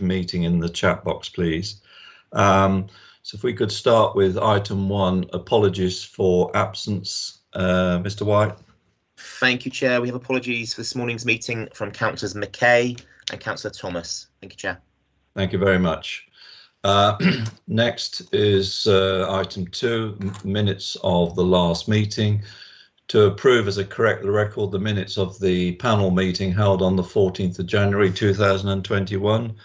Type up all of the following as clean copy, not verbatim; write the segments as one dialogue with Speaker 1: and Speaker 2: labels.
Speaker 1: meeting in the chat box, please. So if we could start with item 1, apologies for absence. Mr. White.
Speaker 2: Thank you, Chair. We have apologies for this morning's meeting from Councillors McKay and Councillor Thomas. Thank you, Chair.
Speaker 1: Thank you very much. Next is item 2, minutes of the last meeting. To approve as a correct record the minutes of the panel meeting held on the 14th of January 2021.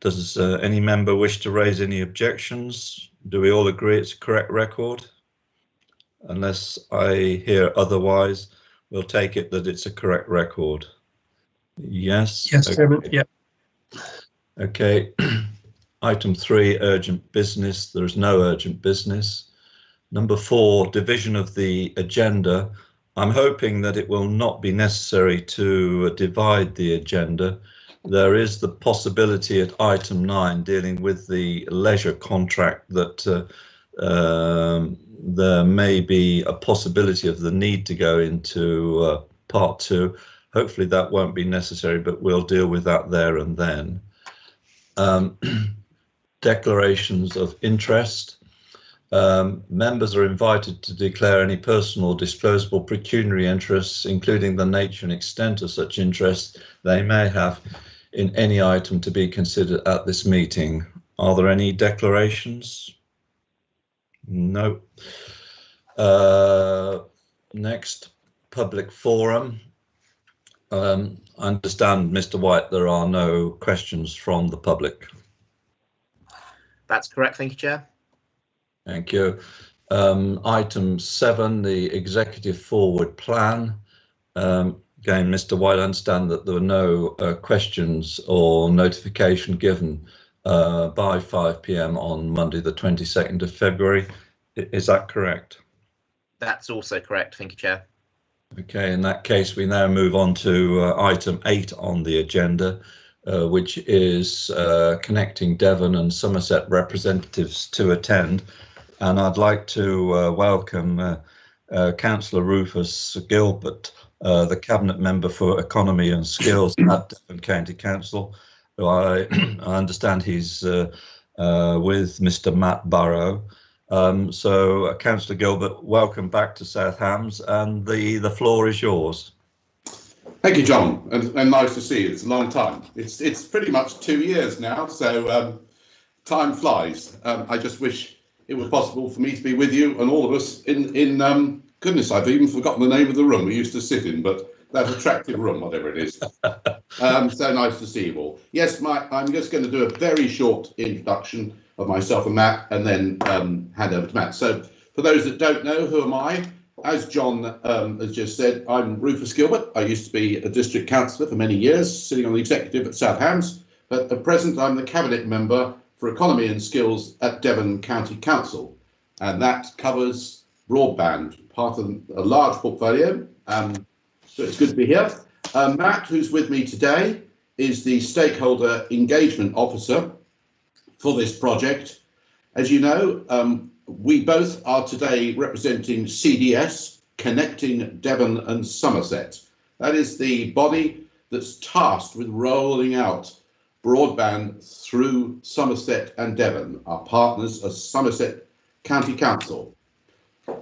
Speaker 1: Does any member wish to raise any objections? Do we all agree it's a correct record? Unless I hear otherwise, we'll take it that it's a correct record. Yes?
Speaker 3: Yes,
Speaker 1: okay.
Speaker 3: Chairman, yeah.
Speaker 1: Okay. Item 3, urgent business. There is no urgent business. Number 4, division of the agenda. I'm hoping that it will not be necessary to divide the agenda. There is the possibility at item 9 dealing with the leisure contract that there may be a possibility of the need to go into part 2. Hopefully that won't be necessary, but we'll deal with that there and then. Declarations of interest. Members are invited to declare any personal or disposable pecuniary interests, including the nature and extent of such interests they may have in any item to be considered at this meeting. Are there any declarations? No. Next, public forum. I understand, Mr. White, there are no questions from the public.
Speaker 2: That's correct. Thank you, Chair.
Speaker 1: Thank you. Item 7, the executive forward plan. Again, Mr. White, I understand that there were no questions or notification given by 5 p.m. on Monday, the 22nd of February. Is that correct?
Speaker 2: That's also correct. Thank you, Chair.
Speaker 1: Okay, in that case, we now move on to item 8 on the agenda, which is connecting Devon and Somerset representatives to attend. And I'd like to welcome Councillor Rufus Gilbert, the Cabinet Member for Economy and Skills at Devon County Council, who I understand he's with Mr. Matt Burrow. So, Councillor Gilbert, welcome back to South Hams, and the floor is yours.
Speaker 4: Thank you, John, and nice to see you. It's a long time. It's pretty much 2 years now, so time flies. I just wish it was possible for me to be with you and all of us in goodness, I've even forgotten the name of the room we used to sit in, but that attractive room, whatever it is. So nice to see you all. Yes, I'm just going to do a very short introduction of myself and Matt, and then hand over to Matt. So for those that don't know, who am I? As John has just said, I'm Rufus Gilbert. I used to be a district councillor for many years, sitting on the executive at South Hams, but at present I'm the Cabinet Member for Economy and Skills at Devon County Council, and that covers broadband, part of a large portfolio, so it's good to be here. Matt, who's with me today, is the Stakeholder Engagement Officer for this project. As you know, we both are today representing CDS, Connecting Devon and Somerset. That is the body that's tasked with rolling out broadband through Somerset and Devon. Our partners are Somerset County Council.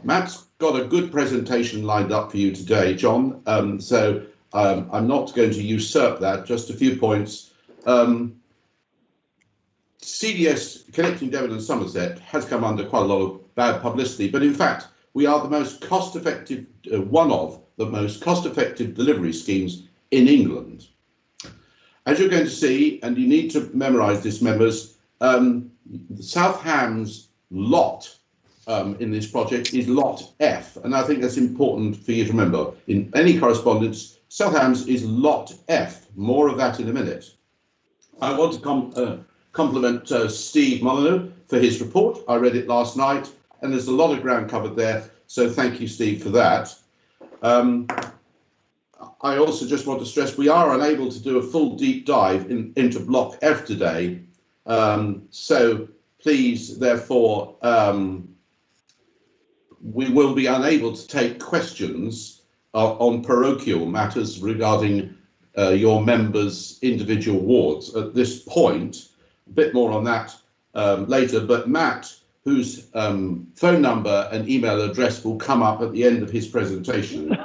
Speaker 4: Matt's got a good presentation lined up for you today, John, so I'm not going to usurp that. Just a few points. CDS, Connecting Devon and Somerset, has come under quite a lot of bad publicity, but in fact, we are the most cost-effective, one of the most cost-effective delivery schemes in England. As you're going to see, and you need to memorise this, members, South Hams lot in this project is lot F, and I think that's important for you to remember. In any correspondence, South Hams is lot F. More of that in a minute. I want to compliment Steve Molyneux for his report. I read it last night, and there's a lot of ground covered there, so thank you, Steve, for that. I also just want to stress we are unable to do a full deep dive into Block F today, so please, therefore, we will be unable to take questions on parochial matters regarding your members' individual wards. At this point, a bit more on that later, but Matt, whose phone number and email address will come up at the end of his presentation,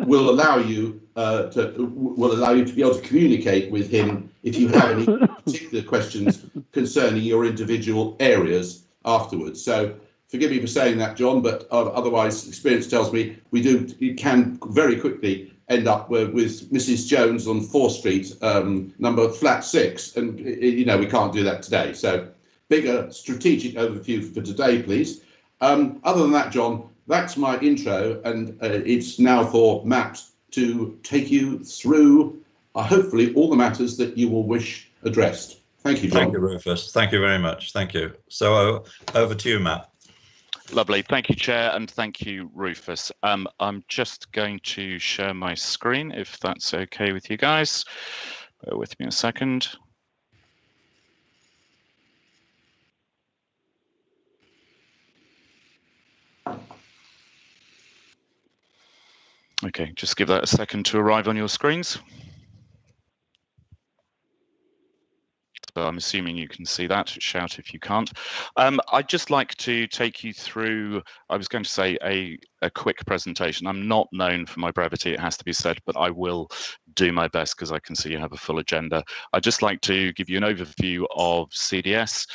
Speaker 4: will allow you to be able to communicate with him if you have any particular questions concerning your individual areas afterwards. So forgive me for saying that, John, but otherwise experience tells me you can very quickly end up with Mrs. Jones on 4th Street, flat 6, and we can't do that today. So bigger strategic overview for today, please. Other than that, John, that's my intro, and it's now for Matt to take you through hopefully all the matters that you will wish addressed. Thank you, John.
Speaker 1: Thank you, Rufus. Thank you very much. Thank you. So over to you, Matt.
Speaker 3: Lovely. Thank you, Chair, and thank you, Rufus. I'm just going to share my screen, if that's okay with you guys. Bear with me a second. Okay, just give that a second to arrive on your screens. So I'm assuming you can see that. Shout if you can't. I'd just like to take you through, I was going to say a quick presentation. I'm not known for my brevity, it has to be said, but I will do my best because I can see you have a full agenda. I'd just like to give you an overview of CDS,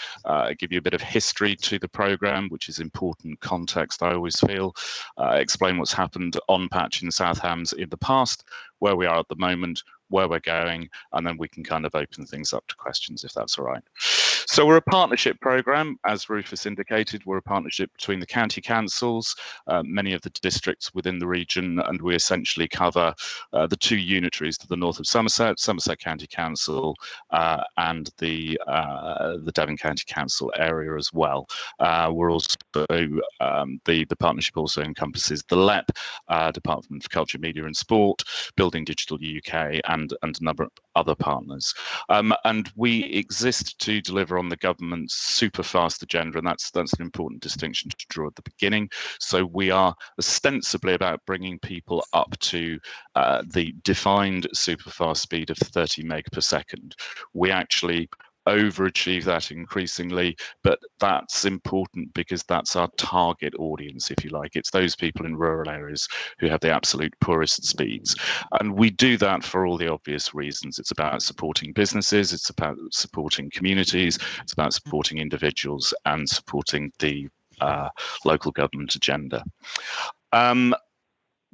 Speaker 3: give you a bit of history to the programme, which is important context, I always feel, explain what's happened on patch in South Hams in the past, where we are at the moment, where we're going, and then we can kind of open things up to questions if that's all right. So we're a partnership programme, as Rufus indicated. We're a partnership between the county councils, many of the districts within the region, and we essentially cover the two unitaries to the north of Somerset, Somerset County Council, and the Devon County Council area as well. We're also the partnership also encompasses the LEP, Department for Culture, Media and Sport, Building Digital UK, and a number of other partners. And we exist to deliver on the government's super fast agenda, and that's an important distinction to draw at the beginning. So we are ostensibly about bringing people up to the defined super fast speed of 30 meg per second. We actually overachieve that increasingly, but that's important because that's our target audience, if you like. It's those people in rural areas who have the absolute poorest speeds, and we do that for all the obvious reasons. It's about supporting businesses, it's about supporting communities, it's about supporting individuals and supporting the local government agenda.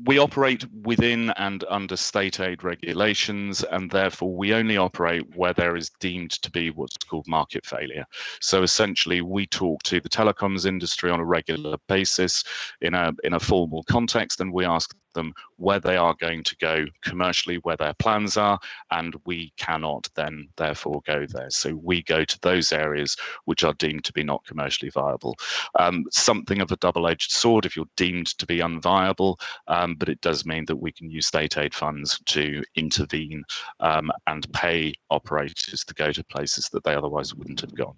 Speaker 3: We operate within and under state aid regulations, and therefore we only operate where there is deemed to be what's called market failure. So essentially we talk to the telecoms industry on a regular basis in a formal context, and we ask them where they are going to go commercially, where their plans are, and we cannot then therefore go there. So we go to those areas which are deemed to be not commercially viable. Something of a double-edged sword if you're deemed to be unviable, but it does mean that we can use state aid funds to intervene and pay operators to go to places that they otherwise wouldn't have gone.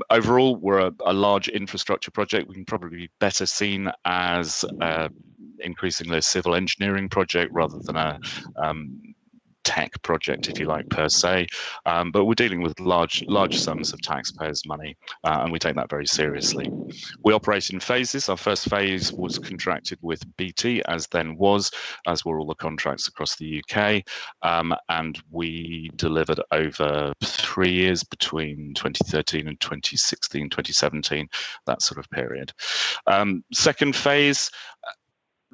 Speaker 3: Overall, we're a large infrastructure project. We can probably be better seen as increasingly a civil engineering project rather than a tech project, if you like, per se, but we're dealing with large sums of taxpayers' money, and we take that very seriously. We operate in phases. Our first phase was contracted with BT, as were all the contracts across the UK, and we delivered over 3 years between 2013 and 2016, 2017, that sort of period. Second phase,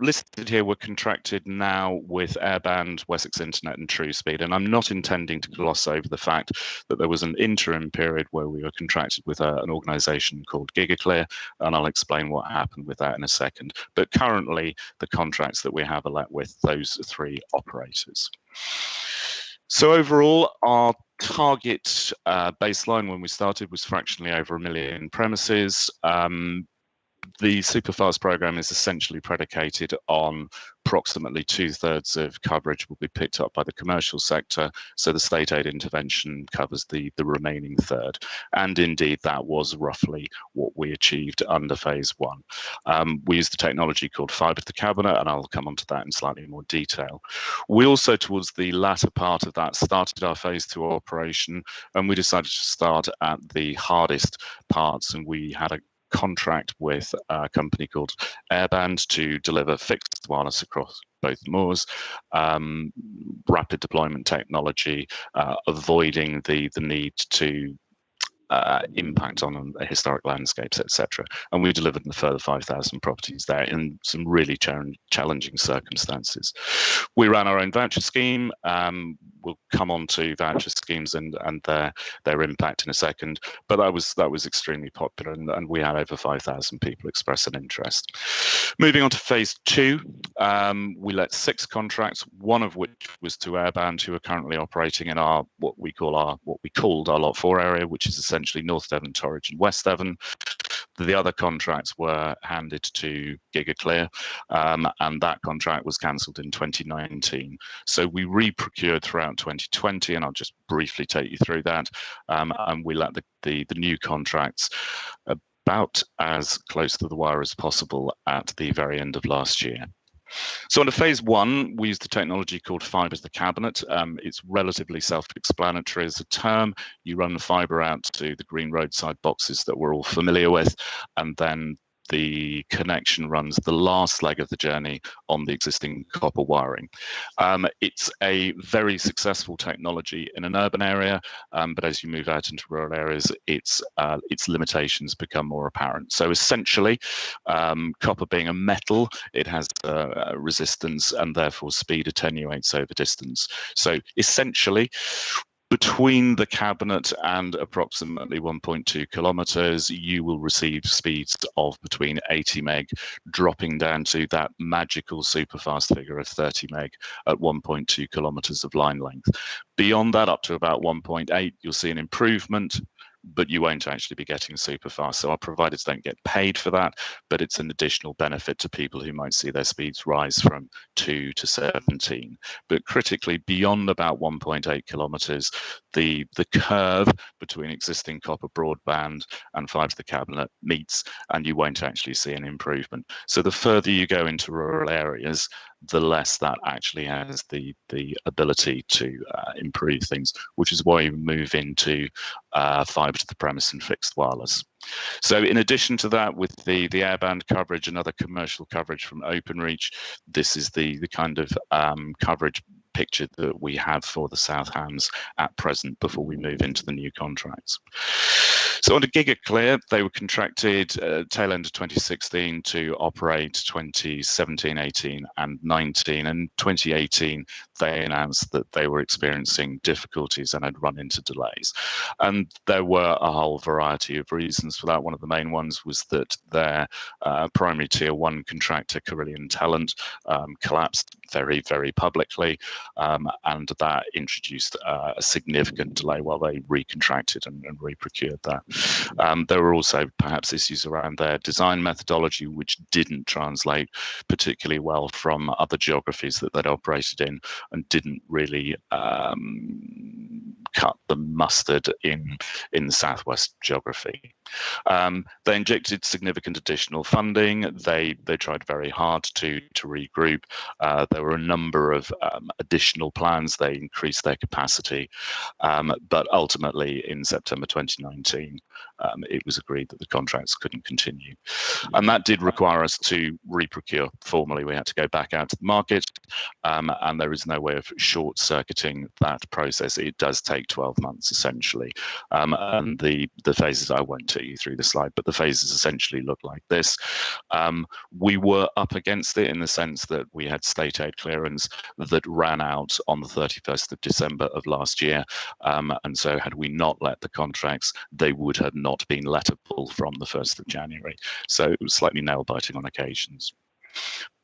Speaker 3: listed here, we're contracted now with Airband, Wessex Internet and TrueSpeed, and I'm not intending to gloss over the fact that there was an interim period where we were contracted with an organisation called Gigabit, and I'll explain what happened with that in a second. But currently, the contracts that we have are let with those three operators. So overall, our target baseline when we started was fractionally over 1 million premises. The superfast program is essentially predicated on approximately 2/3 of coverage will be picked up by the commercial sector, so the state aid intervention covers the remaining third. And indeed, that was roughly what we achieved under phase one. We used the technology called fibre to the cabinet, and I'll come on to that in slightly more detail. We also, towards the latter part of that, started our phase two operation, and we decided to start at the hardest parts, and we had a contract with a company called Airband to deliver fixed wireless across both moors, rapid deployment technology, avoiding the need to impact on historic landscapes, etc. And we delivered a further 5,000 properties there in some really challenging circumstances. We ran our own voucher scheme. We'll come on to voucher schemes and their impact in a second, but that was extremely popular, and we had over 5,000 people express an interest. Moving on to phase two, we let 6 contracts, one of which was to Airband, who are currently operating in what we called our Lot 4 area, which is essentially North Devon, Torridge, and West Devon. The other contracts were handed to Gigabit, and that contract was cancelled in 2019. So we re-procured throughout 2020, and I'll just briefly take you through that. And we let the new contracts about as close to the wire as possible at the very end of last year. So under phase one, we used the technology called fibre to the cabinet. It's relatively self-explanatory as a term. You run the fibre out to the green roadside boxes that we're all familiar with, and then the connection runs the last leg of the journey on the existing copper wiring. It's a very successful technology in an urban area, but as you move out into rural areas, its limitations become more apparent. So essentially, copper being a metal, it has resistance, and therefore speed attenuates over distance. So essentially, between the cabinet and approximately 1.2 kilometers, you will receive speeds of between 80 meg, dropping down to that magical superfast figure of 30 meg at 1.2 kilometers of line length. Beyond that, up to about 1.8, you'll see an improvement, but you won't actually be getting super fast. So our providers don't get paid for that, but it's an additional benefit to people who might see their speeds rise from 2 to 17. But critically, beyond about 1.8 kilometers, the curve between existing copper broadband and fibre to the cabinet meets, and you won't actually see an improvement. So the further you go into rural areas, the less that actually has the ability to improve things, which is why you move into fibre to the premise and fixed wireless. So in addition to that, with the Airband coverage and other commercial coverage from Openreach, this is the kind of coverage picture that we have for the South Hams at present before we move into the new contracts. So under Gigabit, they were contracted tail end of 2016 to operate 2017, 18 and 19. And 2018, they announced that they were experiencing difficulties and had run into delays. And there were a whole variety of reasons for that. One of the main ones was that their primary tier one contractor, Carillion Talent, collapsed very, very publicly. And that introduced a significant delay while they recontracted and reprocured that. There were also perhaps issues around their design methodology, which didn't translate particularly well from other geographies that they'd operated in, and didn't really cut the mustard in the southwest geography. They injected significant additional funding. They tried very hard to regroup. There were a number of additional plans. They increased their capacity, but ultimately in September 2019, it was agreed that the contracts couldn't continue. And that did require us to reprocure formally. We had to go back out to the market, and there is no way of short-circuiting that process. It does take 12 months, essentially. And the phases, I won't take you through the slide, but the phases essentially look like this. We were up against it in the sense that we had state aid clearance that ran out on the 31st of December of last year. And so had we not let the contracts, they would have not been lettable from the 1st of January. So it was slightly nail biting on occasions.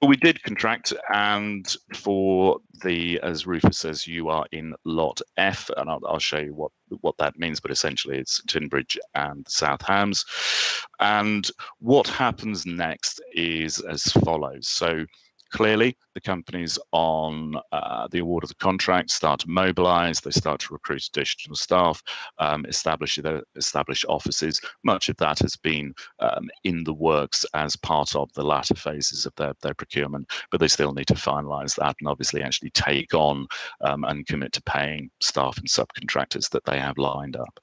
Speaker 3: But we did contract, and for the, as Rufus says, you are in lot F, and I'll show you what that means, but essentially it's Tinbridge and South Hams. And what happens next is as follows. So clearly, the companies on the award of the contract start to mobilise. They start to recruit additional staff, establish offices. Much of that has been in the works as part of the latter phases of their procurement, but they still need to finalise that and obviously actually take on and commit to paying staff and subcontractors that they have lined up.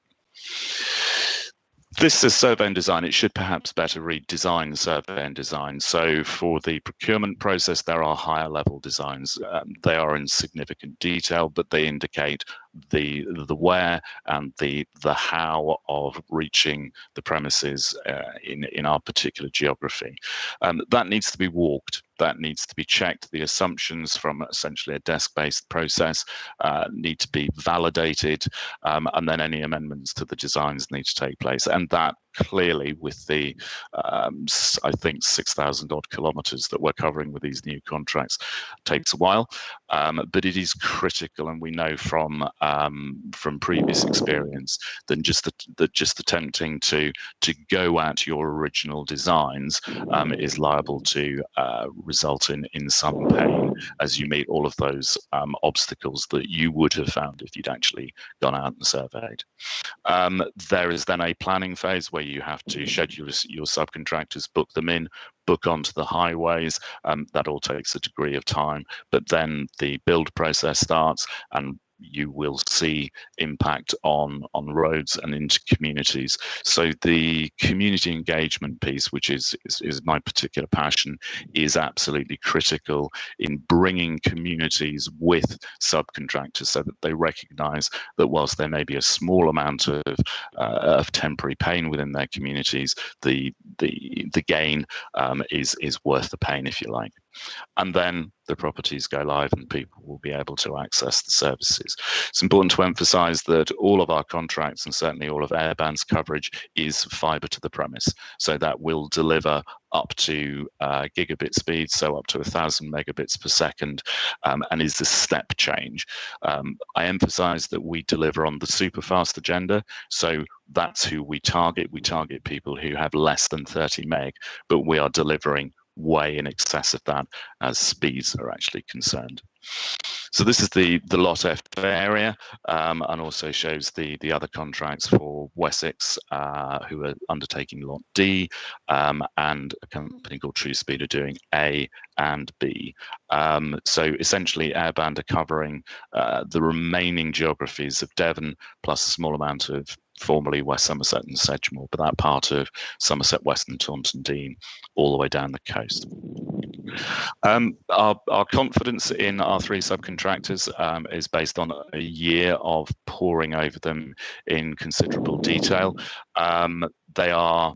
Speaker 3: This is survey and design. It should perhaps better read design, survey and design. So for the procurement process, there are higher level designs. They are in significant detail, but they indicate the where and the how of reaching the premises in our particular geography. That needs to be walked. That needs to be checked. The assumptions from essentially a desk-based process need to be validated, and then any amendments to the designs need to take place. And that clearly, with the I think 6,000 odd kilometres that we're covering with these new contracts, takes a while, but it is critical, and we know from previous experience that just attempting to go at your original designs is liable to result in some pain as you meet all of those obstacles that you would have found if you'd actually gone out and surveyed. There is then a planning phase where you have to schedule your subcontractors, book them in, book onto the highways. That all takes a degree of time, but then the build process starts, and you will see impact on roads and into communities. So the community engagement piece, which is my particular passion, is absolutely critical in bringing communities with subcontractors so that they recognise that whilst there may be a small amount of temporary pain within their communities, the gain is worth the pain, if you like. And then the properties go live and people will be able to access the services. It's important to emphasise that all of our contracts, and certainly all of Airband's coverage, is fibre to the premise. So that will deliver up to gigabit speed, so up to 1,000 megabits per second, and is a step change. I emphasise that we deliver on the super fast agenda, so that's who we target. We target people who have less than 30 meg, but we are delivering way in excess of that as speeds are actually concerned. So this is the lot F area, and also shows the other contracts for Wessex, who are undertaking lot D, and a company called True Speed are doing A and B. So essentially Airband are covering the remaining geographies of Devon, plus a small amount of formerly West Somerset and Sedgemoor, but that part of Somerset West and Taunton Deane all the way down the coast. Our confidence in our three subcontractors is based on a year of poring over them in considerable detail. They are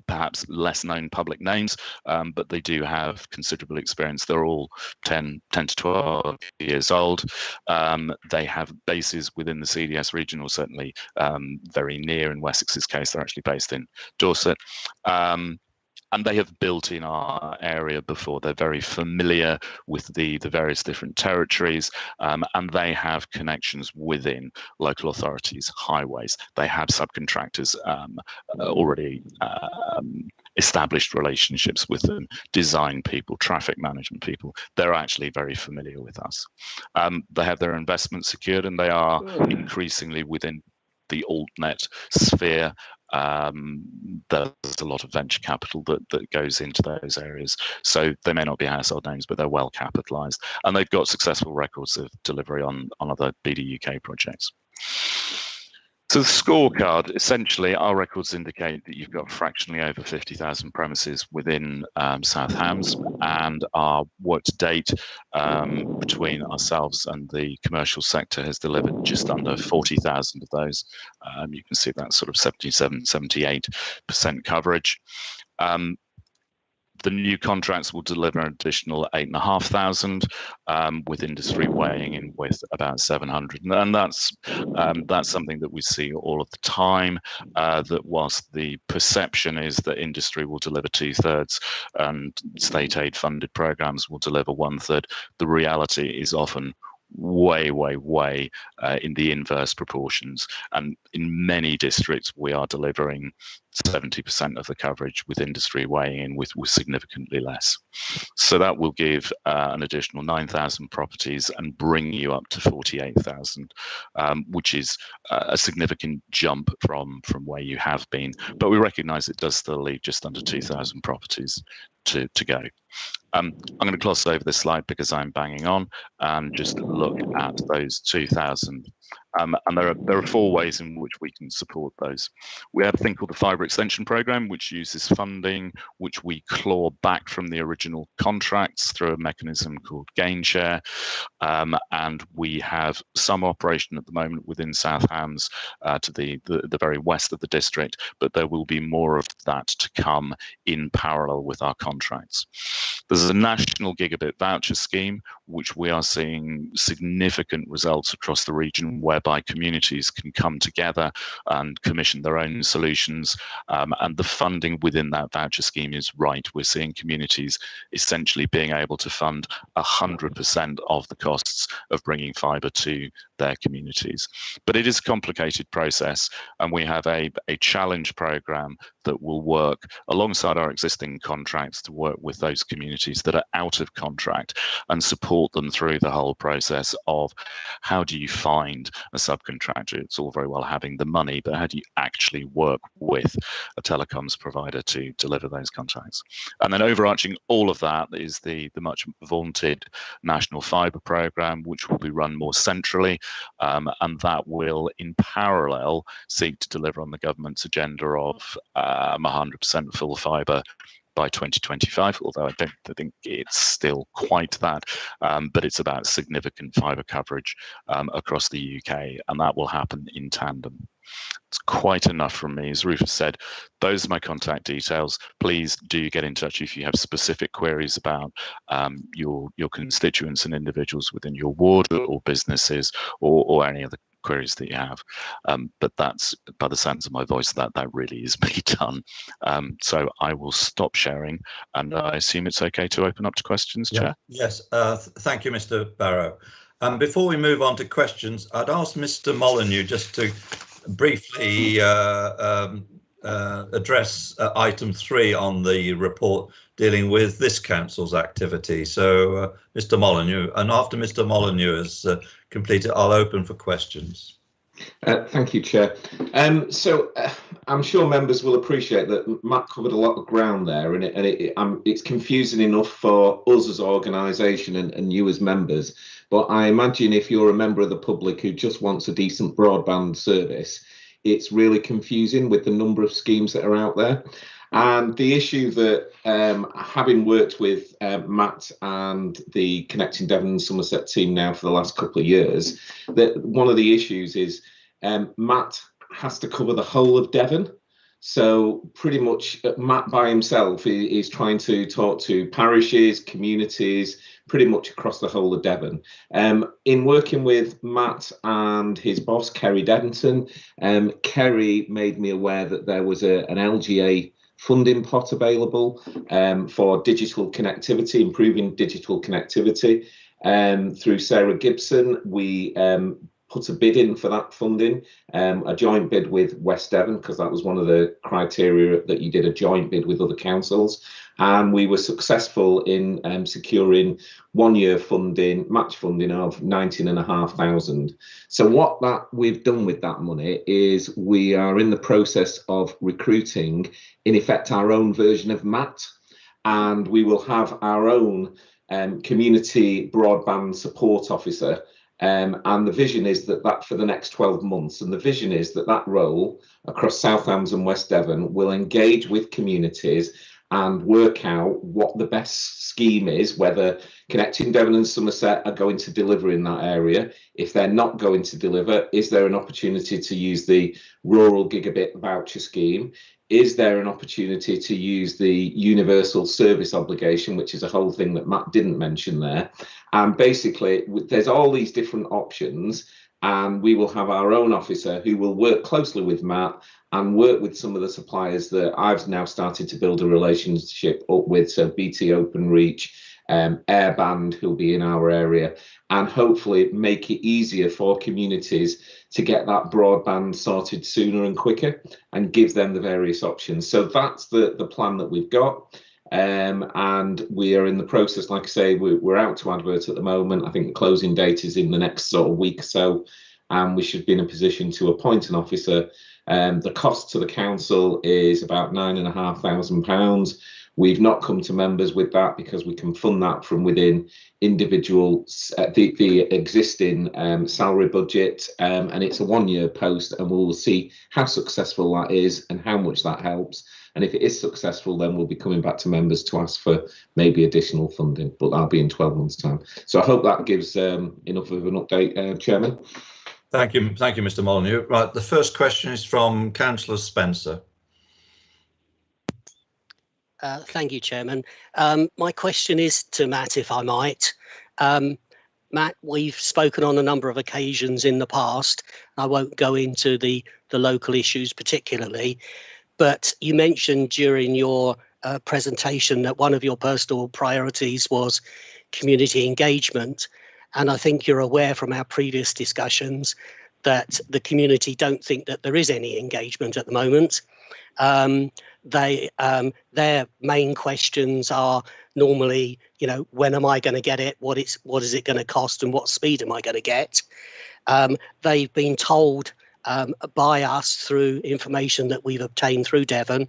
Speaker 3: perhaps less known public names, but they do have considerable experience. They're all 10 to 12 years old. They have bases within the CDS region, or certainly very near. In Wessex's case, they're actually based in Dorset. And they have built in our area before. They're very familiar with the various different territories, and they have connections within local authorities, highways. They have subcontractors already established relationships with them, design people, traffic management people. They're actually very familiar with us. They have their investments secured, and they are increasingly within the altnet sphere. There's a lot of venture capital that goes into those areas, so they may not be household names, but they're well capitalized, and they've got successful records of delivery on other BDUK projects. So the scorecard, essentially, our records indicate that you've got fractionally over 50,000 premises within South Hams, and our work to date between ourselves and the commercial sector has delivered just under 40,000 of those. You can see that sort of 77, 78% coverage. The new contracts will deliver an additional 8,500, with industry weighing in with about 700, and that's something that we see all of the time. That whilst the perception is that industry will deliver 2/3 and state aid funded programs will deliver 1/3, the reality is often way in the inverse proportions, and in many districts we are delivering 70% of the coverage, with industry weighing in with significantly less. So that will give an additional 9,000 properties and bring you up to 48,000, which is a significant jump from where you have been, but we recognise it does still leave just under 2,000 properties to go. I'm going to gloss over this slide because I'm banging on and just look at those 2,000. And there are 4 ways in which we can support those. We have a thing called the Fibre Extension Programme, which uses funding which we claw back from the original contracts through a mechanism called gain share. And we have some operation at the moment within South Hams to the very west of the district, but there will be more of that to come in parallel with our contracts. There's a national Gigabit voucher scheme, which we are seeing significant results across the region, whereby communities can come together and commission their own solutions. And the funding within that voucher scheme is right. We're seeing communities essentially being able to fund 100% of the costs of bringing fibre to their communities. But it is a complicated process, and we have a challenge programme that will work alongside our existing contracts to work with those communities that are out of contract and support them through the whole process of how do you find a subcontractor. It's all very well having the money, but how do you actually work with a telecoms provider to deliver those contracts? And then overarching all of that is the much vaunted National Fibre Programme, which will be run more centrally, and that will in parallel seek to deliver on the government's agenda of 100% full fibre by 2025, although I don't think it's still quite that, but it's about significant fibre coverage across the UK, and that will happen in tandem. It's quite enough from me. As Rufus said, those are my contact details. Please do get in touch if you have specific queries about your constituents and individuals within your ward or businesses or any other queries that you have. But that's, by the sounds of my voice, that really is me done. So I will stop sharing, and I assume it's okay to open up to questions, Chair?
Speaker 1: Yes, thank you, Mr. Barrow. Before we move on to questions, I'd ask Mr. Molyneux just to briefly address item 3 on the report dealing with this council's activity. So Mr. Molyneux, and after Mr. Molyneux has completed, I'll open for questions.
Speaker 5: Thank you, Chair. So I'm sure members will appreciate that Matt covered a lot of ground there, and it's confusing enough for us as an organisation and you as members. But I imagine if you're a member of the public who just wants a decent broadband service, it's really confusing with the number of schemes that are out there. And the issue that, having worked with Matt and the Connecting Devon and Somerset team now for the last couple of years, that one of the issues is Matt has to cover the whole of Devon. So pretty much Matt by himself is trying to talk to parishes, communities, pretty much across the whole of Devon. In working with Matt and his boss, Kerry Devonton, Kerry made me aware that there was an LGA funding pot available for digital connectivity, improving digital connectivity. Through Sarah Gibson, we put a bid in for that funding, a joint bid with West Devon, because that was one of the criteria that you did a joint bid with other councils. And we were successful in securing 1 year funding, match funding of 19,500. So what we've done with that money is we are in the process of recruiting, in effect, our own version of Matt, and we will have our own community broadband support officer. And the vision is that for the next 12 months, and the vision is that role across South Hams and West Devon will engage with communities and work out what the best scheme is, whether Connecting Devon and Somerset are going to deliver in that area. If they're not going to deliver, is there an opportunity to use the rural Gigabit voucher scheme? is there an opportunity to use the universal service obligation, which is a whole thing that Matt didn't mention there? And basically, there's all these different options, and we will have our own officer who will work closely with Matt and work with some of the suppliers that I've now started to build a relationship up with. So BT Openreach, Airband, who'll be in our area, and hopefully make it easier for communities to get that broadband sorted sooner and quicker, and give them the various options. So that's the plan that we've got. And we are in the process, like I say, we're out to advert at the moment. I think the closing date is in the next sort of week or so, and we should be in a position to appoint an officer. The cost to the council is about £9,500. We've not come to members with that because we can fund that from within individual the existing salary budget, and it's a 1-year post, and we'll see how successful that is and how much that helps. And if it is successful, then we'll be coming back to members to ask for maybe additional funding, but that'll be in 12 months' time. So I hope that gives enough of an update, Chairman.
Speaker 1: Thank you, Mr. Molyneux. Right, the first question is from Councillor Spencer.
Speaker 6: Thank you, Chairman. My question is to Matt, if I might. Matt, we've spoken on a number of occasions in the past. I won't go into the local issues particularly, but you mentioned during your presentation that one of your personal priorities was community engagement. And I think you're aware from our previous discussions that the community don't think that there is any engagement at the moment. Their main questions are normally, when am I going to get it? What is it going to cost, and what speed am I going to get? They've been told by us through information that we've obtained through Devon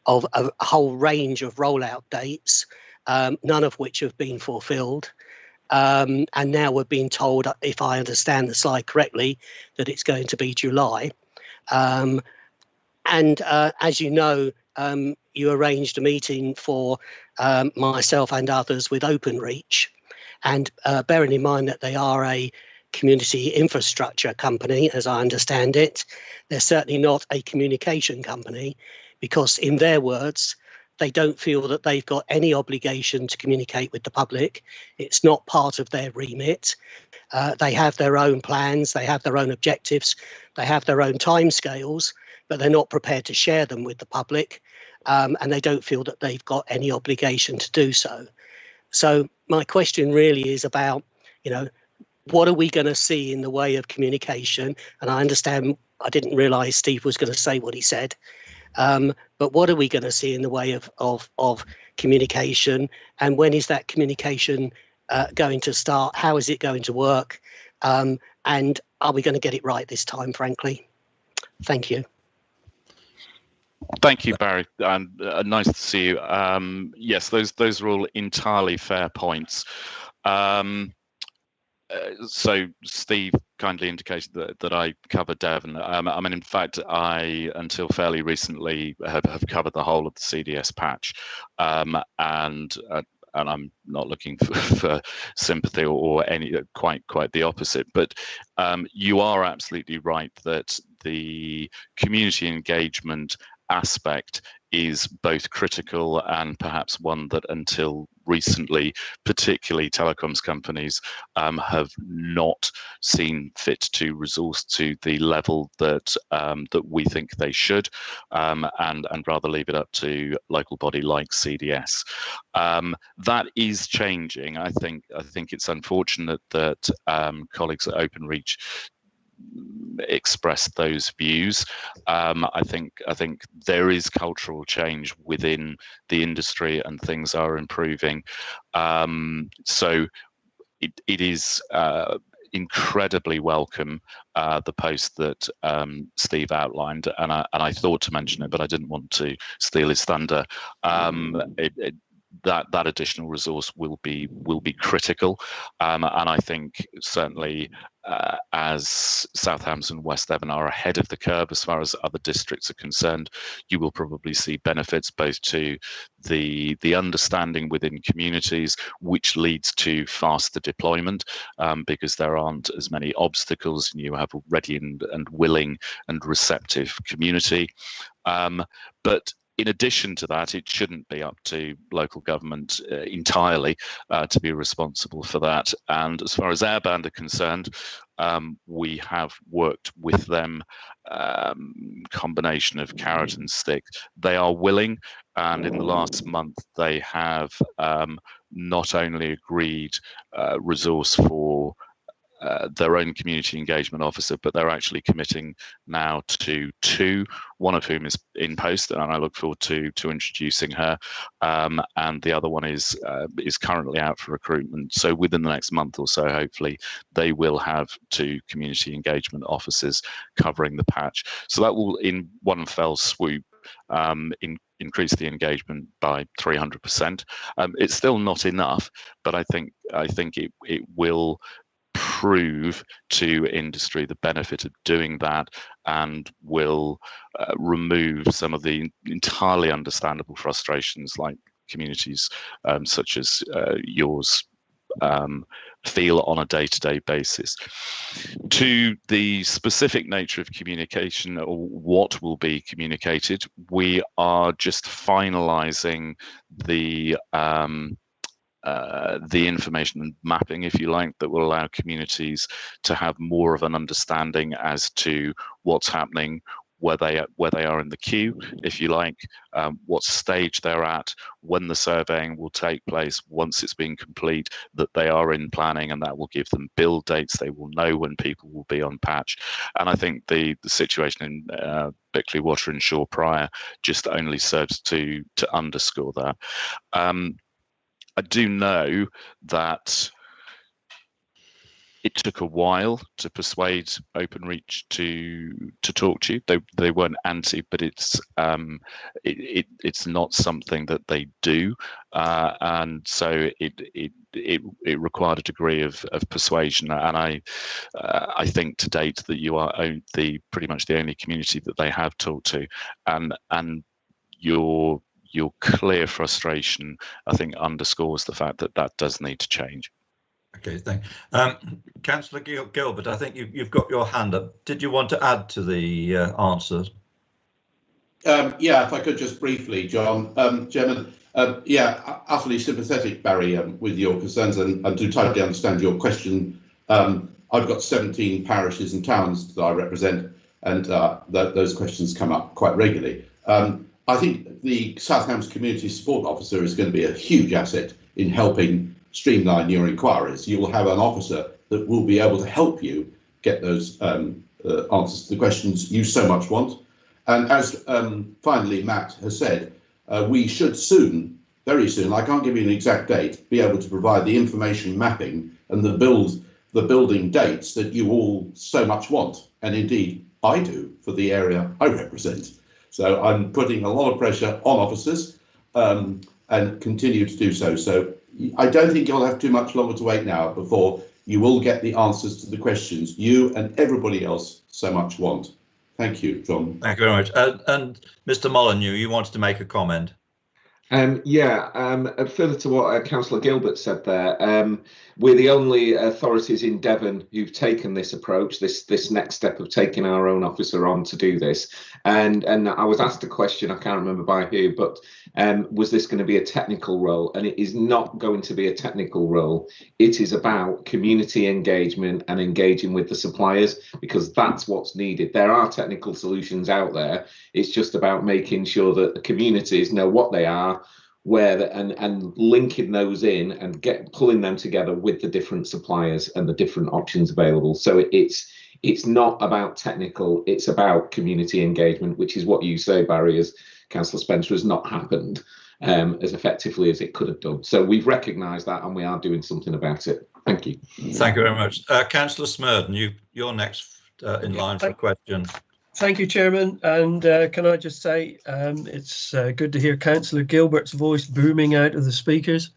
Speaker 6: of a whole range of rollout dates, none of which have been fulfilled. And now we're being told, if I understand the slide correctly, that it's going to be July. And as you know, you arranged a meeting for myself and others with Openreach. And bearing in mind that they are a community infrastructure company, as I understand it, they're certainly not a communication company, because in their words, they don't feel that they've got any obligation to communicate with the public. It's not part of their remit. They have their own plans, they have their own objectives, they have their own timescales, but they're not prepared to share them with the public, and they don't feel that they've got any obligation to do so. So my question really is about, what are we going to see in the way of communication? And I understand, I didn't realise Steve was going to say what he said. But what are we going to see in the way of communication, and when is that communication going to start? How is it going to work? And are we going to get it right this time, frankly? Thank you.
Speaker 3: Thank you, Barry. Nice to see you. Yes, those are all entirely fair points. So Steve kindly indicated that I covered Devon. I mean, in fact, I, until fairly recently, have covered the whole of the CDS patch, and I'm not looking for sympathy or any quite the opposite. But you are absolutely right that the community engagement aspect is both critical and perhaps one that until recently, particularly telecoms companies, have not seen fit to resource to the level that that we think they should, and rather leave it up to local body like CDS. That is changing. I think it's unfortunate that colleagues at Openreach expressed those views. I think there is cultural change within the industry and things are improving. So it is incredibly welcome, the post that Steve outlined, and I thought to mention it, but I didn't want to steal his thunder. That additional resource will be critical, and I think certainly as Southampton and West Devon are ahead of the curve as far as other districts are concerned, you will probably see benefits both to the understanding within communities, which leads to faster deployment, because there aren't as many obstacles and you have a ready and willing and receptive community. But in addition to that, it shouldn't be up to local government entirely to be responsible for that. And as far as airband are concerned, we have worked with them, combination of carrot and stick. They are willing, and in the last month they have not only agreed resource for their own community engagement officer, but they're actually committing now to two, one of whom is in post, and I look forward to introducing her, and the other one is currently out for recruitment. So within the next month or so, hopefully, they will have two community engagement officers covering the patch. So that will, in one fell swoop, increase the engagement by 300%. It's still not enough, but I think it will prove to industry the benefit of doing that, and will remove some of the entirely understandable frustrations like communities such as yours feel on a day-to-day basis. To the specific nature of communication, or what will be communicated, we are just finalising the information and mapping, if you like, that will allow communities to have more of an understanding as to what's happening, where they are in the queue, if you like, what stage they're at, when the surveying will take place, once it's been complete, that they are in planning, and that will give them build dates. They will know when people will be on patch. And I think the situation in Bickley, Water and Shore prior just only serves to underscore that. I do know that it took a while to persuade Openreach to talk to you. They weren't anti, but it's not something that they do, and so it required a degree of persuasion. And I think to date that you are pretty much the only community that they have talked to, and your clear frustration, I think, underscores the fact that does need to change.
Speaker 1: Okay, thank you. Councillor Gilbert, I think you've got your hand up. Did you want to add to the answers?
Speaker 4: Yeah, if I could just briefly, John. Chairman, yeah, utterly sympathetic, Barry, with your concerns, and do totally understand your question. I've got 17 parishes and towns that I represent, and those questions come up quite regularly. I think the Southampton Community Support Officer is going to be a huge asset in helping streamline your inquiries. You will have an officer that will be able to help you get those answers to the questions you so much want. And as finally Matt has said, we should soon, very soon, I can't give you an exact date, be able to provide the information mapping and the building dates that you all so much want. And indeed, I do for the area I represent. So I'm putting a lot of pressure on officers and continue to do so. So I don't think you'll have too much longer to wait now before you will get the answers to the questions you and everybody else so much want. Thank you, John.
Speaker 1: Thank you very much. And Mr. Molyneux, you wanted to make a comment.
Speaker 5: Further to what Councillor Gilbert said there, we're the only authorities in Devon who've taken this approach, this next step of taking our own officer on to do this. And I was asked a question, I can't remember by who, but was this going to be a technical role? And it is not going to be a technical role. It is about community engagement and engaging with the suppliers, because that's what's needed. There are technical solutions out there. It's just about making sure that the communities know what they are, and linking those in and pulling them together with the different suppliers and the different options available. So it's not about technical, it's about community engagement, which is what you say, Barry, as Councillor Spencer, has not happened as effectively as it could have done. So we've recognised that and we are doing something about it. Thank you.
Speaker 1: Thank you very much. Councillor Smurden, you're next in line for a question.
Speaker 7: Thank you, Chairman. And can I just say it's good to hear Councillor Gilbert's voice booming out of the speakers,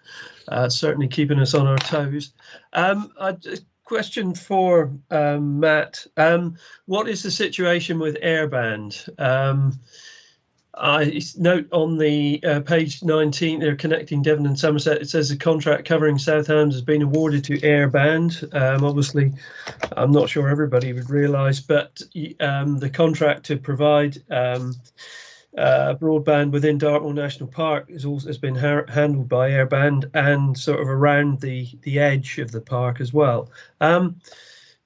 Speaker 7: certainly keeping us on our toes. A question for Matt. What is the situation with airband? I note on the page 19 there, connecting Devon and Somerset, it says the contract covering Southampton has been awarded to airband. Obviously, I'm not sure everybody would realise, but the contract to provide broadband within Dartmoor National Park has been handled by Airband and sort of around the edge of the park as well.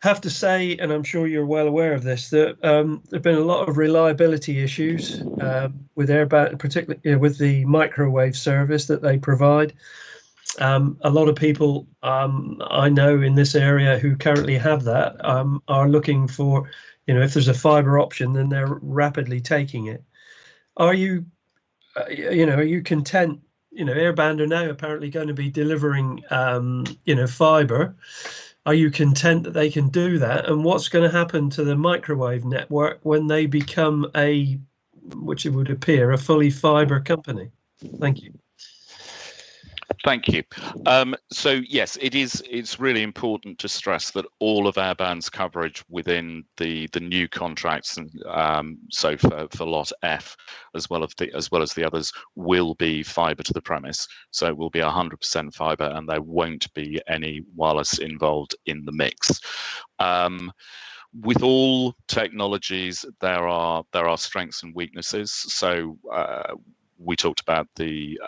Speaker 7: Have to say, and I'm sure you're well aware of this, that there've been a lot of reliability issues with Airband, particularly with the microwave service that they provide. A lot of people I know in this area who currently have that are looking for, if there's a fibre option, then they're rapidly taking it. Are you content? Airband are now apparently going to be delivering, fibre. Are you content that they can do that? And what's going to happen to the microwave network when they become which it would appear, a fully fibre company? Thank you.
Speaker 3: Thank you. So yes, it's really important to stress that all of Airband's coverage within the new contracts, and so for Lot F as well as the others, will be fibre to the premise. So it will be 100% fibre, and there won't be any wireless involved in the mix. With all technologies, there are strengths and weaknesses. So we talked about the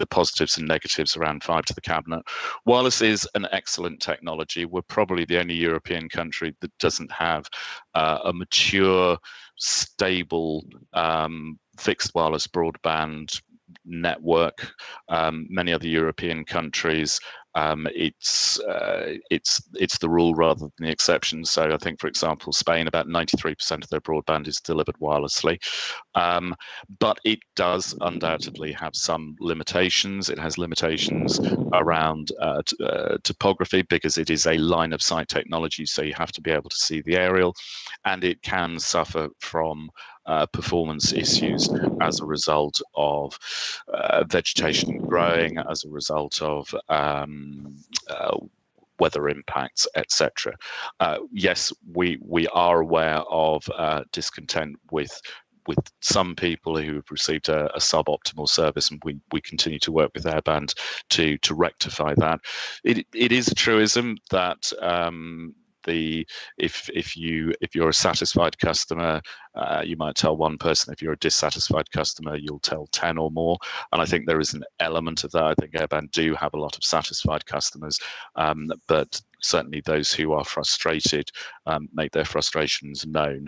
Speaker 3: positives and negatives around fibre to the cabinet. Wireless is an excellent technology. We're probably the only European country that doesn't have a mature, stable, fixed wireless broadband network. Many other European countries, it's the rule rather than the exception. So I think, for example, Spain, about 93% of their broadband is delivered wirelessly. But it does undoubtedly have some limitations. It has limitations around topography, because it is a line of sight technology, so you have to be able to see the aerial, and it can suffer from performance issues as a result of vegetation growing, as a result of weather impacts, etc. Yes, we are aware of discontent with some people who have received a suboptimal service, and we continue to work with Airband to rectify that. It is a truism that if you're a satisfied customer, you might tell one person. If you're a dissatisfied customer, you'll tell 10 or more. And I think there is an element of that. I think Airband do have a lot of satisfied customers, but certainly those who are frustrated make their frustrations known.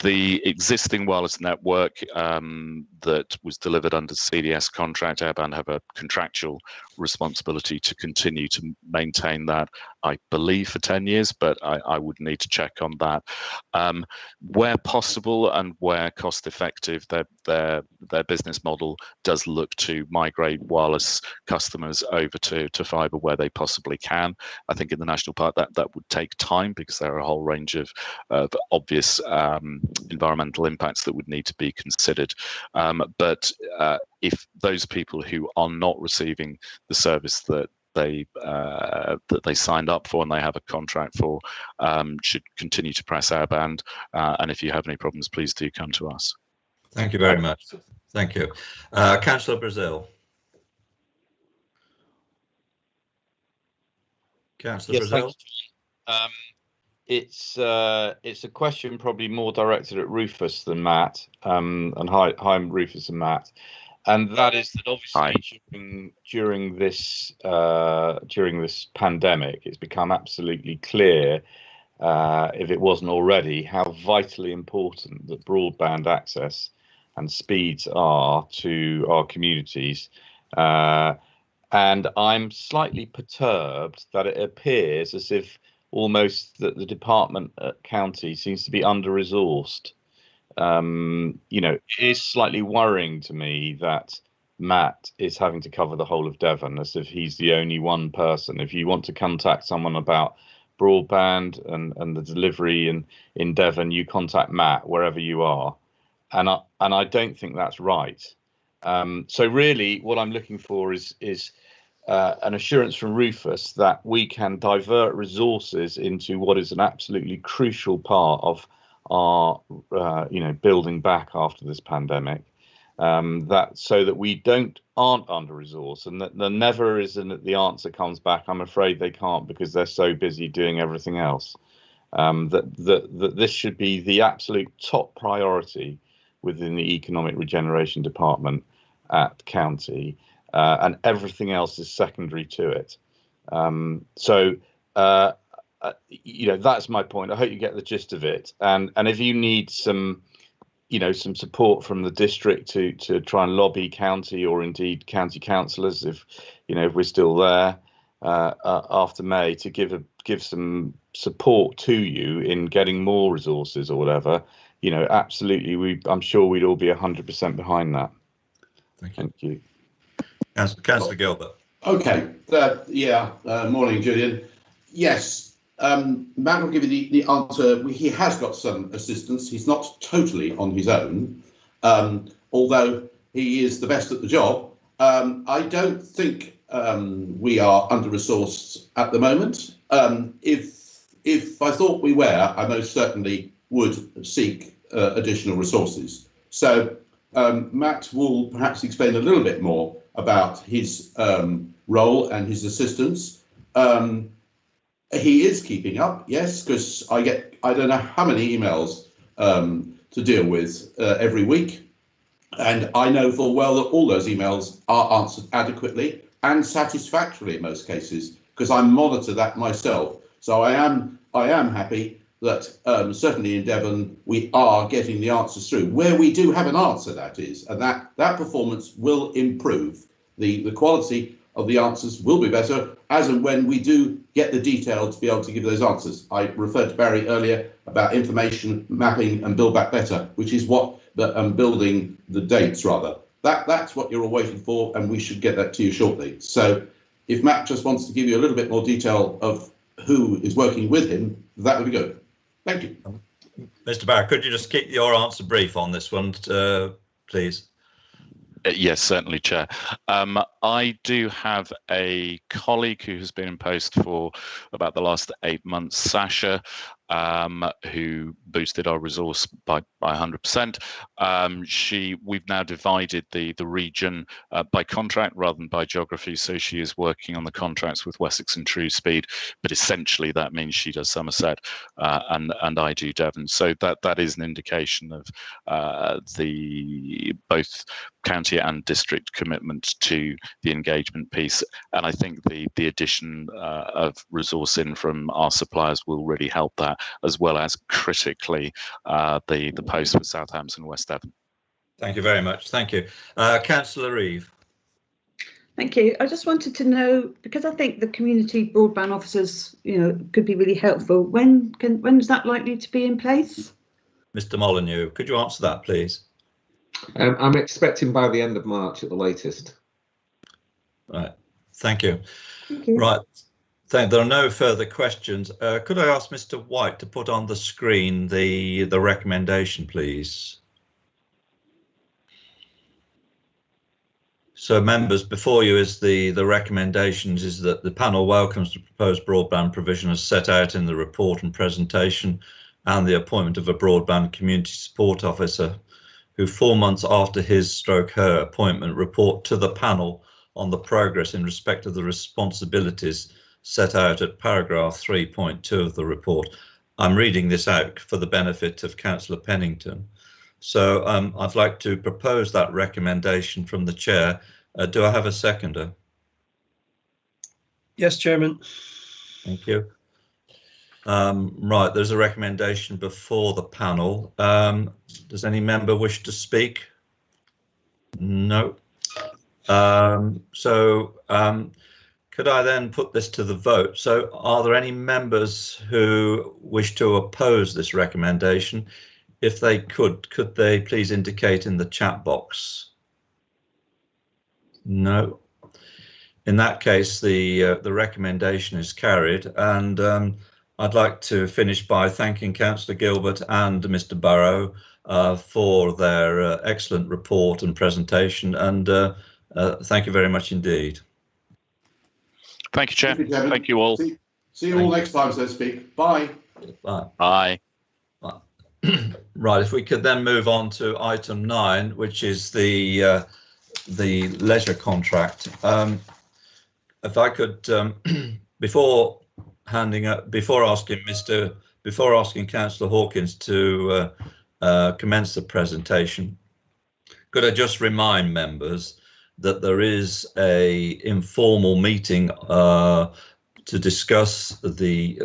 Speaker 3: The existing wireless network that was delivered under the CDS contract, Airband have a contractual responsibility to continue to maintain that, I believe, for 10 years, but I would need to check on that. Where possible and where cost effective, their business model does look to migrate wireless customers over to fibre where they possibly can. I think in the national park that would take time, because there are a whole range of obvious environmental impacts that would need to be considered. But if those people who are not receiving the service that they signed up for and they have a contract for should continue to press Airband. And if you have any problems, please do come to us.
Speaker 1: Thank you very much. Thank you. Councillor Brazil. Councillor Brazil.
Speaker 8: It's a question probably more directed at Rufus than Matt. And hi, Rufus and Matt. And that is that obviously during this pandemic, it's become absolutely clear, if it wasn't already, how vitally important that broadband access and speeds are to our communities. And I'm slightly perturbed that it appears as if almost that the department at county seems to be under-resourced. It is slightly worrying to me that Matt is having to cover the whole of Devon, as if he's the only one person. If you want to contact someone about broadband and the delivery in Devon, you contact Matt wherever you are. And I don't think that's right. So really what I'm looking for is an assurance from Rufus that we can divert resources into what is an absolutely crucial part of our building back after this pandemic, that so that we aren't under resourced, and that there never is the answer comes back, I'm afraid they can't because they're so busy doing everything else. That this should be the absolute top priority within the Economic Regeneration Department at County, and everything else is secondary to it. You know, that's my point. I hope you get the gist of it. And if you need some, you know, some support from the district to try and lobby county, or indeed county councillors, if you know, if we're still there after May, to give some support to you in getting more resources or whatever, you know, absolutely, I'm sure we'd all be 100% behind that. Thank you.
Speaker 1: Councillor Gilbert.
Speaker 4: Okay. Morning, Julian. Yes. Matt will give you the answer. He has got some assistance. He's not totally on his own, although he is the best at the job. I don't think we are under-resourced at the moment. If I thought we were, I most certainly would seek additional resources. So Matt will perhaps explain a little bit more about his role and his assistance. He is keeping up, yes, because I don't know how many emails to deal with every week. And I know full well that all those emails are answered adequately and satisfactorily in most cases, because I monitor that myself. So I am happy that certainly in Devon we are getting the answers through. Where we do have an answer, that is, and that performance will improve. The quality of the answers will be better as and when we do get the detail to be able to give those answers. I referred to Barry earlier about information mapping and Build Back Better, which is what building the dates rather. That's what you're all waiting for, and we should get that to you shortly. So if Matt just wants to give you a little bit more detail of who is working with him, that would be good. Thank you.
Speaker 1: Mr. Barry, could you just keep your answer brief on this one, please?
Speaker 3: Yes, certainly, Chair. I do have a colleague who has been in post for about the last 8 months, Sasha, who boosted our resource by 100%. We've now divided the region by contract rather than by geography, so she is working on the contracts with Wessex and True Speed, but essentially that means she does Somerset and I do Devon. So that is an indication of the both county and district commitment to the engagement piece, and I think the addition of resource in from our suppliers will really help that, as well as critically the post for Southampton and West Devon.
Speaker 1: Thank you very much. Thank you. Councillor Reeve.
Speaker 9: Thank you. I just wanted to know, because I think the community broadband officers, you know, could be really helpful. When is that likely to be in place? Mr.
Speaker 1: Molyneux, could you answer that, please?
Speaker 5: I'm expecting by the end of March at the latest.
Speaker 1: Right. Thank you.
Speaker 9: Thank you.
Speaker 1: Right. There are no further questions. Could I ask Mr. White to put on the screen the recommendation, please? So, members, before you is the recommendations is that the panel welcomes the proposed broadband provision as set out in the report and presentation, and the appointment of a broadband community support officer who 4 months after his/her appointment report to the panel on the progress in respect of the responsibilities set out at paragraph 3.2 of the report. I'm reading this out for the benefit of Councillor Pennington. So I'd like to propose that recommendation from the chair. Do I have a seconder?
Speaker 7: Yes, Chairman.
Speaker 1: Thank you. Right, there's a recommendation before the panel. Does any member wish to speak? No. Could I then put this to the vote? So are there any members who wish to oppose this recommendation? If they could they please indicate in the chat box? No. In that case, the recommendation is carried, and I'd like to finish by thanking Councillor Gilbert and Mr. Burrow for their excellent report and presentation, and thank you very much indeed.
Speaker 3: Thank you, Chair. Thank you all.
Speaker 4: See you all next time, so to speak. Bye.
Speaker 1: Bye.
Speaker 3: Bye.
Speaker 1: Right, if we could then move on to item 9, which is the leisure contract. If I could, before asking Councillor Hawkins to commence the presentation, could I just remind members that there is a informal meeting to discuss the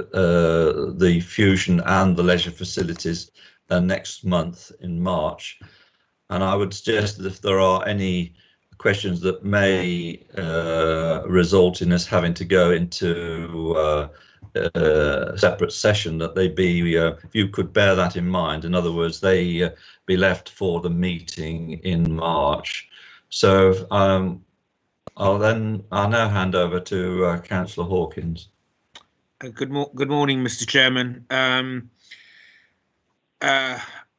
Speaker 1: Fusion and the leisure facilities next month in March, and I would suggest that if there are any questions that may result in us having to go into a separate session, that they be, if you could bear that in mind. In other words, they be left for the meeting in March. So I'll now hand over to Councillor Hawkins.
Speaker 10: Good morning, Mr. Chairman.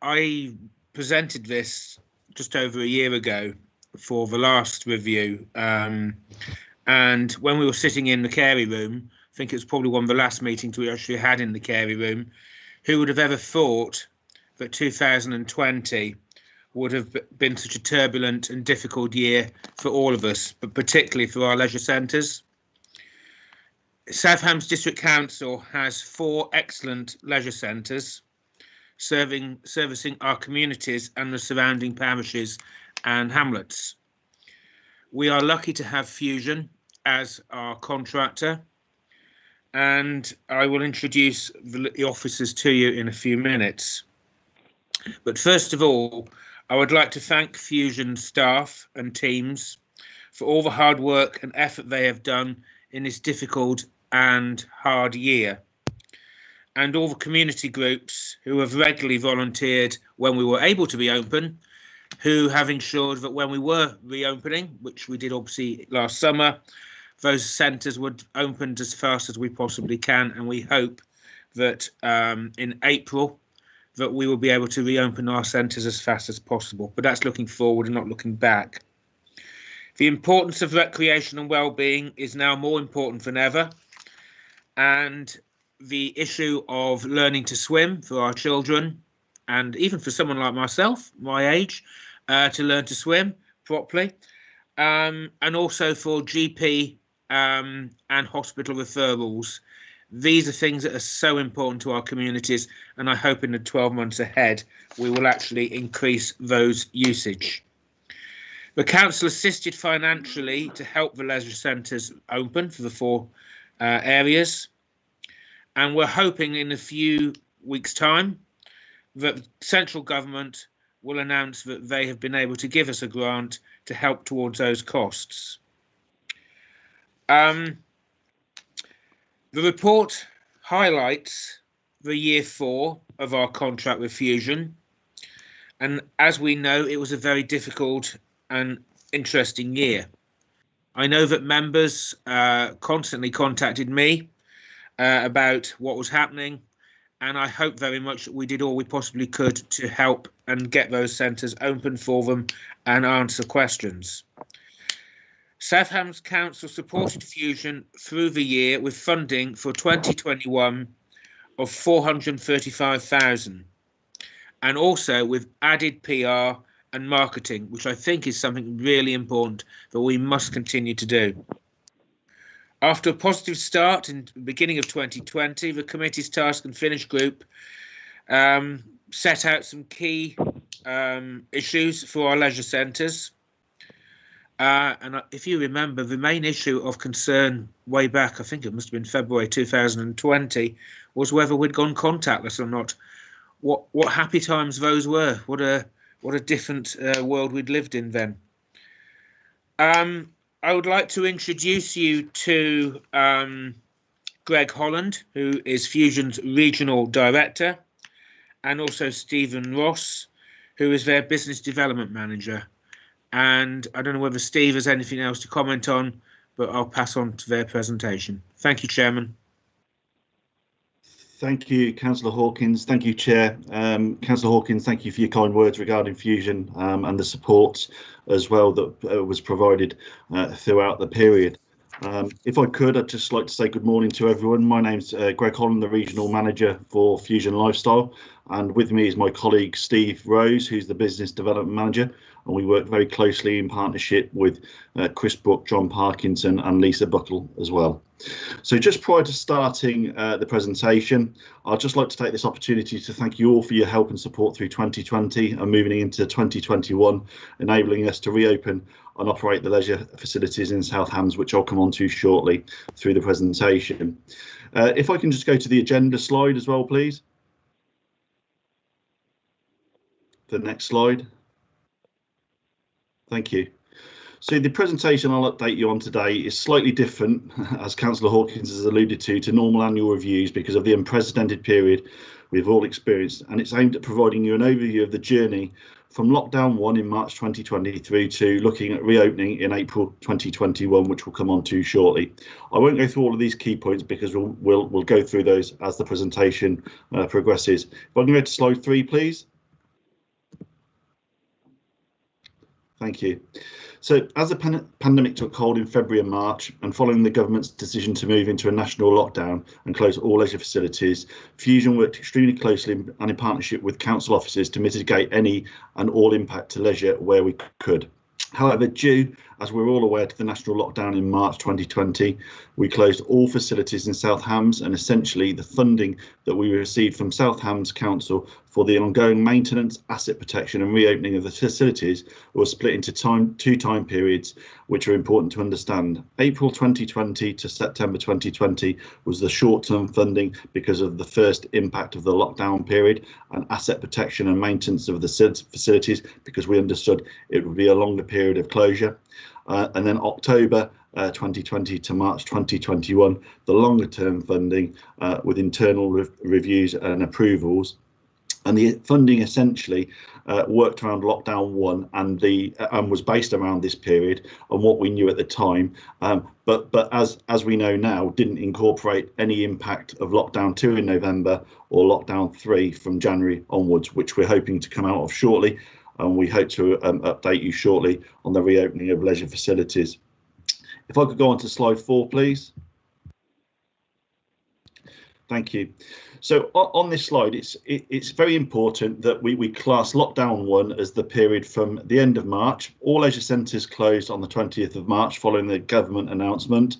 Speaker 10: I presented this just over a year ago for the last review, and when we were sitting in the Carey room, I think it was probably one of the last meetings we actually had in the Carey room, who would have ever thought that 2020 would have been such a turbulent and difficult year for all of us, but particularly for our leisure centres. Southampton District Council has 4 excellent leisure centres servicing our communities and the surrounding parishes and hamlets. We are lucky to have Fusion as our contractor, and I will introduce the officers to you in a few minutes. But first of all, I would like to thank Fusion staff and teams for all the hard work and effort they have done in this difficult and hard year, and all the community groups who have regularly volunteered when we were able to be open, who have ensured that when we were reopening, which we did obviously last summer, those centres were opened as fast as we possibly can, and we hope that in April that we will be able to reopen our centres as fast as possible. But that's looking forward and not looking back. The importance of recreation and well-being is now more important than ever, and the issue of learning to swim for our children, and even for someone like myself, my age, to learn to swim properly, and also for GP and hospital referrals. These are things that are so important to our communities, and I hope in the 12 months ahead we will actually increase those usage. The council assisted financially to help the leisure centres open for the 4 areas, and we're hoping in a few weeks' time that central government will announce that they have been able to give us a grant to help towards those costs. The report highlights the year 4 of our contract with Fusion, and as we know, it was a very difficult and interesting year. I know that members constantly contacted me about what was happening, and I hope very much that we did all we possibly could to help and get those centres open for them and answer questions. Southampton Council supported Fusion through the year with funding for 2021 of 435,000, and also with added PR and marketing, which I think is something really important that we must continue to do. After a positive start in the beginning of 2020, the committee's task and finish group set out some key issues for our leisure centres. And if you remember, the main issue of concern way back, I think it must have been February 2020, was whether we'd gone contactless or not. What happy times those were. What a different world we'd lived in then. I would like to introduce you to Greg Holland, who is Fusion's Regional Director, and also Stephen Ross, who is their Business Development Manager. And I don't know whether Steve has anything else to comment on, but I'll pass on to their presentation. Thank you, Chairman.
Speaker 11: Thank you, Councillor Hawkins. Thank you, Chair. Councillor Hawkins, thank you for your kind words regarding Fusion and the support as well that was provided throughout the period. If I could, I'd just like to say good morning to everyone. My name's Greg Holland, the Regional Manager for Fusion Lifestyle. And with me is my colleague Steve Rose, who's the Business Development Manager, and we work very closely in partnership with Chris Brook, John Parkinson and Lisa Buckle as well. So just prior to starting the presentation, I'd just like to take this opportunity to thank you all for your help and support through 2020 and moving into 2021, enabling us to reopen and operate the leisure facilities in South Hams, which I'll come on to shortly through the presentation. If I can just go to the agenda slide as well, please. The next slide. Thank you. So the presentation I'll update you on today is slightly different, as Councillor Hawkins has alluded to normal annual reviews because of the unprecedented period we've all experienced, and it's aimed at providing you an overview of the journey from lockdown 1 in March 2020 through to looking at reopening in April 2021, which we'll come on to shortly. I won't go through all of these key points because we'll go through those as the presentation progresses. If I can go to slide 3, please. Thank you. So as the pandemic took hold in February and March, and following the government's decision to move into a national lockdown and close all leisure facilities, Fusion worked extremely closely and in partnership with council officers to mitigate any and all impact to leisure where we could. However, due, as we're all aware, to the national lockdown in March 2020, we closed all facilities in South Hams, and essentially the funding that we received from South Hams Council for the ongoing maintenance, asset protection and reopening of the facilities was split into two time periods, which are important to understand. April 2020 to September 2020 was the short-term funding because of the first impact of the lockdown period, and asset protection and maintenance of the facilities because we understood it would be a longer period of closure. And then October 2020 to March 2021, the longer term funding with internal reviews and approvals. And the funding essentially worked around lockdown 1 and was based around this period and what we knew at the time. But as we know now, didn't incorporate any impact of lockdown 2 in November or lockdown 3 from January onwards, which we're hoping to come out of shortly. And we hope to update you shortly on the reopening of leisure facilities. If I could go on to slide 4, please. Thank you. So on this slide, it's very important that we class lockdown 1 as the period from the end of March. All leisure centres closed on the 20th of March following the government announcement.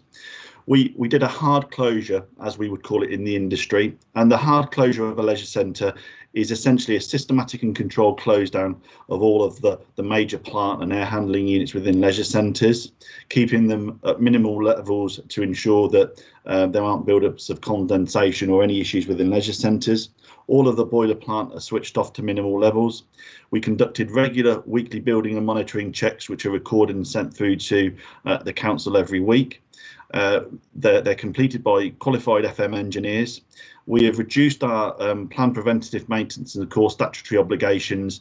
Speaker 11: We did a hard closure, as we would call it in the industry, and the hard closure of a leisure centre is essentially a systematic and controlled close down of all of the major plant and air handling units within leisure centres, keeping them at minimal levels to ensure that there aren't build-ups of condensation or any issues within leisure centres. All of the boiler plant are switched off to minimal levels. We conducted regular weekly building and monitoring checks, which are recorded and sent through to the council every week. They're completed by qualified FM engineers. We have reduced our planned preventative maintenance and core statutory obligations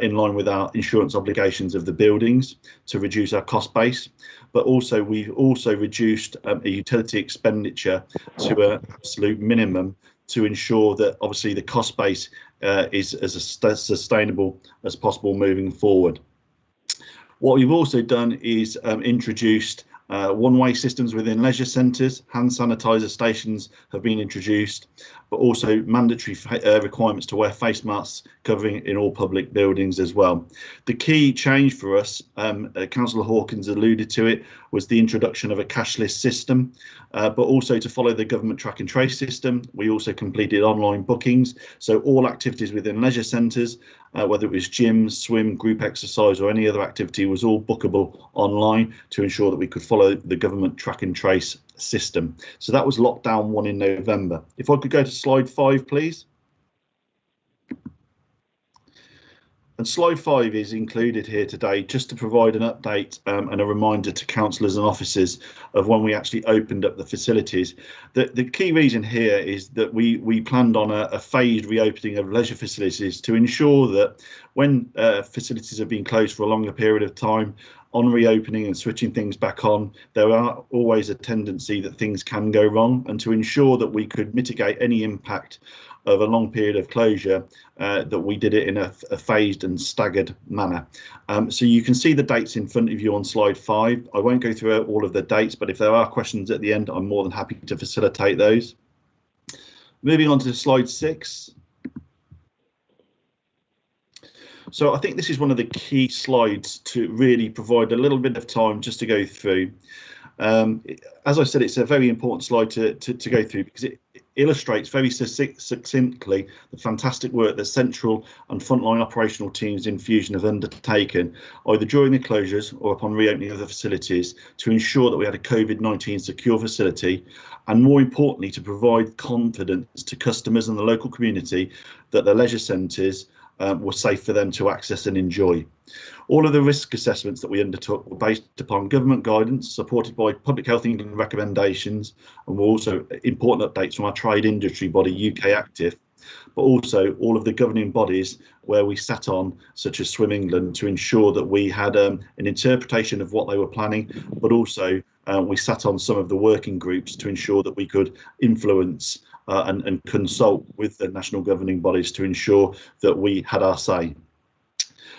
Speaker 11: in line with our insurance obligations of the buildings to reduce our cost base. But also we've also reduced a utility expenditure to an absolute minimum to ensure that obviously the cost base is as sustainable as possible moving forward. What we've also done is introduced one-way systems within leisure centres. Hand sanitizer stations have been introduced, but also mandatory requirements to wear face masks covering in all public buildings as well. The key change for us, Councillor Hawkins alluded to it, was the introduction of a cashless system, but also to follow the government track and trace system. We also completed online bookings, so all activities within leisure centres, whether it was gyms, swim, group exercise or any other activity, was all bookable online to ensure that we could follow the government track and trace system. So that was lockdown 1 in November. If I could go to slide 5, please. And slide 5 is included here today just to provide an update and a reminder to councillors and officers of when we actually opened up the facilities. The key reason here is that we planned on a phased reopening of leisure facilities to ensure that when facilities have been closed for a longer period of time, on reopening and switching things back on, there are always a tendency that things can go wrong, and to ensure that we could mitigate any impact of a long period of closure, that we did it in a phased and staggered manner. So you can see the dates in front of you on slide 5. I won't go through all of the dates, but if there are questions at the end, I'm more than happy to facilitate those. Moving on to slide 6. So I think this is one of the key slides to really provide a little bit of time just to go through. As I said, it's a very important slide to go through because it illustrates very succinctly the fantastic work that central and frontline operational teams in Fusion have undertaken, either during the closures or upon reopening of the facilities, to ensure that we had a COVID-19 secure facility, and more importantly, to provide confidence to customers and the local community that the leisure centres were safe for them to access and enjoy. All of the risk assessments that we undertook were based upon government guidance, supported by Public Health England recommendations, and were also important updates from our trade industry body, UK Active, but also all of the governing bodies where we sat on, such as Swim England, to ensure that we had an interpretation of what they were planning, but also we sat on some of the working groups to ensure that we could influence and consult with the national governing bodies to ensure that we had our say.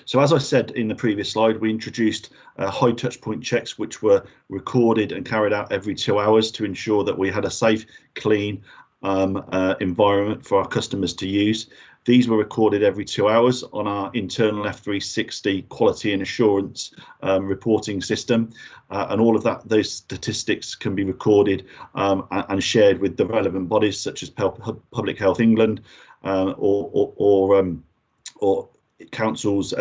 Speaker 11: So as I said in the previous slide, we introduced high touch point checks, which were recorded and carried out every 2 hours to ensure that we had a safe, clean environment for our customers to use. These were recorded every 2 hours on our internal F360 quality and assurance reporting system, and all of those statistics can be recorded and shared with the relevant bodies such as Public Health England or councils'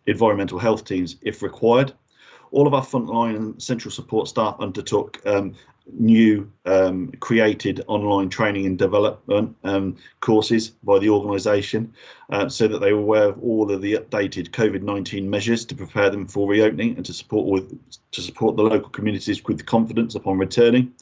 Speaker 11: environmental health teams if required. All of our frontline and central support staff undertook new created online training and development courses by the organisation so that they were aware of all of the updated COVID-19 measures to prepare them for reopening and to support the local communities with confidence upon returning.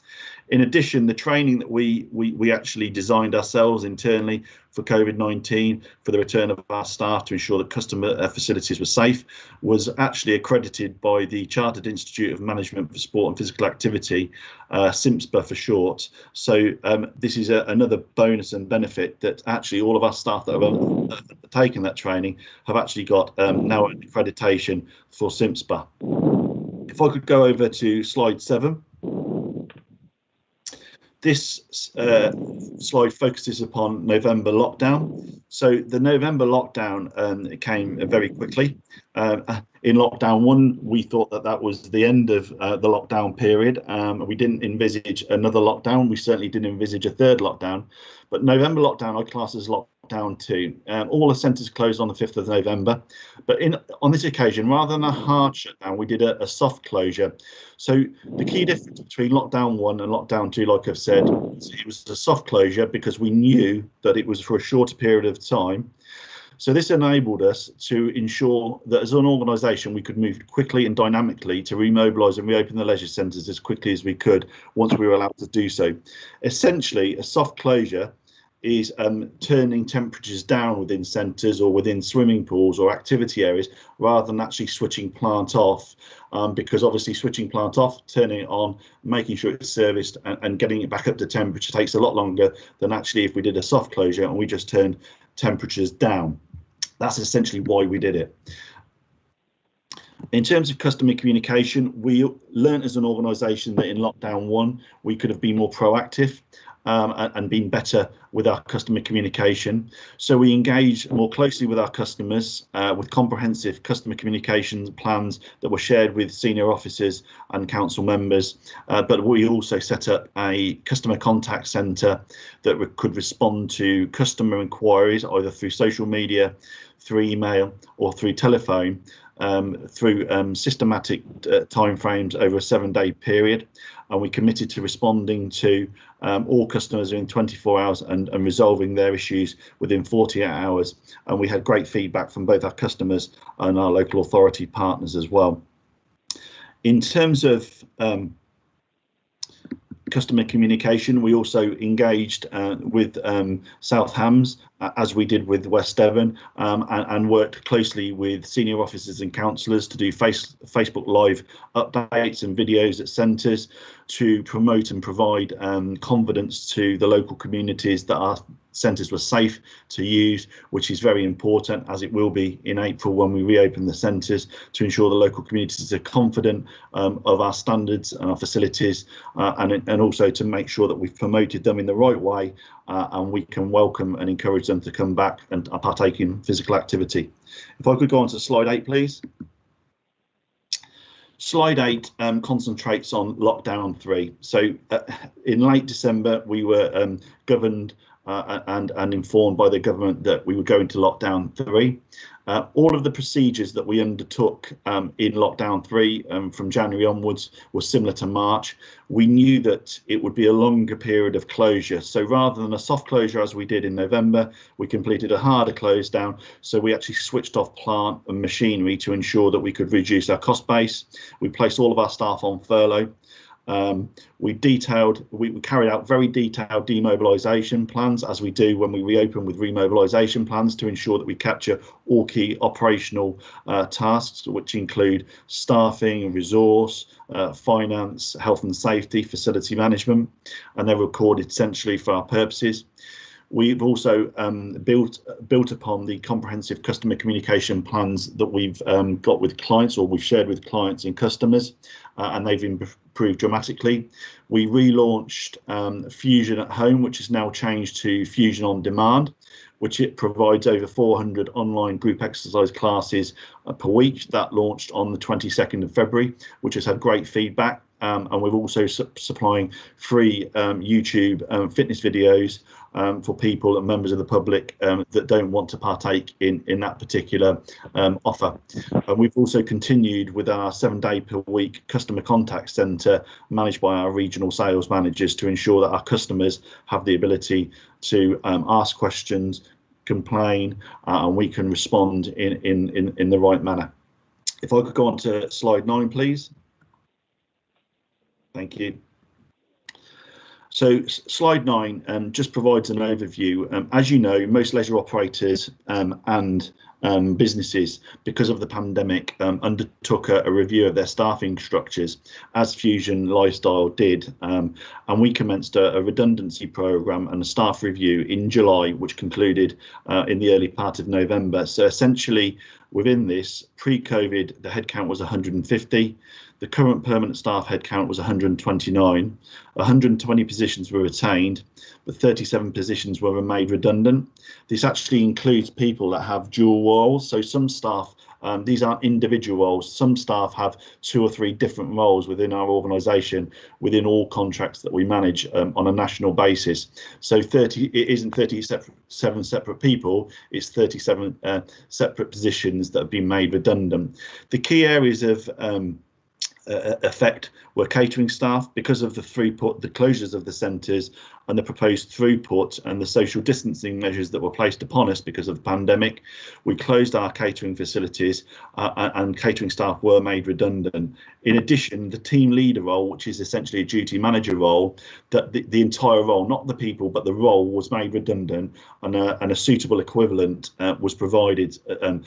Speaker 11: In addition, the training that we actually designed ourselves internally for COVID-19 for the return of our staff to ensure that customer facilities were safe was actually accredited by the Chartered Institute of Management for Sport and Physical Activity, CIMSPA for short. So this is another bonus and benefit that actually all of our staff that have taken that training have actually got now an accreditation for CIMSPA. If I could go over to slide 7. This slide focuses upon November lockdown. So the November lockdown came very quickly. In lockdown 1, we thought that was the end of the lockdown period. We didn't envisage another lockdown. We certainly didn't envisage a third lockdown. But November lockdown, I class as lockdown 2. All the centres closed on the 5th of November. But on this occasion, rather than a hard shutdown, we did a soft closure. So the key difference between lockdown 1 and lockdown 2, like I've said, it was a soft closure because we knew that it was for a shorter period of time. So this enabled us to ensure that as an organisation, we could move quickly and dynamically to remobilise and reopen the leisure centres as quickly as we could once we were allowed to do so. Essentially, a soft closure is turning temperatures down within centres or within swimming pools or activity areas rather than actually switching plant off, because obviously switching plant off, turning it on, making sure it's serviced and getting it back up to temperature takes a lot longer than actually if we did a soft closure and we just turned temperatures down. That's essentially why we did it. In terms of customer communication, we learned as an organisation that in lockdown 1 we could have been more proactive and been better with our customer communication. So we engaged more closely with our customers with comprehensive customer communications plans that were shared with senior officers and council members. But we also set up a customer contact centre that could respond to customer inquiries either through social media, through email or through telephone, through systematic timeframes over a 7-day period. And we committed to responding to all customers in 24 hours and resolving their issues within 48 hours. And we had great feedback from both our customers and our local authority partners as well. In terms of customer communication, we also engaged with South Hams, as we did with West Devon, and worked closely with senior officers and councillors to do Facebook Live updates and videos at centres. to promote and provide confidence to the local communities that our centres were safe to use, which is very important, as it will be in April when we reopen the centres, to ensure the local communities are confident of our standards and our facilities, and also to make sure that we've promoted them in the right way, and we can welcome and encourage them to come back and partake in physical activity. If I could go on to slide 8, please. Slide 8 concentrates on lockdown 3. So in late December, we were governed and informed by the government that we were going to lockdown 3. All of the procedures that we undertook in lockdown 3 from January onwards were similar to March. We knew that it would be a longer period of closure. So rather than a soft closure as we did in November, we completed a harder close down. So we actually switched off plant and machinery to ensure that we could reduce our cost base. We placed all of our staff on furlough. We carried out very detailed demobilisation plans, as we do when we reopen with remobilisation plans, to ensure that we capture all key operational tasks, which include staffing, resource, finance, health and safety, facility management, and they're recorded centrally for our purposes. We've also built upon the comprehensive customer communication plans that we've got with clients, or we've shared with clients and customers, and they've improved dramatically. We relaunched Fusion at Home, which has now changed to Fusion on Demand, which it provides over 400 online group exercise classes per week. That launched on the 22nd of February, which has had great feedback. And we're also supplying free YouTube fitness videos for people and members of the public that don't want to partake in that particular offer. And we've also continued with our 7-day per week customer contact centre managed by our regional sales managers to ensure that our customers have the ability to ask questions, complain, and we can respond in the right manner. If I could go on to slide 9, please. Thank you. So slide 9 just provides an overview. As you know, most leisure operators and businesses, because of the pandemic, undertook a review of their staffing structures, as Fusion Lifestyle did, and we commenced a redundancy programme and a staff review in July, which concluded in the early part of November. So essentially, within this, pre-COVID, the headcount was 150. The current permanent staff headcount was 129. 120 positions were retained, but 37 positions were made redundant. This actually includes people that have dual roles. So some staff, these aren't individual roles. Some staff have 2 or 3 different roles within our organisation, within all contracts that we manage on a national basis. So it isn't 37 separate people, it's 37 separate positions that have been made redundant. The key areas of effect were catering staff, because of the closures of the centres and the proposed throughput and the social distancing measures that were placed upon us because of the pandemic. We closed our catering facilities and catering staff were made redundant. In addition, the team leader role, which is essentially a duty manager role, that the entire role, not the people, but the role, was made redundant, and a suitable equivalent was provided, and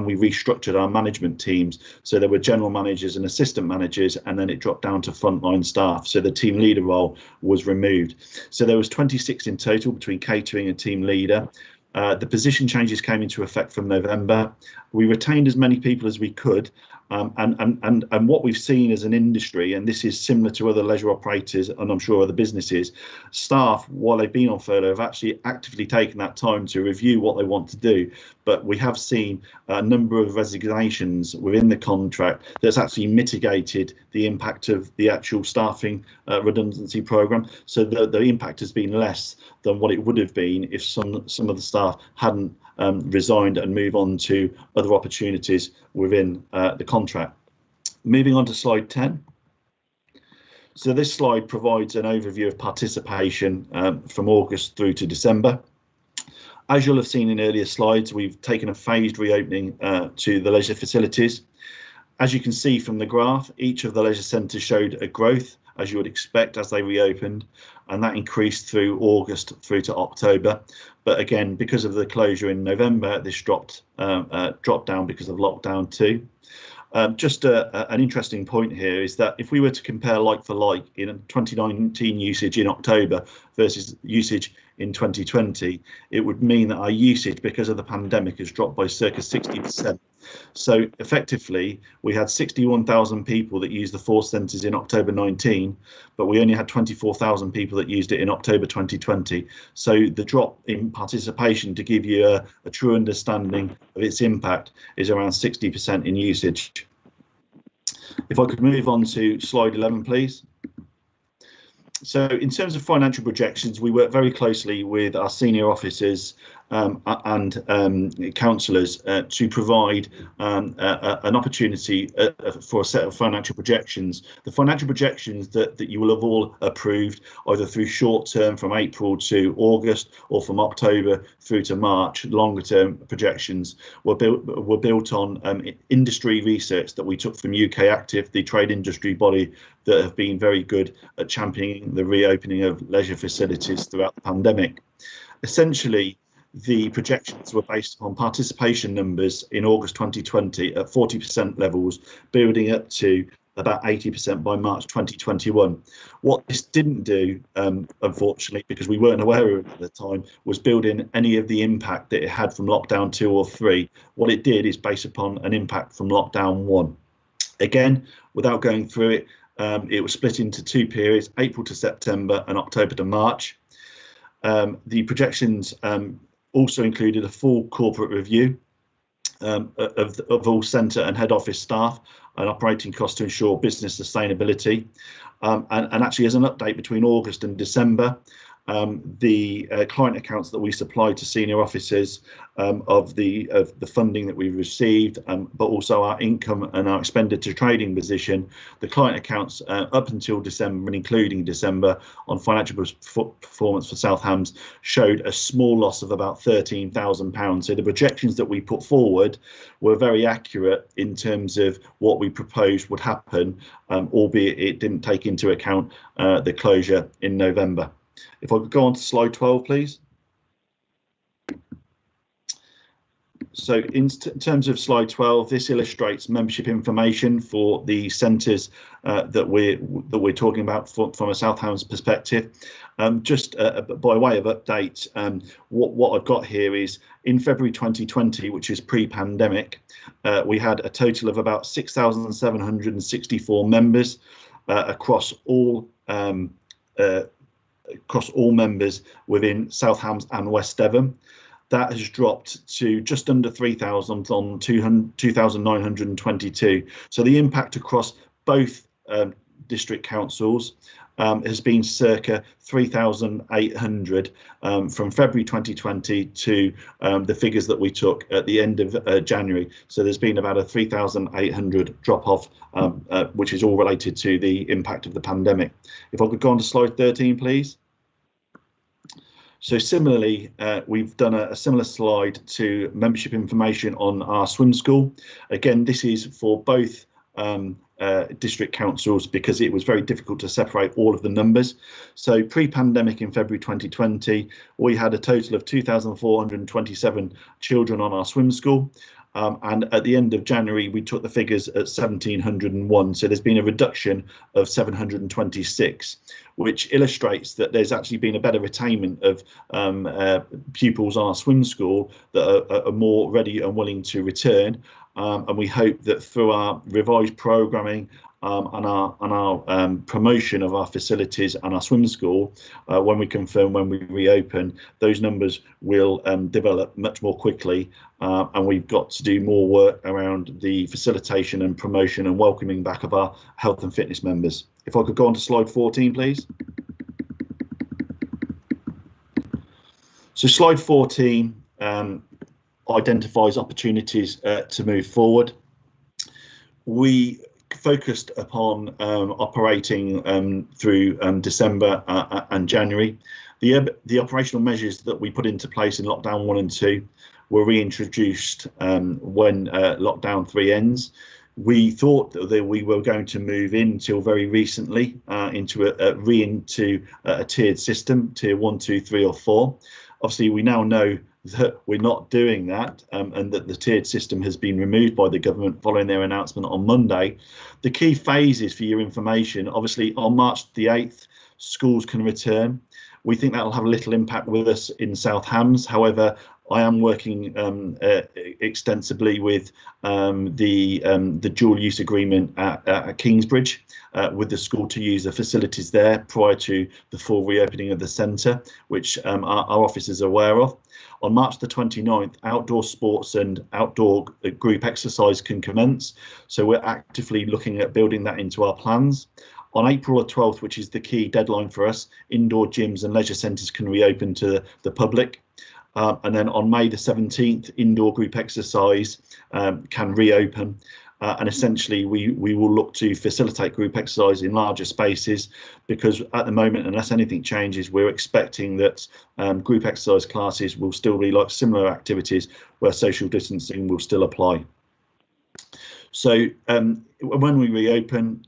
Speaker 11: we restructured our management teams. So there were general managers and assistant managers, and then it dropped down to frontline staff. So the team leader role was removed. So there was 26 in total between catering and team leader. The position changes came into effect from November. We retained as many people as we could, and what we've seen as an industry, and this is similar to other leisure operators and I'm sure other businesses, staff, while they've been on furlough, have actually actively taken that time to review what they want to do. But we have seen a number of resignations within the contract that's actually mitigated the impact of the actual staffing redundancy programme. So the impact has been less than what it would have been if some of the staff hadn't resigned and moved on to other opportunities within the contract. Moving on to slide 10. So this slide provides an overview of participation from August through to December. As you'll have seen in earlier slides, we've taken a phased reopening to the leisure facilities. As you can see from the graph, each of the leisure centres showed a growth, as you would expect, as they reopened, and that increased through August through to October. But again, because of the closure in November, this dropped down because of lockdown 2. Just an interesting point here is that if we were to compare like for like in 2019 usage in October versus usage in 2020, it would mean that our usage because of the pandemic has dropped by circa 60%. So effectively, we had 61,000 people that used the 4 centres in October 19, but we only had 24,000 people that used it in October 2020. So the drop in participation, to give you a true understanding of its impact, is around 60% in usage. If I could move on to slide 11, please. So in terms of financial projections, we work very closely with our senior officers and councillors to provide an opportunity for a set of financial projections. The financial projections that you will have all approved, either through short term from April to August or from October through to March, longer term projections, were built on industry research that we took from UK Active, the trade industry body that have been very good at championing the reopening of leisure facilities throughout the pandemic. Essentially, the projections were based upon participation numbers in August 2020 at 40% levels, building up to about 80% by March 2021. What this didn't do, unfortunately, because we weren't aware of it at the time, was build in any of the impact that it had from lockdown 2 or 3. What it did is based upon an impact from lockdown 1. Again, without going through it, it was split into 2 periods, April to September and October to March. The projections also included a full corporate review of all centre and head office staff and operating costs to ensure business sustainability. And actually, as an update between August and December, the client accounts that we supplied to senior officers of the funding that we've received, but also our income and our expenditure trading position, the client accounts up until December and including December on financial performance for South Hams showed a small loss of about £13,000. So the projections that we put forward were very accurate in terms of what we proposed would happen, albeit it didn't take into account the closure in November. If I could go on to slide 12, please. So in terms of slide 12, this illustrates membership information for the centres that we're talking about from a South Hams perspective. Just by way of update, what I've got here is in February 2020, which is pre-pandemic, we had a total of about 6,764 members across all members within South Hams and West Devon. That has dropped to just under 3,000 on 2,922. So the impact across both district councils has been circa 3,800 from February 2020 to the figures that we took at the end of January. So there's been about a 3,800 drop off, which is all related to the impact of the pandemic. If I could go on to slide 13, please. So similarly, we've done a similar slide to membership information on our swim school. Again, this is for both district councils because it was very difficult to separate all of the numbers. So pre-pandemic in February 2020, we had a total of 2,427 children on our swim school. And at the end of January, we took the figures at 1,701. So there's been a reduction of 726, which illustrates that there's actually been a better attainment of pupils on our swim school that are more ready and willing to return. And we hope that through our revised programming and our promotion of our facilities and our swim school, when we reopen, those numbers will develop much more quickly, and we've got to do more work around the facilitation and promotion and welcoming back of our health and fitness members. If I could go on to slide 14, please. So slide 14 identifies opportunities to move forward. We focused upon operating through December and January. The operational measures that we put into place in lockdown 1 and 2 were reintroduced when lockdown 3 ends. We thought that we were going to move in until very recently into a tiered system, tier 1, 2, 3 or 4. Obviously, we now know that we're not doing that, and that the tiered system has been removed by the government following their announcement on Monday. The key phases for your information, obviously on March the 8th, schools can return. We think that will have a little impact with us in South Hams. However, I am working extensively with the dual use agreement at Kingsbridge with the school to use the facilities there prior to the full reopening of the centre, which our office is aware of. On March the 29th, outdoor sports and outdoor group exercise can commence. So we're actively looking at building that into our plans. On April the 12th, which is the key deadline for us, indoor gyms and leisure centres can reopen to the public. And then on May the 17th, indoor group exercise can reopen. And essentially, we will look to facilitate group exercise in larger spaces, because at the moment, unless anything changes, we're expecting that group exercise classes will still be like similar activities where social distancing will still apply. So when we reopen,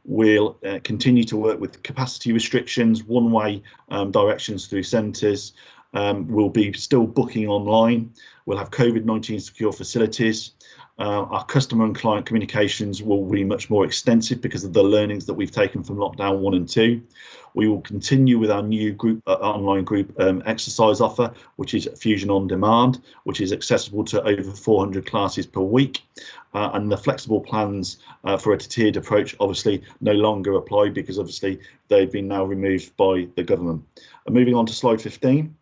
Speaker 11: we'll continue to work with capacity restrictions, one-way directions through centres. We'll be still booking online. We'll have COVID-19 secure facilities. Our customer and client communications will be much more extensive because of the learnings that we've taken from lockdown 1 and 2. We will continue with our new group online group exercise offer, which is Fusion on Demand, which is accessible to over 400 classes per week. And the flexible plans for a tiered approach obviously no longer apply, because obviously they've been now removed by the government. Moving on to slide 15.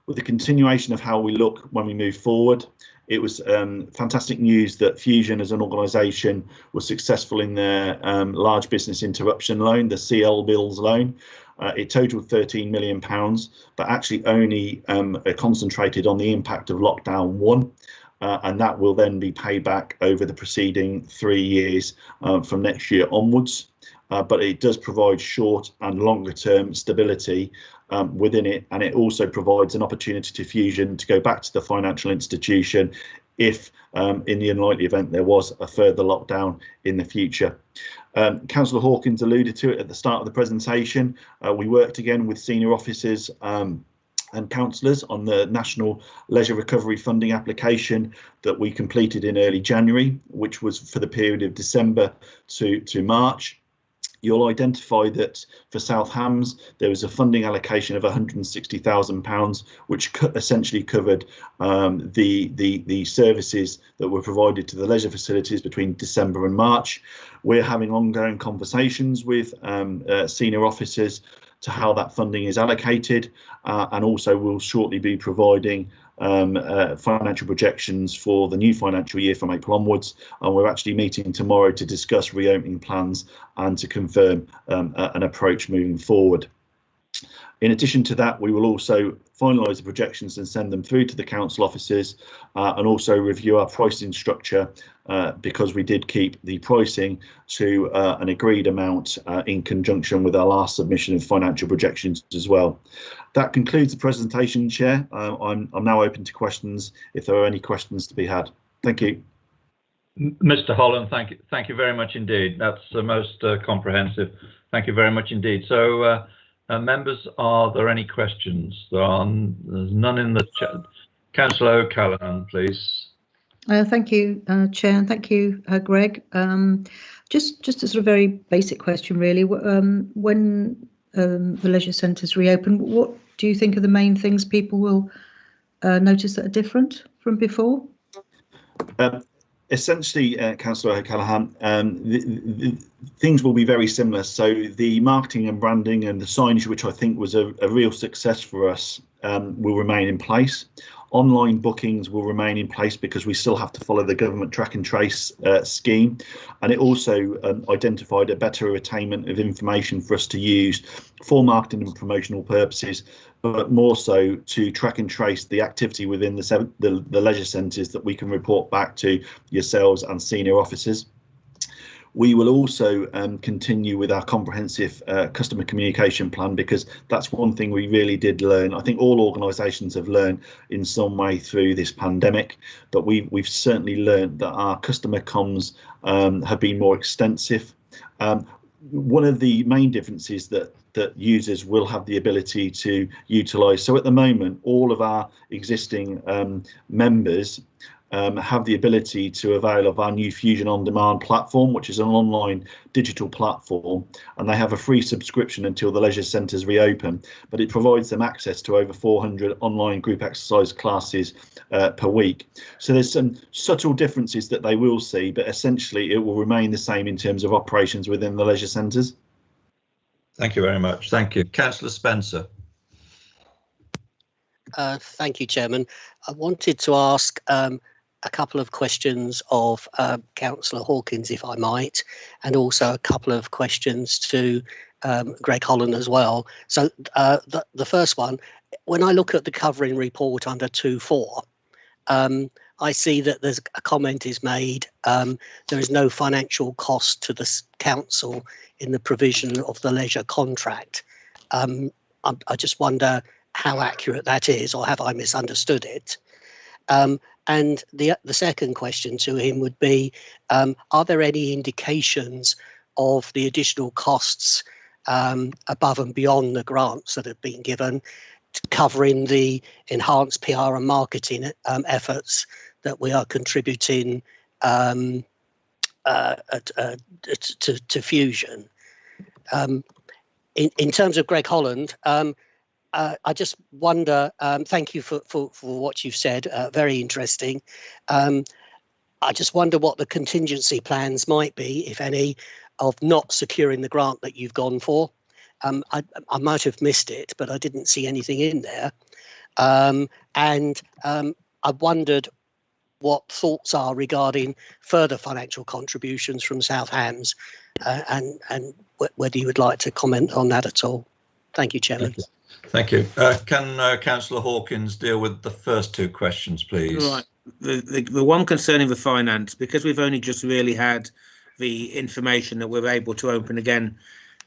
Speaker 11: With the continuation of how we look when we move forward, it was fantastic news that Fusion as an organisation was successful in their large business interruption loan, the CL Bills loan. It totaled £13 million, but actually only concentrated on the impact of lockdown 1. And that will then be paid back over the preceding 3 years from next year onwards. But it does provide short and longer term stability within it, and it also provides an opportunity to Fusion to go back to the financial institution if in the unlikely event there was a further lockdown in the future. Councillor Hawkins alluded to it at the start of the presentation. We worked again with senior officers and councillors on the National Leisure Recovery Funding application that we completed in early January, which was for the period of December to March. You'll identify that for South Hams, there was a funding allocation of £160,000, which essentially covered the services that were provided to the leisure facilities between December and March. We're having ongoing conversations with senior officers to how that funding is allocated, and also we'll shortly be providing financial projections for the new financial year from April onwards, and we're actually meeting tomorrow to discuss reopening plans and to confirm an approach moving forward. In addition to that, we will also finalise the projections and send them through to the council offices, and also review our pricing structure, because we did keep the pricing to an agreed amount in conjunction with our last submission of financial projections as well. That concludes the presentation, Chair. I'm now open to questions if there are any questions to be had. Thank you.
Speaker 1: Mr. Holland, thank you very much indeed. That's the most comprehensive. Thank you very much indeed. So, members, are there any questions? There's none in the chat. Councillor O'Callaghan, please.
Speaker 9: Thank you, Chair, and thank you, Greg. Just a sort of very basic question, really. When the leisure centres reopen, what do you think are the main things people will notice that are different from before?
Speaker 11: Essentially, Councillor O'Callaghan, things will be very similar. So the marketing and branding and the signage, which I think was a real success for us, will remain in place. Online bookings will remain in place because we still have to follow the government track and trace scheme, and it also identified a better attainment of information for us to use for marketing and promotional purposes, but more so to track and trace the activity within the leisure centres that we can report back to yourselves and senior officers. We will also continue with our comprehensive customer communication plan, because that's one thing we really did learn. I think all organisations have learned in some way through this pandemic, but we've certainly learned that our customer comms have been more extensive. one of the main differences that users will have the ability to utilise. So at the moment, all of our existing members have the ability to avail of our new Fusion On Demand platform, which is an online digital platform, and they have a free subscription until the leisure centres reopen, but it provides them access to over 400 online group exercise classes per week. So there's some subtle differences that they will see, but essentially it will remain the same in terms of operations within the leisure centres.
Speaker 1: Thank you very much. Thank you. Councillor Spencer.
Speaker 6: Thank you, Chairman. I wanted to ask a couple of questions of Councillor Hawkins, if I might, and also a couple of questions to Greg Holland as well. So the first one, when I look at the covering report under 2.4, I see that there's a comment is made, there is no financial cost to the council in the provision of the leisure contract. I just wonder how accurate that is, or have I misunderstood it? And the second question to him would be, are there any indications of the additional costs above and beyond the grants that have been given, covering the enhanced PR and marketing efforts that we are contributing to Fusion? In terms of Greg Holland, I just wonder, thank you for what you've said, very interesting. I just wonder what the contingency plans might be, if any, of not securing the grant that you've gone for. I might have missed it, but I didn't see anything in there. And I wondered what thoughts are regarding further financial contributions from South Hams, and whether you would like to comment on that at all. Thank you, Chairman.
Speaker 1: Thank you. Can Councillor Hawkins deal with the first two questions, please?
Speaker 10: Right. The one concerning the finance, because we've only just really had the information that we're able to open again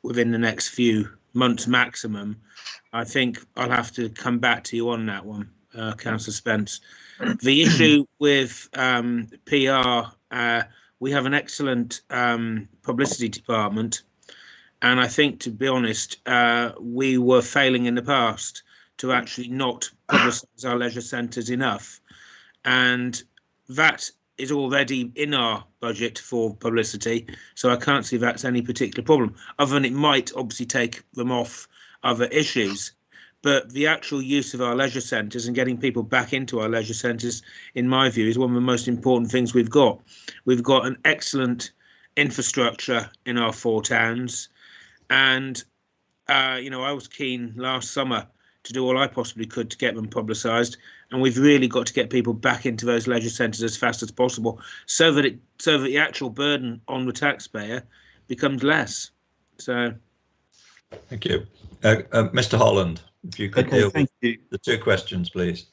Speaker 10: within the next few months maximum, I think I'll have to come back to you on that one, Councillor Spence. The issue with PR, we have an excellent publicity department, and I think, to be honest, we were failing in the past to actually not publicise our leisure centres enough, and that is already in our budget for publicity, so I can't see that's any particular problem, other than it might obviously take them off other issues. But the actual use of our leisure centres and getting people back into our leisure centres, in my view, is one of the most important things we've got. We've got an excellent infrastructure in our four towns, and you know, I was keen last summer to do all I possibly could to get them publicised, and we've really got to get people back into those leisure centres as fast as possible, so that the actual burden on the taxpayer becomes less. So,
Speaker 1: thank you, Mr. Holland. If you could deal with the two questions, please.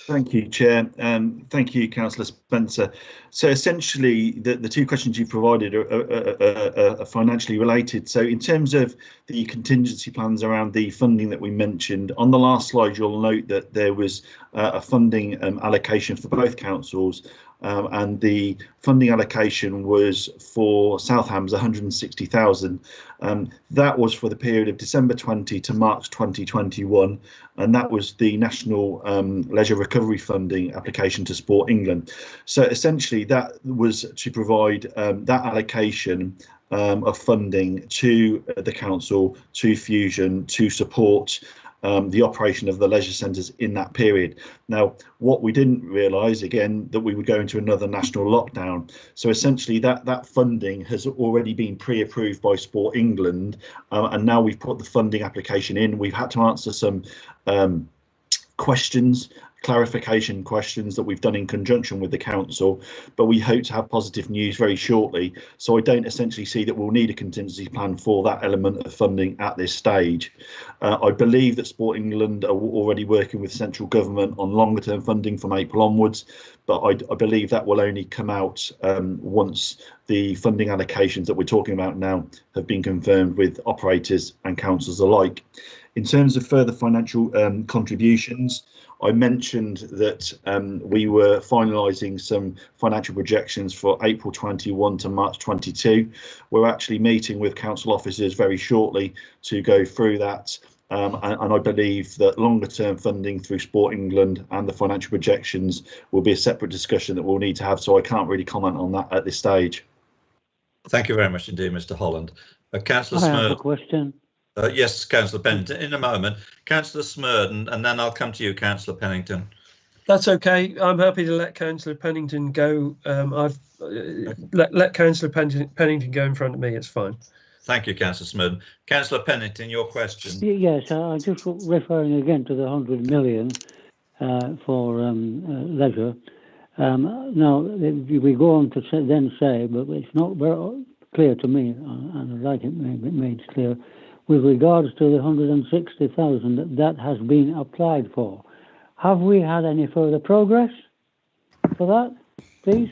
Speaker 11: Thank you, Chair. Thank you, Councillor Spencer. So essentially, the two questions you provided are financially related. So in terms of the contingency plans around the funding that we mentioned, on the last slide, you'll note that there was a funding allocation for both councils, and the funding allocation was for South Hams 160,000. That was for the period of December 20 to March 2021, and that was the National Leisure Recovery Funding application to Sport England. So essentially that was to provide that allocation of funding to the council, to Fusion, to support the operation of the leisure centres in that period. Now, what we didn't realise, again, that we would go into another national lockdown. So essentially that funding has already been pre-approved by Sport England, and now we've put the funding application in. We've had to answer some clarification questions that we've done in conjunction with the council, but we hope to have positive news very shortly. So I don't essentially see that we'll need a contingency plan for that element of funding at this stage. I believe that Sport England are already working with central government on longer term funding from April onwards, but I believe that will only come out once the funding allocations that we're talking about now have been confirmed with operators and councils alike. In terms of further financial contributions, I mentioned that we were finalising some financial projections for April 21 to March 22. We're actually meeting with council officers very shortly to go through that. And I believe that longer term funding through Sport England and the financial projections will be a separate discussion that we'll need to have. So I can't really comment on that at this stage.
Speaker 1: Thank you very much indeed, Mr. Holland. Councillor
Speaker 12: I have a
Speaker 1: Smurd.
Speaker 12: question.
Speaker 1: Yes, Councillor Pennington, in a moment. Councillor Smurd, and then I'll come to you, Councillor Pennington.
Speaker 7: That's okay. I'm happy to let Councillor Pennington go. I've let Councillor Pennington go in front of me. It's fine.
Speaker 1: Thank you, Councillor Smurd. Councillor Pennington, your question.
Speaker 12: Yes, I'm just referring again to the 100 million for leisure. Now, we go on to then say, but it's not very clear to me, and I'd like it made clear, with regards to the 160,000 that has been applied for. Have we had any further progress for that, please?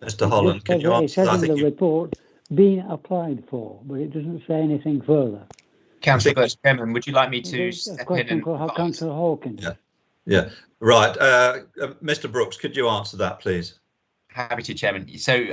Speaker 1: Mr. Holland, can you answer that?
Speaker 12: It says in the report, being applied for, but it doesn't say anything further.
Speaker 2: Councillor Chairman, would you like me to step in and
Speaker 12: advise? Councillor Hawkins.
Speaker 1: Yeah, right. Mr. Brooks, could you answer that, please?
Speaker 13: Happy to, Chairman. So,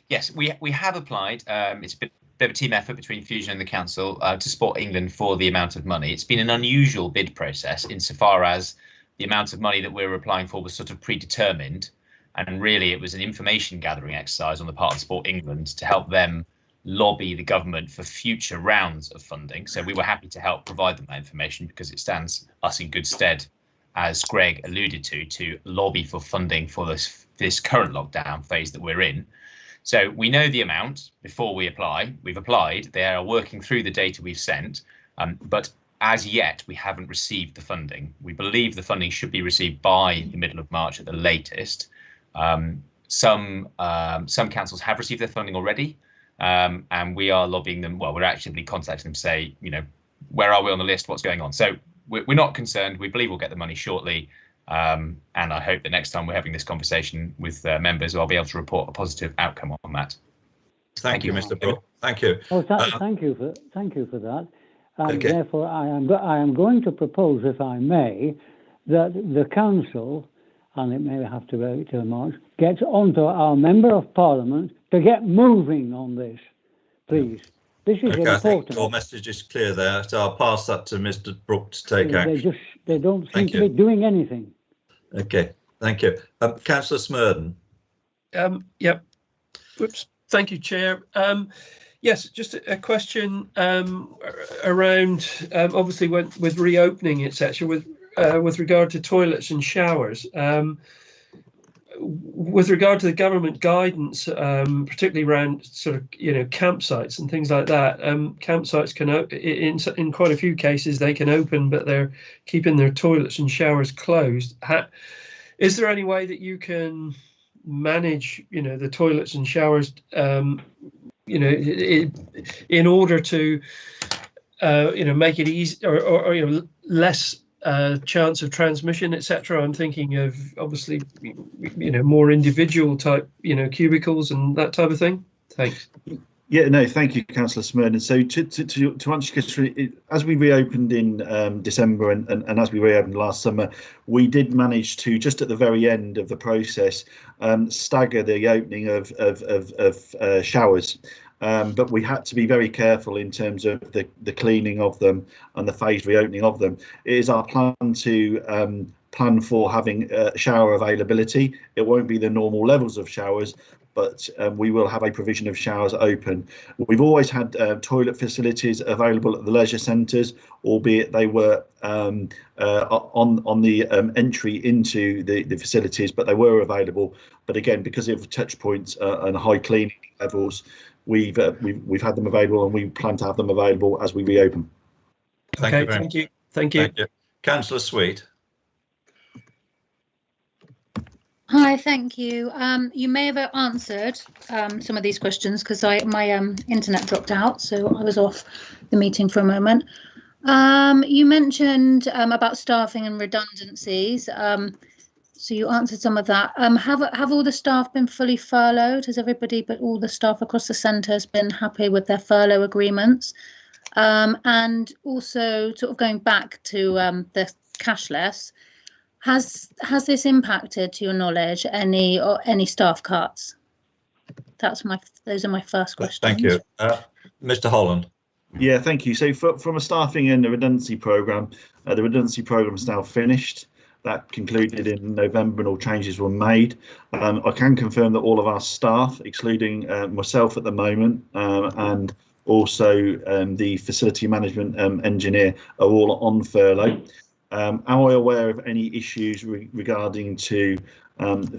Speaker 13: yes, we have applied. It's a bit of a team effort between Fusion and the Council to Sport England for the amount of money. It's been an unusual bid process insofar as the amount of money that we're applying for was sort of predetermined. And really, it was an information gathering exercise on the part of Sport England to help them lobby the government for future rounds of funding. So we were happy to help provide them that information because it stands us in good stead, as Greg alluded to lobby for funding for this current lockdown phase that we're in. So we know the amount before we apply. We've applied. They are working through the data we've sent, but as yet we haven't received the funding. We believe the funding should be received by the middle of March at the latest. Some councils have received their funding already, and we are lobbying them. Well, we're actively contacting them to say, you know, where are we on the list? What's going on? So we're not concerned. We believe we'll get the money shortly. And I hope that next time we're having this conversation with members, I'll be able to report a positive outcome on that.
Speaker 1: Thank you, Mr. Brooks. Thank you.
Speaker 12: Oh, thank you for that. And
Speaker 1: okay.
Speaker 12: Therefore, I am going to propose, if I may, that the council, and it may have to wait till March, gets onto our Member of Parliament to get moving on this, please. This is important. I think
Speaker 1: your message is clear there, so I'll pass that to Mr. Brooks to take action.
Speaker 12: They don't seem to be doing anything.
Speaker 1: Okay, thank you. Councillor Smurden.
Speaker 7: Yep. Whoops. Thank you, Chair. Yes, just a question around obviously with reopening, etc. With regard to toilets and showers. With regard to the government guidance, particularly around sort of campsites and things like that, campsites can in quite a few cases they can open, but they're keeping their toilets and showers closed. Is there any way that you can manage, the toilets and showers, in order to, make it easy or less chance of transmission, etc. I'm thinking of obviously, more individual type, cubicles and that type of thing. Thanks.
Speaker 11: Yeah, no, thank you, Councillor Smurden. So to answer your question, as we reopened in December and as we reopened last summer, we did manage to, just at the very end of the process, stagger the opening of showers. But we had to be very careful in terms of the cleaning of them and the phased reopening of them. It is our plan to plan for having shower availability. It won't be the normal levels of showers, but we will have a provision of showers open. We've always had toilet facilities available at the leisure centres, albeit they were on the entry into the facilities, but they were available. But again, because of touch points and high cleaning levels, we've had them available, and we plan to have them available as we reopen.
Speaker 7: Thank you. Thank you.
Speaker 1: Councillor Sweet.
Speaker 14: Hi, thank you. You may have answered some of these questions because my internet dropped out, so I was off the meeting for a moment. You mentioned about staffing and redundancies. So you answered some of that. Have all the staff been fully furloughed? Has everybody, but all the staff across the centre, has been happy with their furlough agreements? And also sort of going back to the cashless, has this impacted, to your knowledge, any staff cuts? Those are my first questions.
Speaker 1: Thank you. Mr. Holland.
Speaker 11: Yeah, thank you. So from a staffing and the redundancy programme is now finished. That concluded in November and all changes were made. I can confirm that all of our staff, excluding myself at the moment, and also the facility management engineer, are all on furlough. Am I aware of any issues regarding to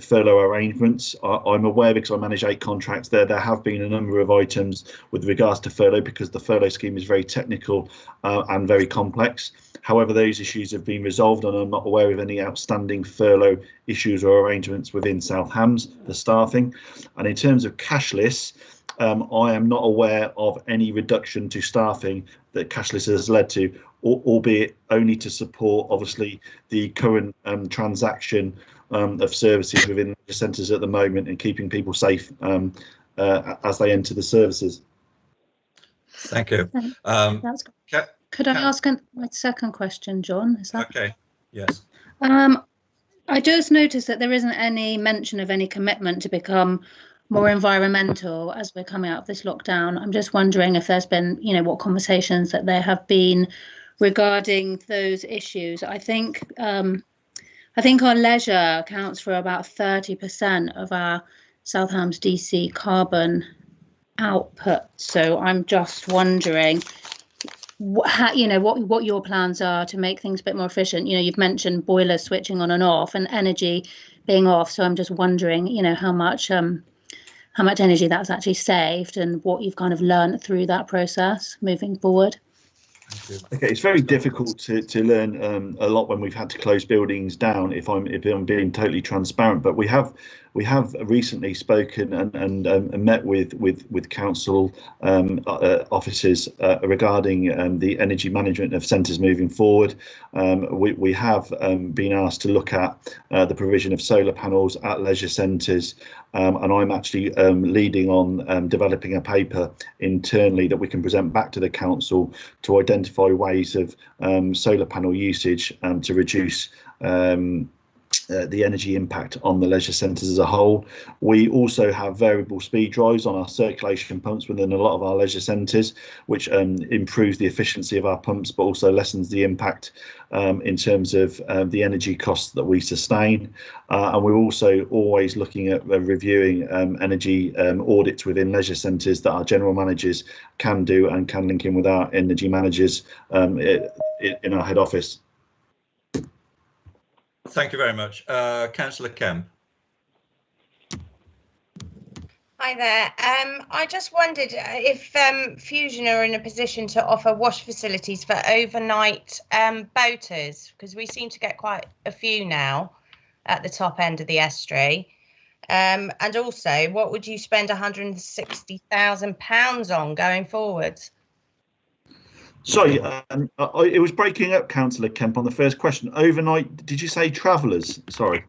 Speaker 11: furlough arrangements? I'm aware, because I manage 8 contracts there. There have been a number of items with regards to furlough, because the furlough scheme is very technical and very complex. However, those issues have been resolved, and I'm not aware of any outstanding furlough issues or arrangements within South Hams, the staffing. And in terms of cashless, I am not aware of any reduction to staffing that cashless has led to, albeit only to support, obviously, the current transaction of services within the centres at the moment, and keeping people safe as they enter the services.
Speaker 1: Thank you.
Speaker 14: That's great. Could I ask my second question, John? Is that
Speaker 1: okay? Yes.
Speaker 14: I just noticed that there isn't any mention of any commitment to become more environmental as we're coming out of this lockdown. I'm just wondering if there's been, what conversations that there have been regarding those issues. I think our leisure accounts for about 30% of our South Hams DC carbon output. So I'm just wondering what your plans are to make things a bit more efficient. You've mentioned boilers switching on and off and energy being off. So I'm just wondering, how much energy that's actually saved and what you've kind of learned through that process moving forward.
Speaker 11: Okay, it's very difficult to learn a lot when we've had to close buildings down, if I'm being totally transparent. But we have recently spoken and met with council officers regarding the energy management of centres moving forward. We have been asked to look at the provision of solar panels at leisure centres, and I'm actually leading on developing a paper internally that we can present back to the council to identify ways of solar panel usage to reduce the energy impact on the leisure centres as a whole. We also have variable speed drives on our circulation pumps within a lot of our leisure centres, which improves the efficiency of our pumps, but also lessens the impact in terms of the energy costs that we sustain. And we're also always looking at reviewing energy audits within leisure centres that our general managers can do and can link in with our energy managers in our head office.
Speaker 1: Thank you very much. Councillor Kemp.
Speaker 15: Hi there. I just wondered if Fusion are in a position to offer wash facilities for overnight boaters, because we seem to get quite a few now at the top end of the estuary. And also, what would you spend £160,000 on going forwards?
Speaker 11: Sorry, it was breaking up, Councillor Kemp, on the first question. Overnight, did you say travellers? Sorry.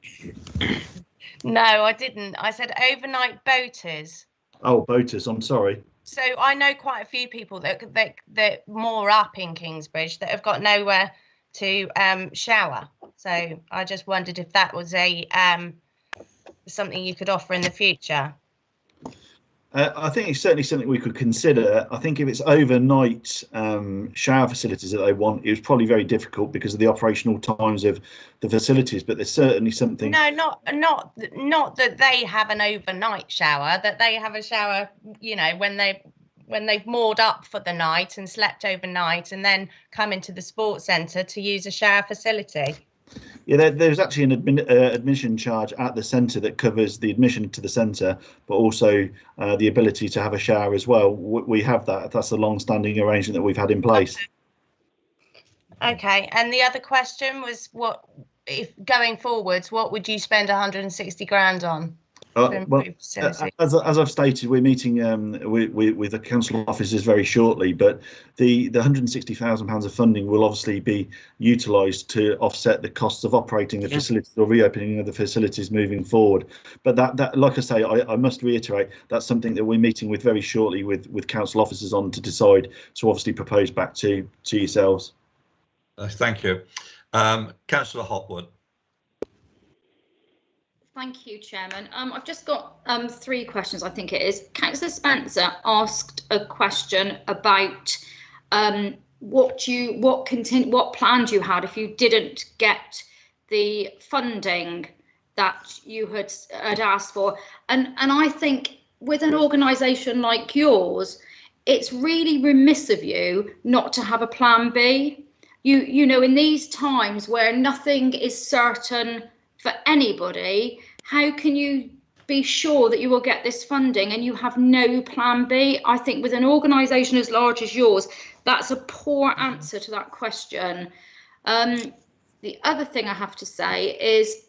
Speaker 15: No, I didn't. I said overnight boaters.
Speaker 11: Oh, boaters, I'm sorry.
Speaker 15: So I know quite a few people that more up in Kingsbridge that have got nowhere to shower. So I just wondered if that was a something you could offer in the future.
Speaker 11: I think it's certainly something we could consider. I think if it's overnight shower facilities that they want, it was probably very difficult because of the operational times of the facilities. But there's certainly something.
Speaker 15: No, not that they have an overnight shower. That they have a shower, when they've moored up for the night and slept overnight, and then come into the sports centre to use a shower facility.
Speaker 11: Yeah, there's actually an admission charge at the centre that covers the admission to the centre, but also the ability to have a shower as well. We have that. That's a long-standing arrangement that we've had in place.
Speaker 15: Okay, and the other question was, what if going forwards, what would you spend 160 grand on?
Speaker 11: Well, as I've stated, we're meeting with the council officers very shortly, but the £160,000 of funding will obviously be utilised to offset the costs of operating the facilities or reopening of the facilities moving forward. But that like I say, I must reiterate, that's something that we're meeting with very shortly with council officers on to decide to obviously propose back to yourselves.
Speaker 1: Thank you. Councillor Hopwood.
Speaker 16: Thank you, Chairman. I've just got 3 questions, I think it is. Councillor Spencer asked a question about what plans you had if you didn't get the funding that you had asked for. And I think with an organisation like yours, it's really remiss of you not to have a plan B. You know, in these times where nothing is certain for anybody, how can you be sure that you will get this funding and you have no plan B? I think with an organisation as large as yours, that's a poor answer to that question. The other thing I have to say is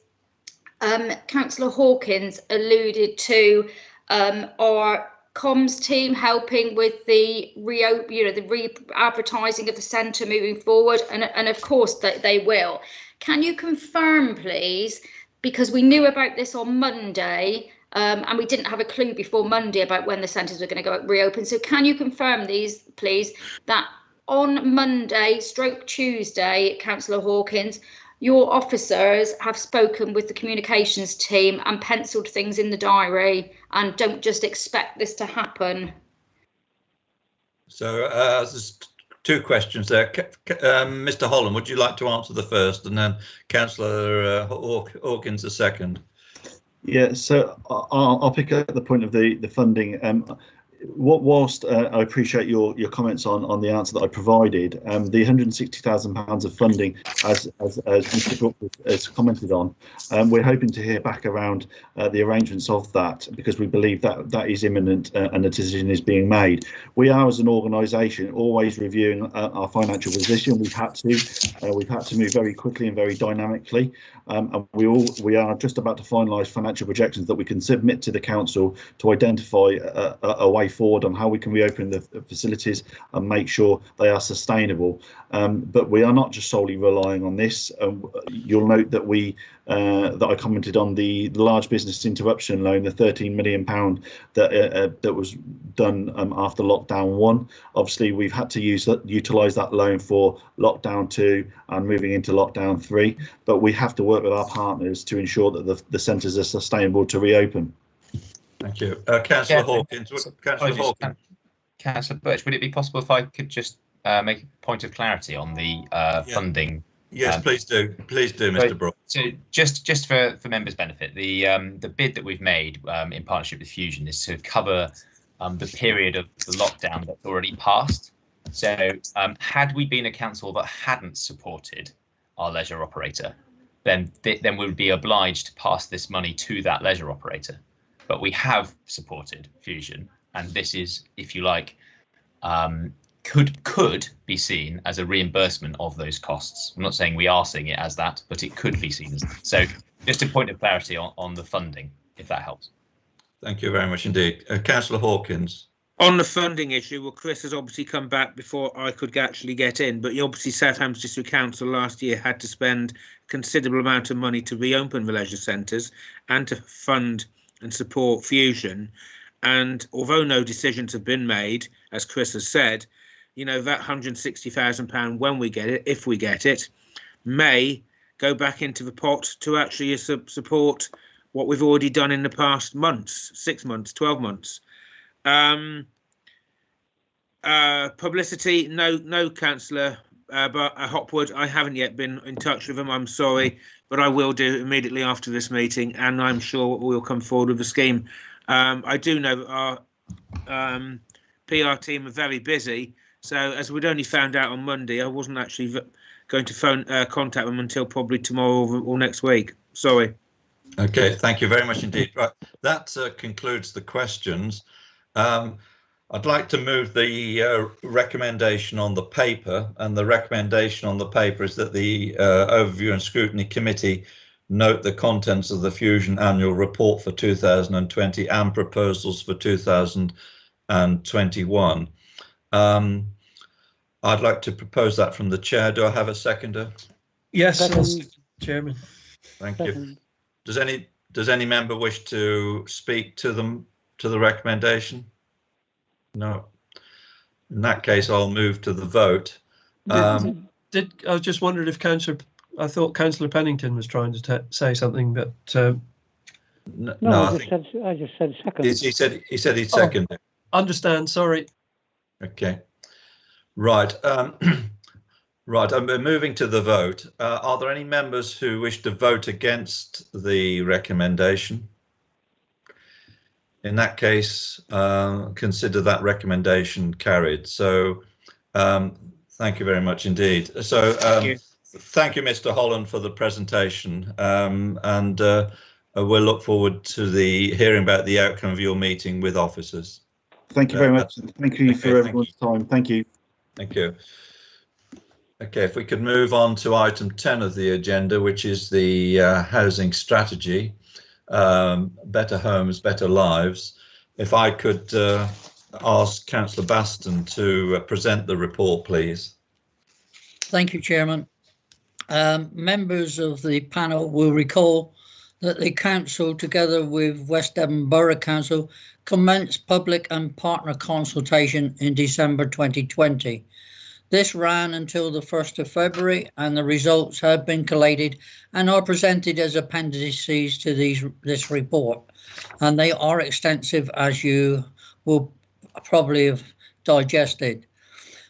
Speaker 16: Councillor Hawkins alluded to our comms team helping with the re-advertising of the centre moving forward, and of course that they will. Can you confirm, please, because we knew about this on Monday and we didn't have a clue before Monday about when the centres were going to go reopen. So can you confirm these, please, that on Monday / Tuesday, Councillor Hawkins, your officers have spoken with the communications team and penciled things in the diary and don't just expect this to happen?
Speaker 1: So there's 2 questions there. Mr. Holland, would you like to answer the first, and then Councillor Hawkins the second?
Speaker 11: Yeah, so I'll pick up the point of the funding. Whilst I appreciate your comments on the answer that I provided, the £160,000 of funding, as Mr. Brook has commented on, we're hoping to hear back around the arrangements of that, because we believe that is imminent and a decision is being made. We are, as an organisation, always reviewing our financial position. We've had to move very quickly and very dynamically, and we are just about to finalise financial projections that we can submit to the council to identify a way forward on how we can reopen the facilities and make sure they are sustainable. But we are not just solely relying on this. You'll note that that I commented on the large business interruption loan, the £13 million that was done after lockdown 1. Obviously, we've had to utilise that loan for lockdown 2 and moving into lockdown 3. But we have to work with our partners to ensure that the centres are sustainable to reopen.
Speaker 1: Thank you. Councillor Hawkins.
Speaker 13: Councillor Birch, would it be possible if I could just make a point of clarity on the funding?
Speaker 1: Yes, please do. Please do, Mr. Brook.
Speaker 13: So just for members' benefit, the bid that we've made in partnership with Fusion is to cover the period of the lockdown that's already passed. So had we been a council that hadn't supported our leisure operator, then we would be obliged to pass this money to that leisure operator. But we have supported Fusion, and this is, if you like, could be seen as a reimbursement of those costs. I'm not saying we are seeing it as that, but it could be seen as that. So just a point of clarity on the funding, if that helps.
Speaker 1: Thank you very much indeed. Councillor Hawkins.
Speaker 10: On the funding issue, well, Chris has obviously come back before I could actually get in, but obviously Southampton District Council last year had to spend a considerable amount of money to reopen the leisure centres and to fund and support Fusion. And although no decisions have been made, as Chris has said, you know, that £160,000, when we get it, if we get it, may go back into the pot to actually support what we've already done in the past months, 6 months, 12 months. Publicity, no, Councillor Hopwood, I haven't yet been in touch with them, I'm sorry, but I will do immediately after this meeting, and I'm sure we'll come forward with a scheme. I do know that our PR team are very busy, so as we'd only found out on Monday, I wasn't actually going to contact them until probably tomorrow or next week. Sorry.
Speaker 1: Okay, thank you very much indeed. Right, that concludes the questions. I'd like to move the recommendation on the paper, and the recommendation on the paper is that the Overview and Scrutiny Committee note the contents of the Fusion annual report for 2020 and proposals for 2021. I'd like to propose that from the chair. Do I have a seconder?
Speaker 7: Yes, Chairman.
Speaker 1: Thank you. Does any member wish to speak to the recommendation? No. In that case, I'll move to the vote.
Speaker 7: I was just wondered if I thought Councillor Pennington was trying to say something, but
Speaker 12: no, I just said second.
Speaker 1: He said he'd second it.
Speaker 7: Understand. Sorry.
Speaker 1: Okay. Right. Right. I'm moving to the vote. Are there any members who wish to vote against the recommendation? In that case, consider that recommendation carried. So thank you very much indeed. So thank you, Mr. Holland, for the presentation. And we'll look forward to hearing about the outcome of your meeting with officers.
Speaker 11: Thank you very much. Thank you for everyone's time. Thank you.
Speaker 1: Thank you. Okay, if we could move on to item 10 of the agenda, which is the housing strategy. Better Homes, Better Lives. If I could ask Councillor Baston to present the report, please.
Speaker 17: Thank you, Chairman. Members of the panel will recall that the Council, together with West Devon Borough Council, commenced public and partner consultation in December 2020. This ran until the 1st of February, and the results have been collated and are presented as appendices to this report. And they are extensive, as you will probably have digested.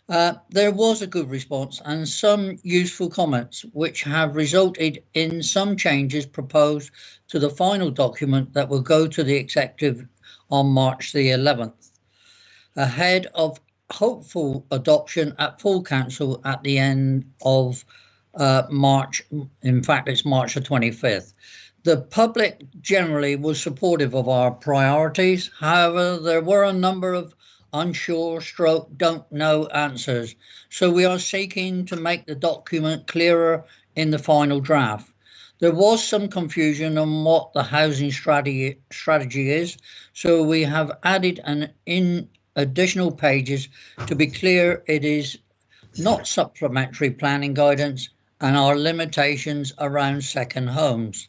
Speaker 17: There was a good response and some useful comments, which have resulted in some changes proposed to the final document that will go to the Executive on March the 11th, ahead of hopeful adoption at full council at the end of March. In fact, it's March the 25th. The public generally was supportive of our priorities. However, there were a number of unsure / don't know answers. So we are seeking to make the document clearer in the final draft. There was some confusion on what the housing strategy is. So we have added additional pages to be clear it is not supplementary planning guidance and our limitations around second homes.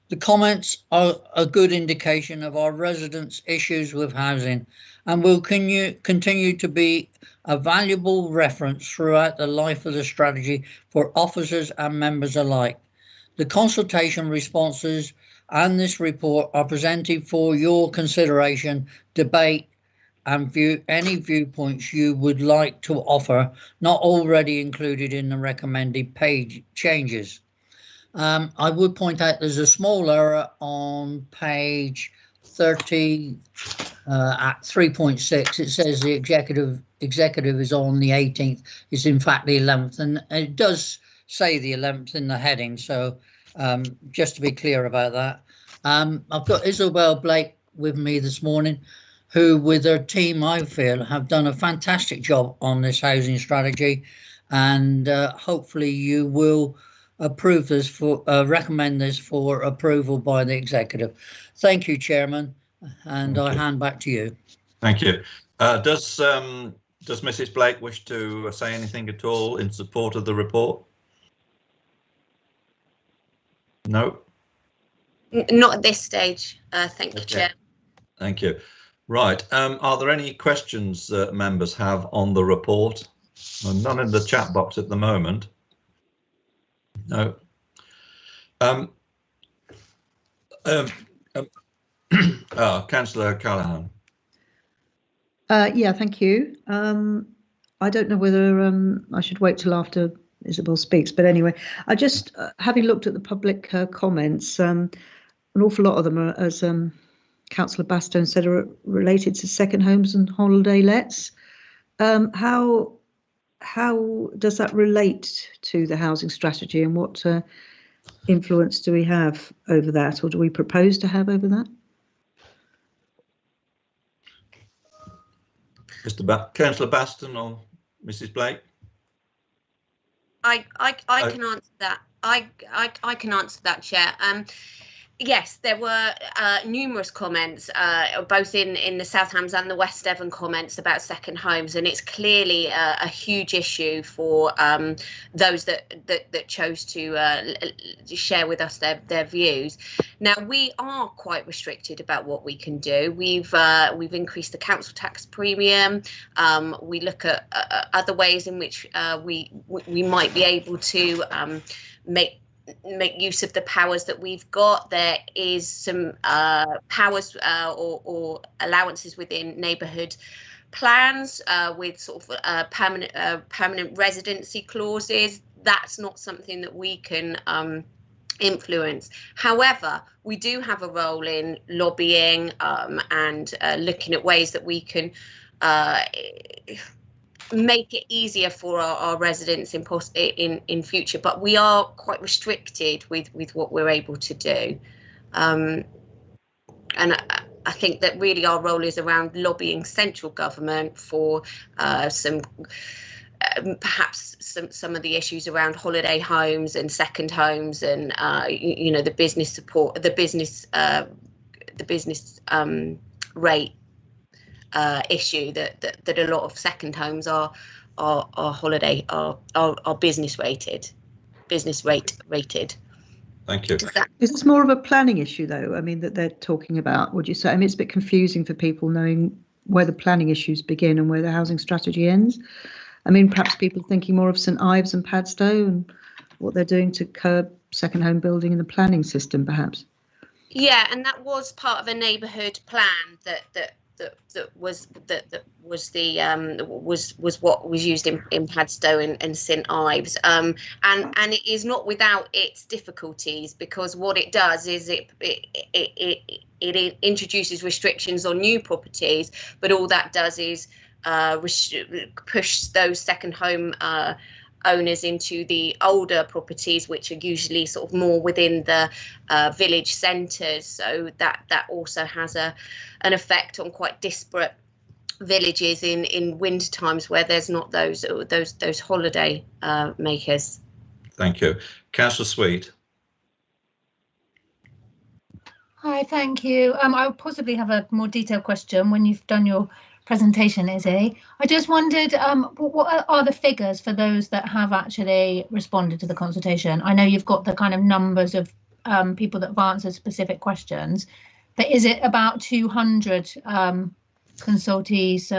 Speaker 17: The comments are a good indication of our residents' issues with housing and will continue to be a valuable reference throughout the life of the strategy for officers and members alike. The consultation responses and this report are presented for your consideration, debate, and any viewpoints you would like to offer, not already included in the recommended page changes. I would point out there's a small error on page 30 at 3.6. It says the executive is on the 18th. It's in fact the 11th, and it does say the 11th in the heading. So just to be clear about that, I've got Isabel Blake with me this morning, who with her team, I feel, have done a fantastic job on this housing strategy, and hopefully you will approve this recommend this for approval by the executive. Thank you, Chairman, and I hand back to you.
Speaker 1: Thank you. Does Mrs. Blake wish to say anything at all in support of the report? No.
Speaker 18: Not at this stage. Thank you, Chair.
Speaker 1: Thank you. Right. Are there any questions that members have on the report? Well, none in the chat box at the moment. No. Councillor Callaghan.
Speaker 9: Yeah, thank you. I don't know whether I should wait till after Isabel speaks, but anyway, I just, having looked at the public comments, an awful lot of them are, as Councillor Baston said, are related to second homes and holiday lets. How does that relate to the housing strategy, and what influence do we have over that, or do we propose to have over that?
Speaker 1: Councillor Baston or Mrs. Blake?
Speaker 18: I can answer that. I can answer that, Chair. Yes, there were numerous comments, both in the South Hams and the West Devon comments about second homes, and it's clearly a huge issue for those that chose to share with us their views. Now, we are quite restricted about what we can do. We've increased the council tax premium. We look at other ways in which we might be able to make use of the powers that we've got. There is some powers or allowances within neighbourhood plans with sort of permanent residency clauses. That's not something that we can influence. However, we do have a role in lobbying and looking at ways that we can make it easier for our residents in future, but we are quite restricted with what we're able to do, and I think that really our role is around lobbying central government for some perhaps some of the issues around holiday homes and second homes, and you know, the business support, the business rate issue that a lot of second homes are business rate rated.
Speaker 1: Thank you.
Speaker 9: Is this more of a planning issue, though? I mean, that they're talking about, would you say? I mean, it's a bit confusing for people knowing where the planning issues begin and where the housing strategy ends. I mean, perhaps people thinking more of St Ives and Padstow and what they're doing to curb second home building in the planning system, perhaps.
Speaker 18: Yeah, and that was part of a neighbourhood plan that was what was used in Padstow and St Ives, and it is not without its difficulties, because what it does is it introduces restrictions on new properties, but all that does is push those second home owners into the older properties, which are usually sort of more within the village centres. So that also has an effect on quite disparate villages in winter times where there's not those holiday makers.
Speaker 1: Thank you. Councillor Sweet.
Speaker 14: Hi, thank you. I'll possibly have a more detailed question when you've done your presentation, Izzy. I just wondered, what are the figures for those that have actually responded to the consultation? I know you've got the kind of numbers of people that have answered specific questions, but is it about 200 consultees,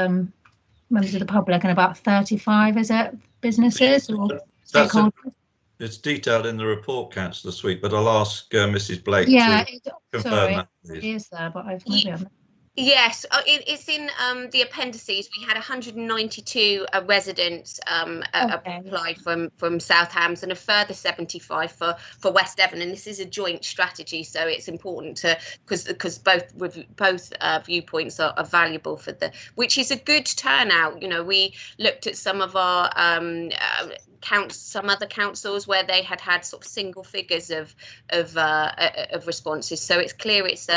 Speaker 14: members of the public, and about 35, is it, businesses or stakeholders?
Speaker 1: It's detailed in the report, Councillor Sweet, but I'll ask Mrs. Blake
Speaker 14: to
Speaker 1: confirm that, please.
Speaker 14: It is there, but maybe I've
Speaker 18: Yes, it's in the appendices. We had 192 residents apply from South Hams, and a further 75 for West Devon. And this is a joint strategy, so it's important to because both viewpoints are valuable for which is a good turnout. You know, we looked at some of our some other councils where they had sort of single figures of responses. So it's clear it's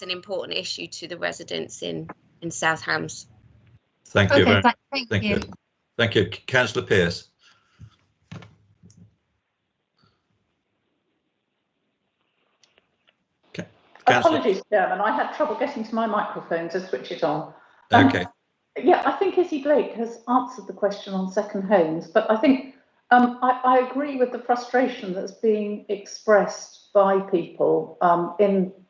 Speaker 18: an important issue to the residents in South Hams.
Speaker 1: Thank you.
Speaker 14: Thank you.
Speaker 1: Thank you. Councillor Pearce.
Speaker 19: Apologies, Chairman. I had trouble getting to my microphone to switch it on.
Speaker 1: Okay.
Speaker 19: Yeah, I think Izzy Blake has answered the question on second homes, but I think I agree with the frustration that's being expressed by people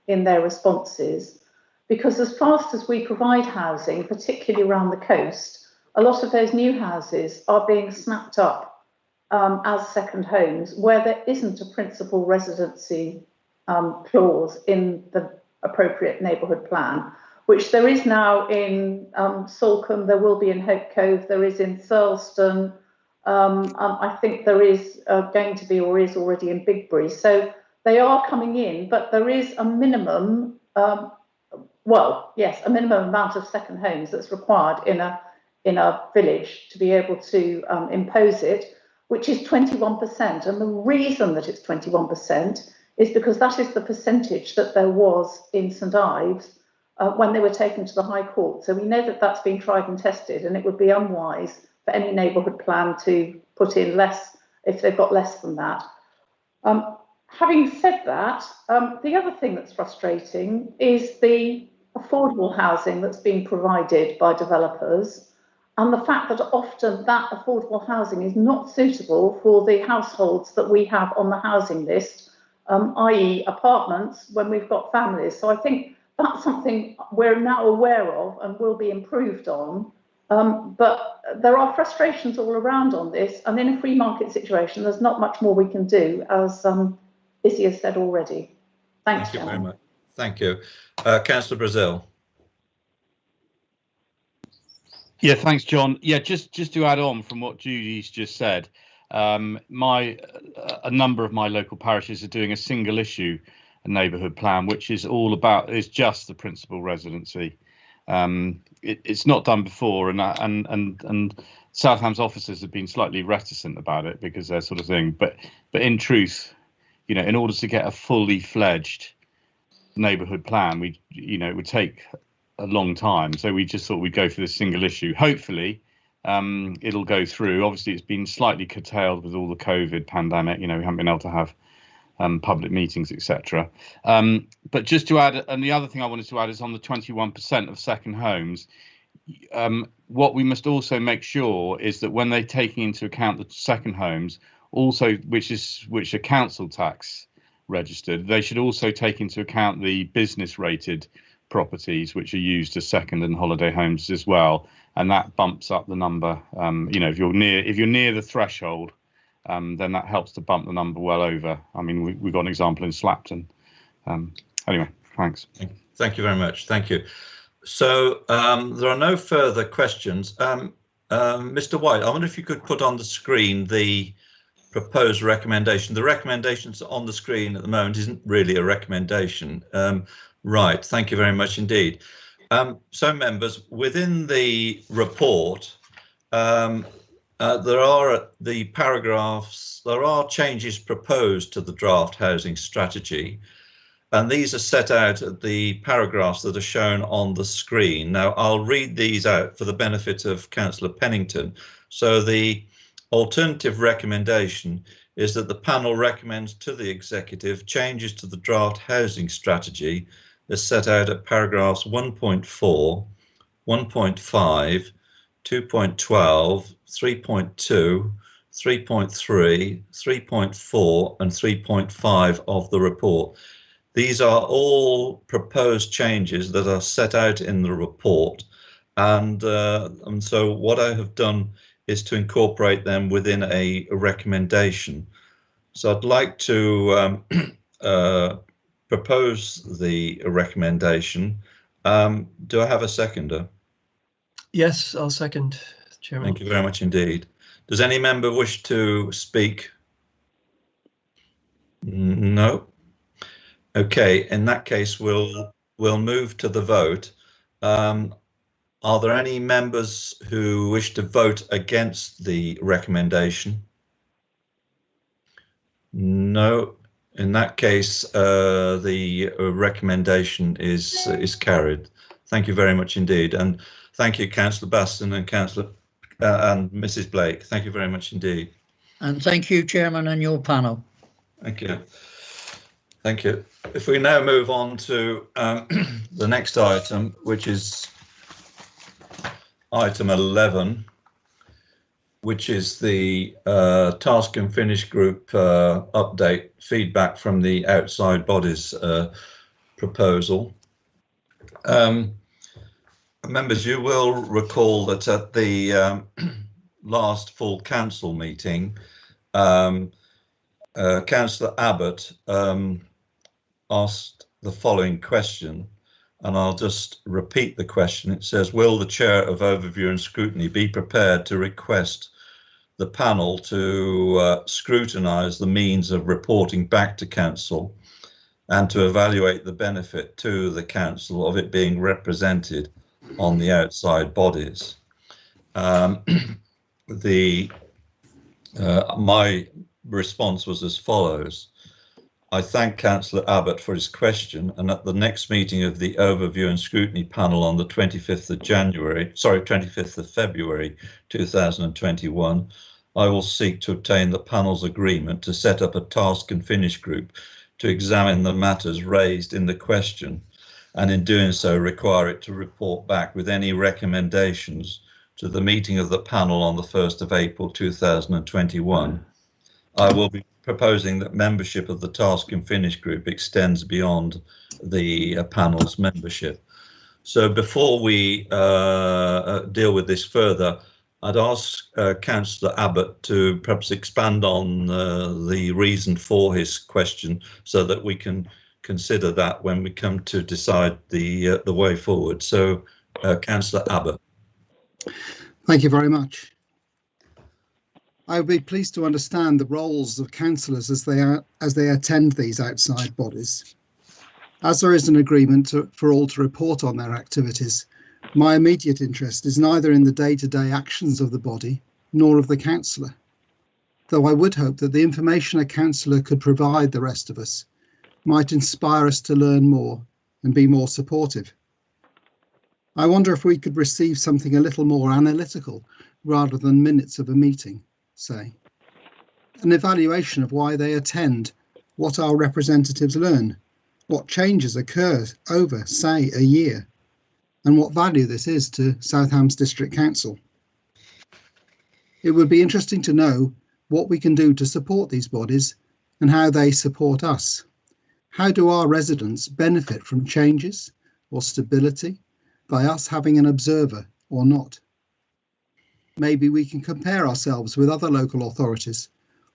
Speaker 19: in their responses, because as fast as we provide housing, particularly around the coast, a lot of those new houses are being snapped up as second homes where there isn't a principal residency clause in the appropriate neighbourhood plan, which there is now in Salcombe, there will be in Hope Cove, there is in Thurleston, I think there is going to be or is already in Bigbury. So they are coming in, but there is a minimum, a minimum amount of second homes that's required in a village to be able to impose it, which is 21%. And the reason that it's 21% is because that is the percentage that there was in St Ives when they were taken to the High Court. So we know that that's been tried and tested, and it would be unwise for any neighbourhood plan to put in less if they've got less than that. Having said that, the other thing that's frustrating is the affordable housing that's being provided by developers, and the fact that often that affordable housing is not suitable for the households that we have on the housing list, i.e. apartments when we've got families. So I think that's something we're now aware of and will be improved on. But there are frustrations all around on this, and in a free market situation, there's not much more we can do, as Izzy has said already. Thanks,
Speaker 1: Thank you very
Speaker 19: Chairman.
Speaker 1: much. Thank you. Councillor Brazil.
Speaker 8: Yeah, thanks, John. Yeah, just to add on from what Judy's just said, a number of my local parishes are doing a single issue neighbourhood plan, which is all about just the principal residency. It's not done before, and Southam's officers have been slightly reticent about it because they're sort of thing. But in truth, you know, in order to get a fully fledged neighbourhood plan, it would take a long time. So we just thought we'd go for this single issue. Hopefully, it'll go through. Obviously, it's been slightly curtailed with all the COVID pandemic. You know, we haven't been able to have public meetings, etc. But just to add, and the other thing I wanted to add is on the 21% of second homes, what we must also make sure is that when they're taking into account the second homes, also which are council tax registered, they should also take into account the business rated properties which are used as second and holiday homes as well, and that bumps up the number. You know, if you're near the threshold, then that helps to bump the number well over. I mean, we got an example in Slapton. Anyway, thanks.
Speaker 1: Thank you very much. Thank you. So there are no further questions. Mr. White, I wonder if you could put on the screen the proposed recommendation. The recommendations on the screen at the moment isn't really a recommendation. Right, thank you very much indeed. So members, within the report, there are the paragraphs, there are changes proposed to the draft housing strategy, and these are set out at the paragraphs that are shown on the screen. Now, I'll read these out for the benefit of Councillor Pennington. So the alternative recommendation is that the panel recommends to the executive changes to the draft housing strategy as set out at paragraphs 1.4, 1.5, 2.12, 3.2, 3.3, 3.4 and 3.5 of the report. These are all proposed changes that are set out in the report, and so what I have done is to incorporate them within a recommendation. So I'd like to propose the recommendation. Do I have a seconder?
Speaker 7: Yes, I'll second, Chairman.
Speaker 1: Thank you very much indeed. Does any member wish to speak? No. Okay, in that case, we'll move to the vote. Are there any members who wish to vote against the recommendation? No. In that case, the recommendation is carried. Thank you very much indeed, and thank you, Councillor Baston and Councillor and Mrs. Blake. Thank you very much indeed.
Speaker 17: And thank you, Chairman, and your panel.
Speaker 1: Thank you. Thank you. If we now move on to the next item, which is item 11, which is the task and finish group update feedback from the outside bodies proposal. Members, you will recall that at the last full council meeting, Councillor Abbott asked the following question, and I'll just repeat the question. It says, will the Chair of Overview and Scrutiny be prepared to request the panel to scrutinise the means of reporting back to Council and to evaluate the benefit to the Council of it being represented on the outside bodies? My response was as follows. I thank Councillor Abbott for his question, and at the next meeting of the Overview and Scrutiny panel on the 25th of February 2021, I will seek to obtain the panel's agreement to set up a task and finish group to examine the matters raised in the question, and in doing so require it to report back with any recommendations to the meeting of the panel on the 1st of April 2021. I will be proposing that membership of the task and finish group extends beyond the panel's membership. So before we deal with this further, I'd ask Councillor Abbott to perhaps expand on the reason for his question so that we can consider that when we come to decide the way forward. So Councillor Abbott.
Speaker 20: Thank you very much. I would be pleased to understand the roles of councillors as they attend these outside bodies. As there is an agreement for all to report on their activities, my immediate interest is neither in the day-to-day actions of the body nor of the councillor, though I would hope that the information a councillor could provide the rest of us might inspire us to learn more and be more supportive. I wonder if we could receive something a little more analytical rather than minutes of a meeting, say. An evaluation of why they attend, what our representatives learn, what changes occur over, say, a year, and what value this is to South Hams District Council. It would be interesting to know what we can do to support these bodies and how they support us. How do our residents benefit from changes or stability by us having an observer or not? Maybe we can compare ourselves with other local authorities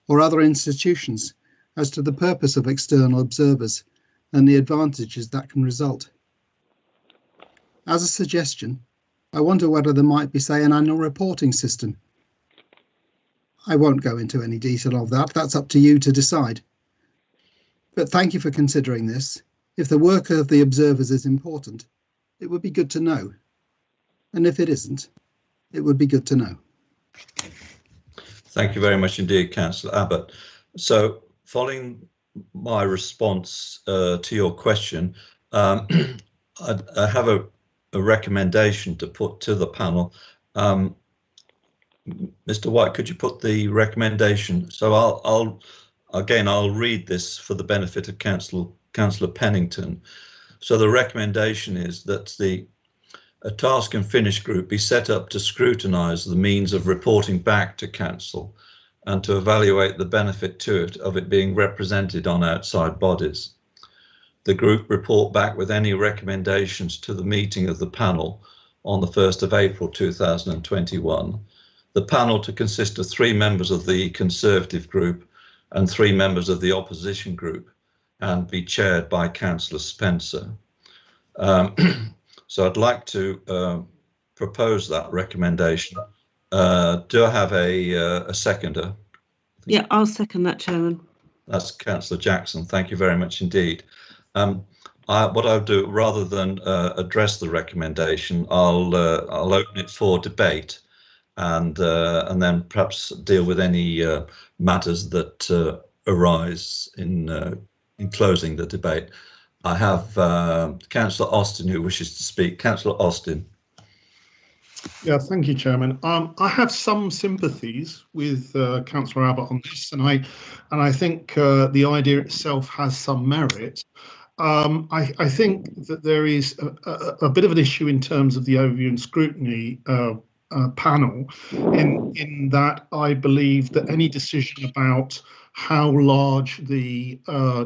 Speaker 20: or other institutions as to the purpose of external observers and the advantages that can result. As a suggestion, I wonder whether there might be, say, an annual reporting system. I won't go into any detail of that, that's up to you to decide. But thank you for considering this. If the work of the observers is important, it would be good to know. And if it isn't, it would be good to know.
Speaker 1: Thank you very much indeed, Councillor Abbott. So following my response to your question, I have a recommendation to put to the panel. Mr. White, could you put the recommendation? So I'll read this for the benefit of Councillor Pennington. So the recommendation is that a task and finish group be set up to scrutinise the means of reporting back to council and to evaluate the benefit to it of it being represented on outside bodies. The group report back with any recommendations to the meeting of the panel on the 1st of April 2021. The panel to consist of 3 members of the Conservative group and 3 members of the opposition group and be chaired by Councillor Spencer. So I'd like to propose that recommendation. Do I have a seconder?
Speaker 21: Yeah, I'll second that, Chairman.
Speaker 1: That's Councillor Jackson. Thank you very much indeed. What I'll do, rather than address the recommendation, I'll open it for debate, and then perhaps deal with any matters that arise in closing the debate. I have Councillor Austin who wishes to speak. Councillor Austin.
Speaker 22: Yeah, thank you, Chairman. I have some sympathies with Councillor Abbott on this, and I think the idea itself has some merit. I think that there is a bit of an issue in terms of the overview and scrutiny panel, in that I believe that any decision about how large the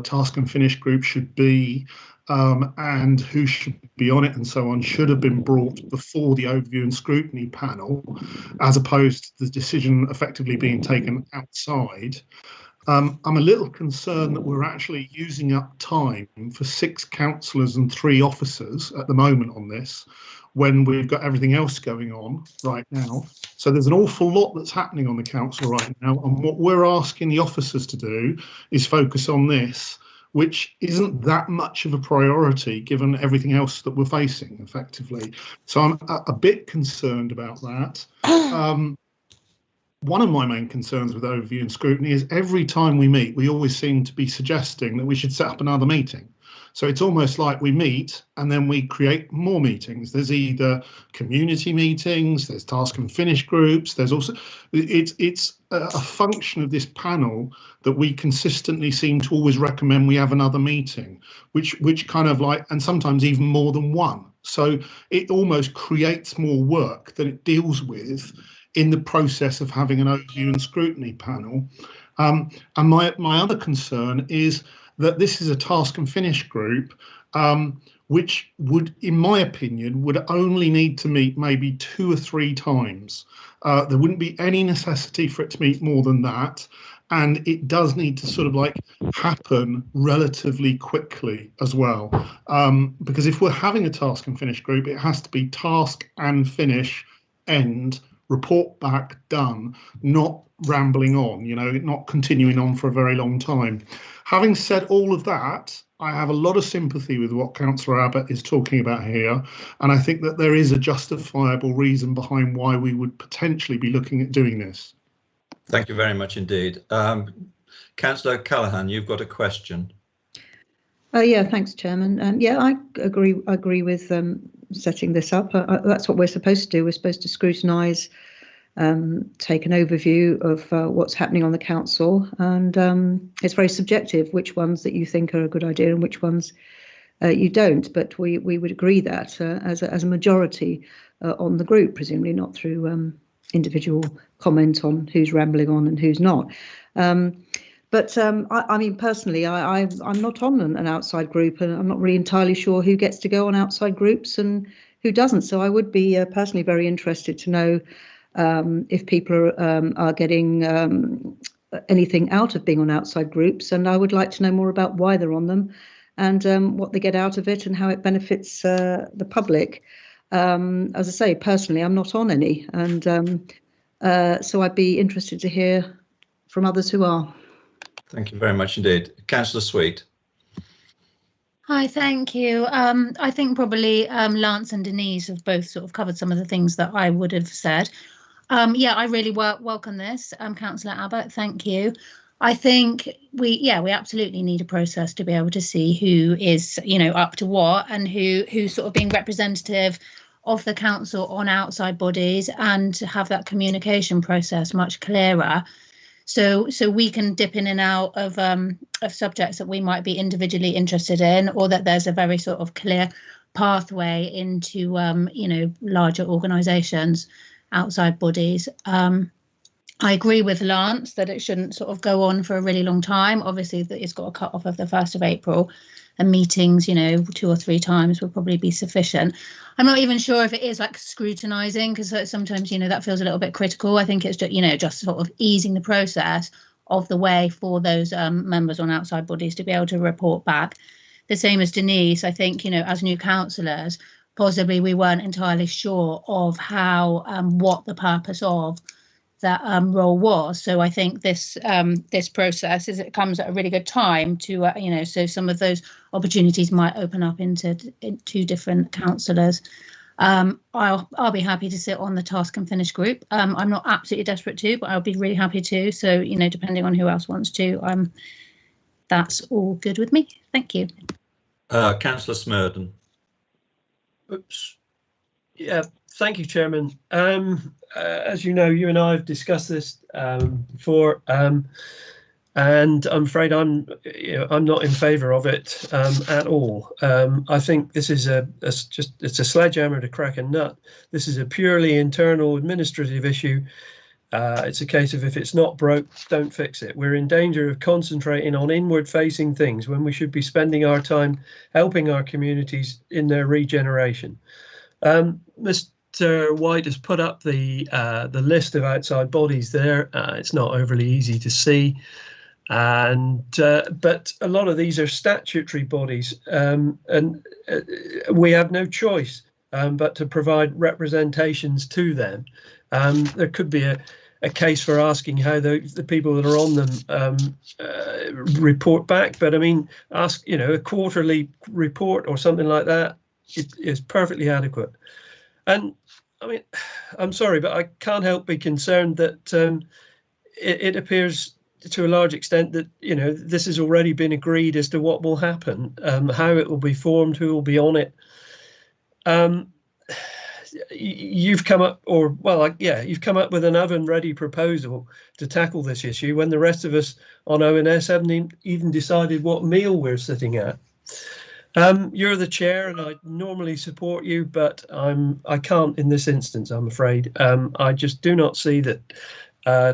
Speaker 22: task and finish group should be and who should be on it and so on should have been brought before the overview and scrutiny panel, as opposed to the decision effectively being taken outside. I'm a little concerned that we're actually using up time for 6 councillors and 3 officers at the moment on this, when we've got everything else going on right now. So there's an awful lot that's happening on the council right now, and what we're asking the officers to do is focus on this, which isn't that much of a priority given everything else that we're facing effectively. So I'm a bit concerned about that. One of my main concerns with overview and scrutiny is every time we meet, we always seem to be suggesting that we should set up another meeting. So it's almost like we meet and then we create more meetings. There's either community meetings, there's task and finish groups, there's also, it's a function of this panel that we consistently seem to always recommend we have another meeting, which kind of like, and sometimes even more than one. So it almost creates more work that it deals with in the process of having an overview and scrutiny panel. And my other concern is that this is a task and finish group, which would, in my opinion, would only need to meet maybe 2 or 3 times. There wouldn't be any necessity for it to meet more than that. And it does need to sort of like happen relatively quickly as well. Because if we're having a task and finish group, it has to be task and finish, end, report back, done, not rambling on, you know, not continuing on for a very long time. Having said all of that, I have a lot of sympathy with what Councillor Abbott is talking about here, and I think that there is a justifiable reason behind why we would potentially be looking at doing this.
Speaker 1: Thank you very much indeed. Councillor Callaghan, you've got a question.
Speaker 9: Yeah, thanks, Chairman. Yeah, I agree with setting this up. That's what we're supposed to do. We're supposed to scrutinise, take an overview of what's happening on the council, and it's very subjective which ones that you think are a good idea and which ones you don't. But we would agree that as a majority on the group, presumably not through individual comment on who's rambling on and who's not. But I mean, personally, I'm not on an outside group, and I'm not really entirely sure who gets to go on outside groups and who doesn't. So I would be personally very interested to know if people are getting anything out of being on outside groups, and I would like to know more about why they're on them and what they get out of it and how it benefits the public. As I say, personally, I'm not on any, and so I'd be interested to hear from others who are.
Speaker 1: Thank you very much indeed. Councillor Sweet.
Speaker 14: Hi, thank you. I think probably Lance and Denise have both sort of covered some of the things that I would have said. Yeah, I really welcome this, Councillor Abbott. Thank you. I think we absolutely need a process to be able to see who is, you know, up to what and who's sort of being representative of the council on outside bodies, and to have that communication process much clearer. So we can dip in and out of subjects that we might be individually interested in, or that there's a very sort of clear pathway into you know, larger organisations, outside bodies. I agree with Lance that it shouldn't sort of go on for a really long time. Obviously, that it's got a cut off of the 1st of April, and meetings, you know, 2 or 3 times would probably be sufficient. I'm not even sure if it is like scrutinising, because sometimes, you know, that feels a little bit critical. I think it's just, you know, just sort of easing the process of the way for those members on outside bodies to be able to report back. The same as Denise, I think, you know, as new councillors, possibly we weren't entirely sure of how what the purpose of that role was. So I think this this process it comes at a really good time to you know, so some of those opportunities might open up into 2 different councillors. I'll be happy to sit on the task and finish group. I'm not absolutely desperate to, but I'll be really happy to. So, you know, depending on who else wants to, that's all good with me. Thank you.
Speaker 1: Councillor Smurden.
Speaker 7: Oops. Yeah, thank you, Chairman. As you know, you and I have discussed this before, and I'm afraid I'm not in favour of it at all. I think this is it's a sledgehammer to crack a nut. This is a purely internal administrative issue. It's a case of if it's not broke, don't fix it. We're in danger of concentrating on inward-facing things when we should be spending our time helping our communities in their regeneration. Mr. White has put up the list of outside bodies there. It's not overly easy to see, and but a lot of these are statutory bodies, and we have no choice but to provide representations to them. There could be a case for asking how the people that are on them report back, but I mean, ask, you know, a quarterly report or something like that is perfectly adequate. And I mean, I'm sorry, but I can't help be concerned that it appears to a large extent that, you know, this has already been agreed as to what will happen, how it will be formed, who will be on it. You've come up, you've come up with an oven-ready proposal to tackle this issue when the rest of us on ONS haven't even decided what meal we're sitting at. You're the chair, and I normally support you, but I can't in this instance, I'm afraid. I just do not see that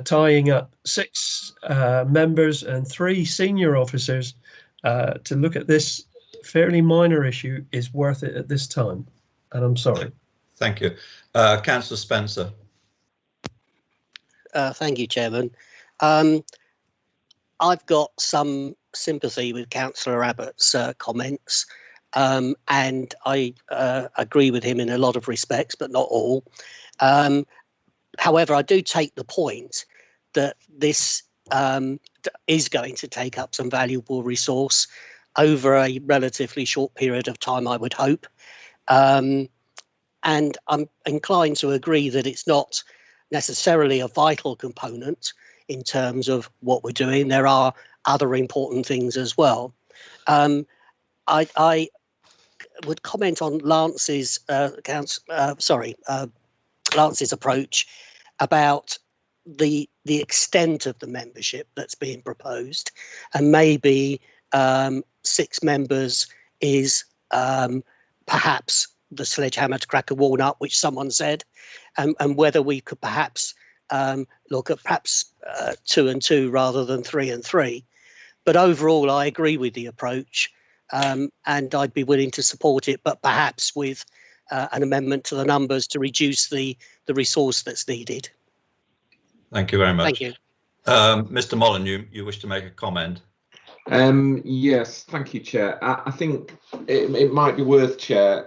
Speaker 7: tying up 6 members and 3 senior officers to look at this fairly minor issue is worth it at this time, and I'm sorry.
Speaker 1: Thank you. Councillor Spencer.
Speaker 6: Thank you, Chairman. I've got some sympathy with Councillor Abbott's comments, and I agree with him in a lot of respects, but not all. However, I do take the point that this is going to take up some valuable resource over a relatively short period of time, I would hope. And I'm inclined to agree that it's not necessarily a vital component in terms of what we're doing. There are other important things as well. I would comment on Lance's Lance's approach about the extent of the membership that's being proposed, and maybe 6 members is perhaps the sledgehammer to crack a walnut, which someone said, and whether we could perhaps look at perhaps 2 and 2 rather than 3 and 3. But overall, I agree with the approach, and I'd be willing to support it, but perhaps with an amendment to the numbers to reduce the resource that's needed.
Speaker 1: Thank you very much.
Speaker 6: Thank you.
Speaker 1: Mr. Mullen, you wish to make a comment?
Speaker 4: Yes, thank you, Chair. I think it might be worth, Chair,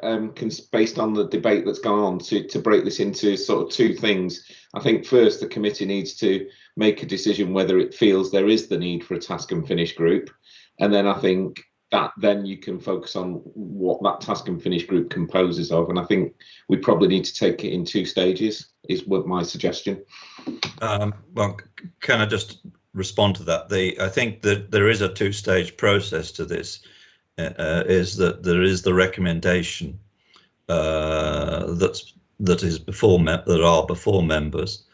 Speaker 4: based on the debate that's gone on, to break this into sort of 2 things. I think first, the committee needs to make a decision whether it feels there is the need for a task and finish group, and then I think that then you can focus on what that task and finish group composes of, and I think we probably need to take it in 2 stages, is what my suggestion.
Speaker 1: Well, can I just respond to that? I think that there is a 2-stage process to this. Is that there is the recommendation that are before members,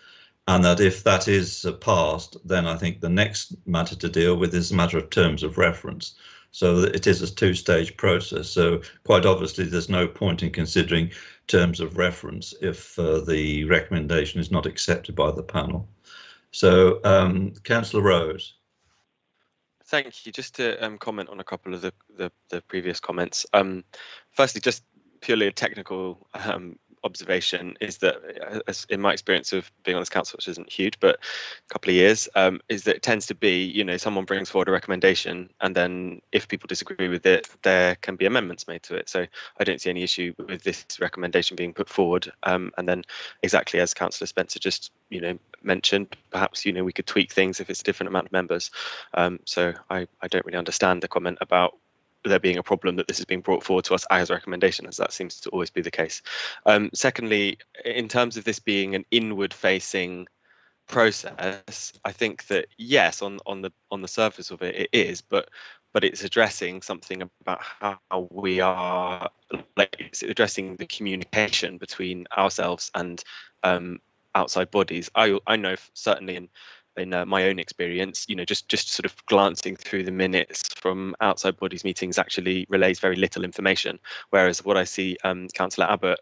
Speaker 1: and that if that is passed, then I think the next matter to deal with is a matter of terms of reference. So it is a 2-stage process. So quite obviously, there's no point in considering terms of reference if the recommendation is not accepted by the panel. So, Councillor Rose.
Speaker 5: Thank you. Just to comment on a couple of the previous comments. Firstly, just purely a technical observation is that, as in my experience of being on this council, which isn't huge, but a couple of years, is that it tends to be, you know, someone brings forward a recommendation, and then if people disagree with it, there can be amendments made to it. So I don't see any issue with this recommendation being put forward. And then exactly as Councillor Spencer just, you know, mentioned, perhaps, you know, we could tweak things if it's a different amount of members. So I don't really understand the comment about there being a problem that this is being brought forward to us as a recommendation, as that seems to always be the case. Secondly, in terms of this being an inward-facing process, I think that yes, on the surface of it, it is, but it's addressing something about how we are, like, it's addressing the communication between ourselves and outside bodies. I know certainly in my own experience, you know, just sort of glancing through the minutes from outside bodies meetings actually relays very little information. Whereas what I see Councillor Abbott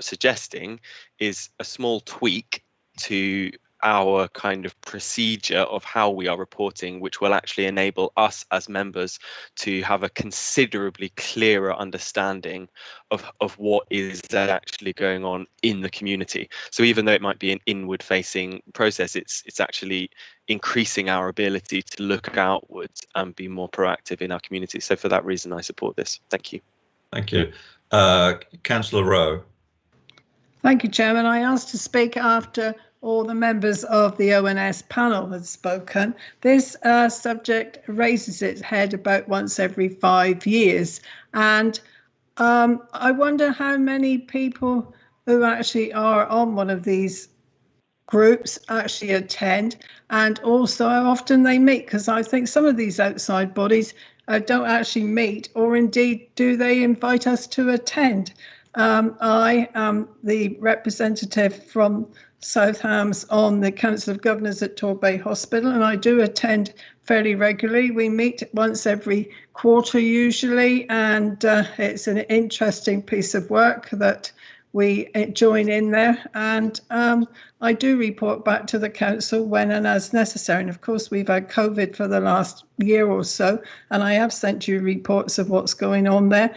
Speaker 5: suggesting is a small tweak to our kind of procedure of how we are reporting, which will actually enable us as members to have a considerably clearer understanding of what is actually going on in the community. So even though it might be an inward facing process, it's actually increasing our ability to look outwards and be more proactive in our community. So for that reason, I support this. Thank you.
Speaker 1: Thank you. Councillor Rowe.
Speaker 23: Thank you, Chairman. I asked to speak after all the members of the ONS panel had spoken. This subject raises its head about once every 5 years, and I wonder how many people who actually are on one of these groups actually attend, and also how often they meet, because I think some of these outside bodies don't actually meet, or indeed do they invite us to attend. I am the representative from South Hams on the Council of Governors at Torbay Hospital, and I do attend fairly regularly. We meet once every quarter usually, and it's an interesting piece of work that we join in there, and I do report back to the council when and as necessary. And of course, we've had COVID for the last year or so, and I have sent you reports of what's going on there.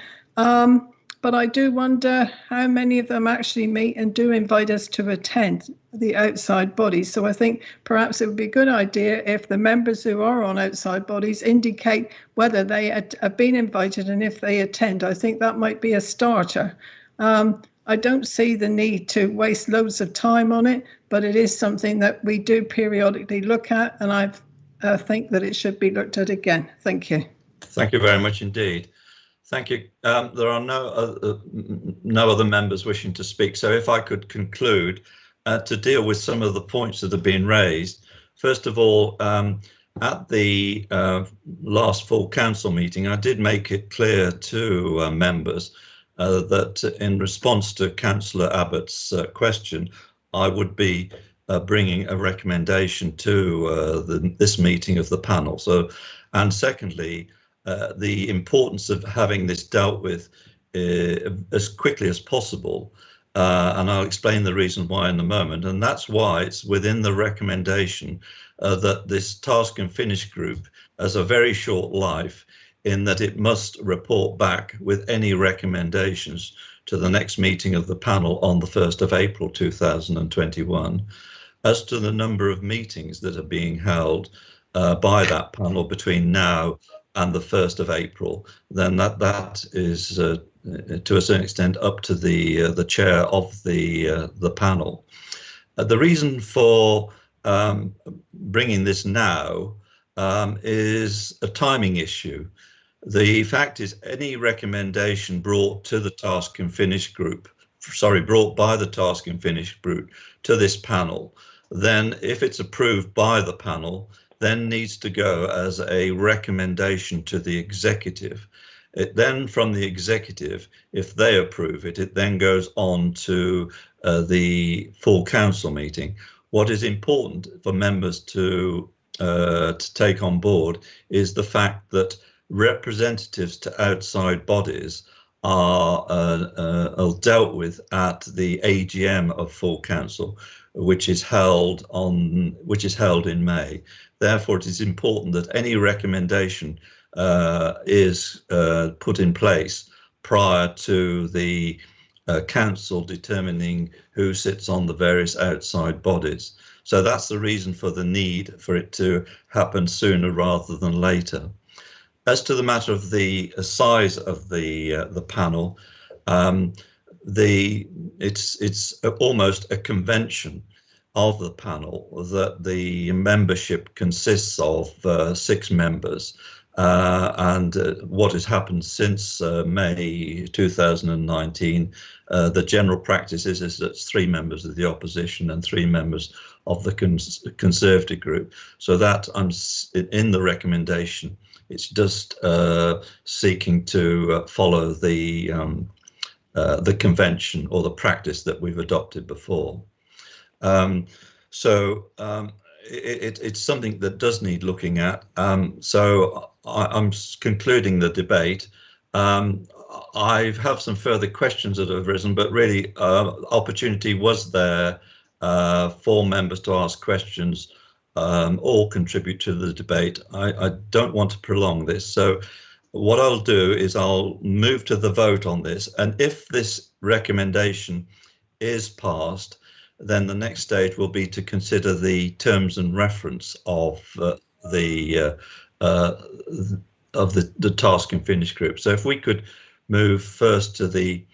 Speaker 23: But I do wonder how many of them actually meet and do invite us to attend, the outside bodies. So I think perhaps it would be a good idea if the members who are on outside bodies indicate whether they have been invited and if they attend. I think that might be a starter. I don't see the need to waste loads of time on it, but it is something that we do periodically look at, and I think that it should be looked at again. Thank you.
Speaker 1: Thank you very much indeed. Thank you. There are no other members wishing to speak, so if I could conclude to deal with some of the points that have been raised. First of all, at the last full council meeting, I did make it clear to members that in response to Councillor Abbott's question, I would be bringing a recommendation to this meeting of the panel. So, and secondly, the importance of having this dealt with as quickly as possible, and I'll explain the reason why in a moment. And that's why it's within the recommendation that this task and finish group has a very short life, in that it must report back with any recommendations to the next meeting of the panel on the 1st of April 2021. As to the number of meetings that are being held by that panel between now and the 1st of April, then that is to a certain extent up to the chair of the panel. The reason for bringing this now is a timing issue. The fact is, any recommendation brought to the task and finish group, brought by the task and finish group to this panel, then if it's approved by the panel, then needs to go as a recommendation to the executive. It then, from the executive, if they approve it, it then goes on to the full council meeting. What is important for members to take on board is the fact that representatives to outside bodies are dealt with at the AGM of full council, which is held in May. Therefore, it is important that any recommendation is put in place prior to the council determining who sits on the various outside bodies. So that's the reason for the need for it to happen sooner rather than later. As to the matter of the size of the panel, it's almost a convention of the panel that the membership consists of 6 members, and what has happened since May 2019, the general practice is that it's 3 members of the opposition and 3 members of the Conservative group. So that in the recommendation, it's just seeking to follow the convention or the practice that we've adopted before. It's something that does need looking at. So I'm concluding the debate. I have some further questions that have arisen, but really opportunity was there for members to ask questions or contribute to the debate. I don't want to prolong this, so what I'll do is I'll move to the vote on this, and if this recommendation is passed, then the next stage will be to consider the terms and reference of the task and finish group. So if we could move first to the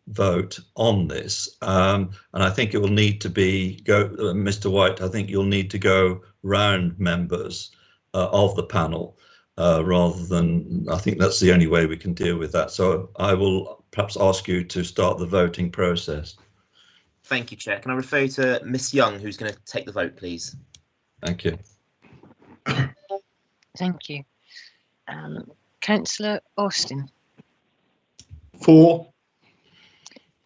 Speaker 1: vote on this, and I think it will need to be Mr. White, I think you'll need to go round members of the panel rather than, I think that's the only way we can deal with that. So I will perhaps ask you to start the voting process.
Speaker 2: Thank you, Chair. Can I refer you to Miss Young, who's going to take the vote, please?
Speaker 1: Thank you.
Speaker 3: Thank you. Councillor Austin.
Speaker 22: 4.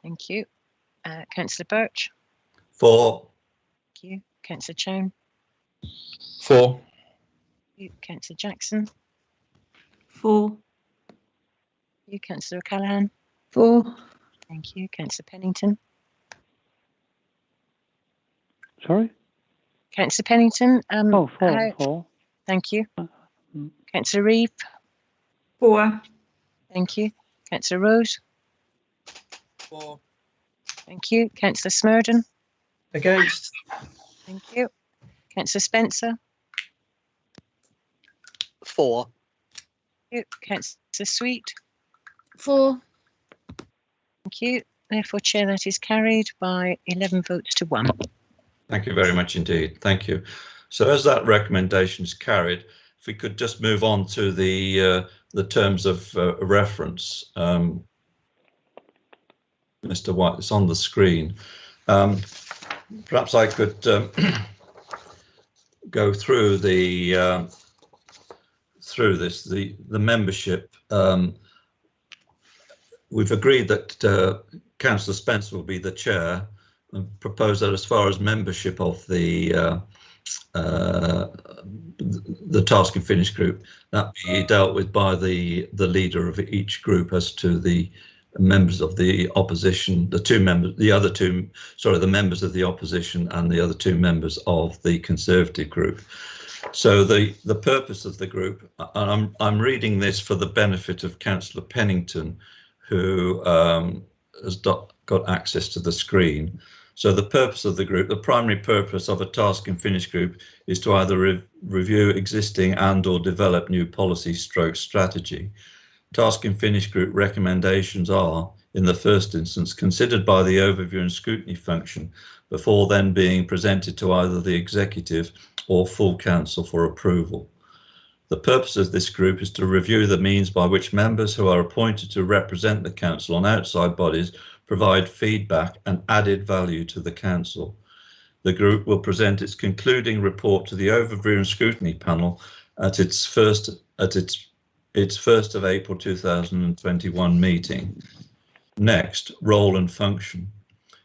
Speaker 3: Thank you. Councillor Birch.
Speaker 1: 4.
Speaker 3: Thank you. Councillor Chown.
Speaker 1: 4.
Speaker 3: Thank you. Councillor Jackson.
Speaker 21: 4.
Speaker 3: Thank you. Councillor O'Callaghan.
Speaker 9: 4.
Speaker 3: Thank you. Councillor Pennington.
Speaker 12: Sorry?
Speaker 3: Councillor Pennington.
Speaker 12: Four.
Speaker 3: Thank you. Councillor Reeve.
Speaker 21: 4.
Speaker 3: Thank you. Councillor Rose.
Speaker 2: 4.
Speaker 3: Thank you. Councillor Smurden.
Speaker 7: Against.
Speaker 3: Thank you. Councillor Spencer.
Speaker 6: 4.
Speaker 3: Thank you. Councillor Sweet.
Speaker 14: 4.
Speaker 3: Thank you. Therefore, Chair, that is carried by 11 votes to 1.
Speaker 1: Thank you very much indeed. Thank you. So as that recommendation is carried, if we could just move on to the terms of reference. Mr. White, it's on the screen. Perhaps I could go through the membership. We've agreed that Councillor Spencer will be the chair, and propose that as far as membership of the task and finish group, that be dealt with by the leader of each group as to the members of the opposition, the members of the opposition and the other 2 members of the Conservative group. So the purpose of the group, and I'm reading this for the benefit of Councillor Pennington, who has got access to the screen. So the purpose of the group, the primary purpose of a task and finish group is to either review existing and or develop new policy strategy. Task and finish group recommendations are, in the first instance, considered by the overview and scrutiny function before then being presented to either the executive or full council for approval. The purpose of this group is to review the means by which members who are appointed to represent the council on outside bodies provide feedback and added value to the council. The group will present its concluding report to the overview and scrutiny panel at its first of April 2021 meeting. Next, role and function.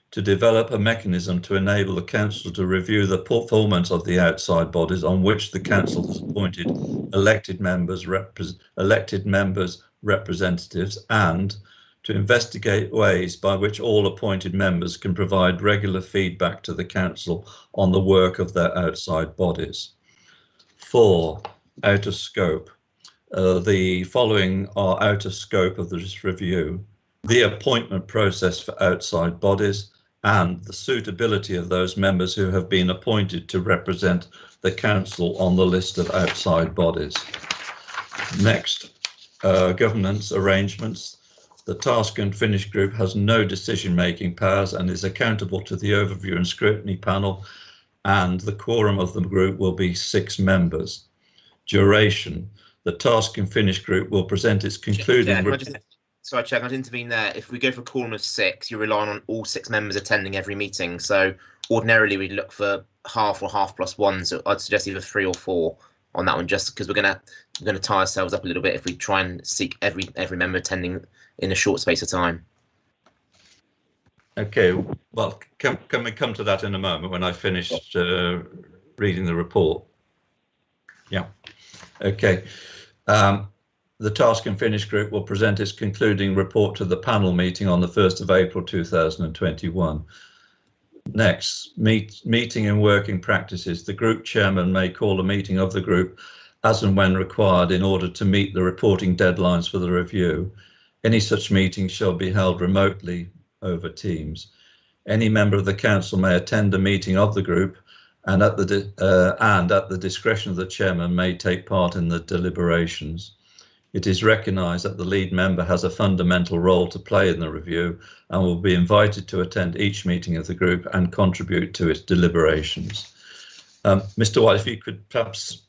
Speaker 1: To develop a mechanism to enable the council to review the performance of the outside bodies on which the council has appointed elected members, representatives, and to investigate ways by which all appointed members can provide regular feedback to the council on the work of their outside bodies. 4. Out of scope. The following are out of scope of this review: the appointment process for outside bodies and the suitability of those members who have been appointed to represent the council on the list of outside bodies. Next, governance arrangements. The task and finish group has no decision-making powers and is accountable to the overview and scrutiny panel, and the quorum of the group will be 6 members. Duration. The task and finish group will present its concluding report.
Speaker 2: Sorry, Chair, I'd intervene there. If we go for a quorum of 6, you're relying on all 6 members attending every meeting. So ordinarily we'd look for half or half plus 1. So I'd suggest either 3 or 4 on that one, just because we're gonna tie ourselves up a little bit if we try and seek every member attending in a short space of time.
Speaker 1: Okay, well, can we come to that in a moment when I finished reading the report? Yeah. Okay. The task and finish group will present its concluding report to the panel meeting on the 1st of April 2021. Next, meeting and working practices. The group chairman may call a meeting of the group as and when required in order to meet the reporting deadlines for the review. Any such meeting shall be held remotely over Teams. Any member of the council may attend a meeting of the group and at the discretion of the chairman may take part in the deliberations. It is recognised that the lead member has a fundamental role to play in the review and will be invited to attend each meeting of the group and contribute to its deliberations. Mr. White, if you could perhaps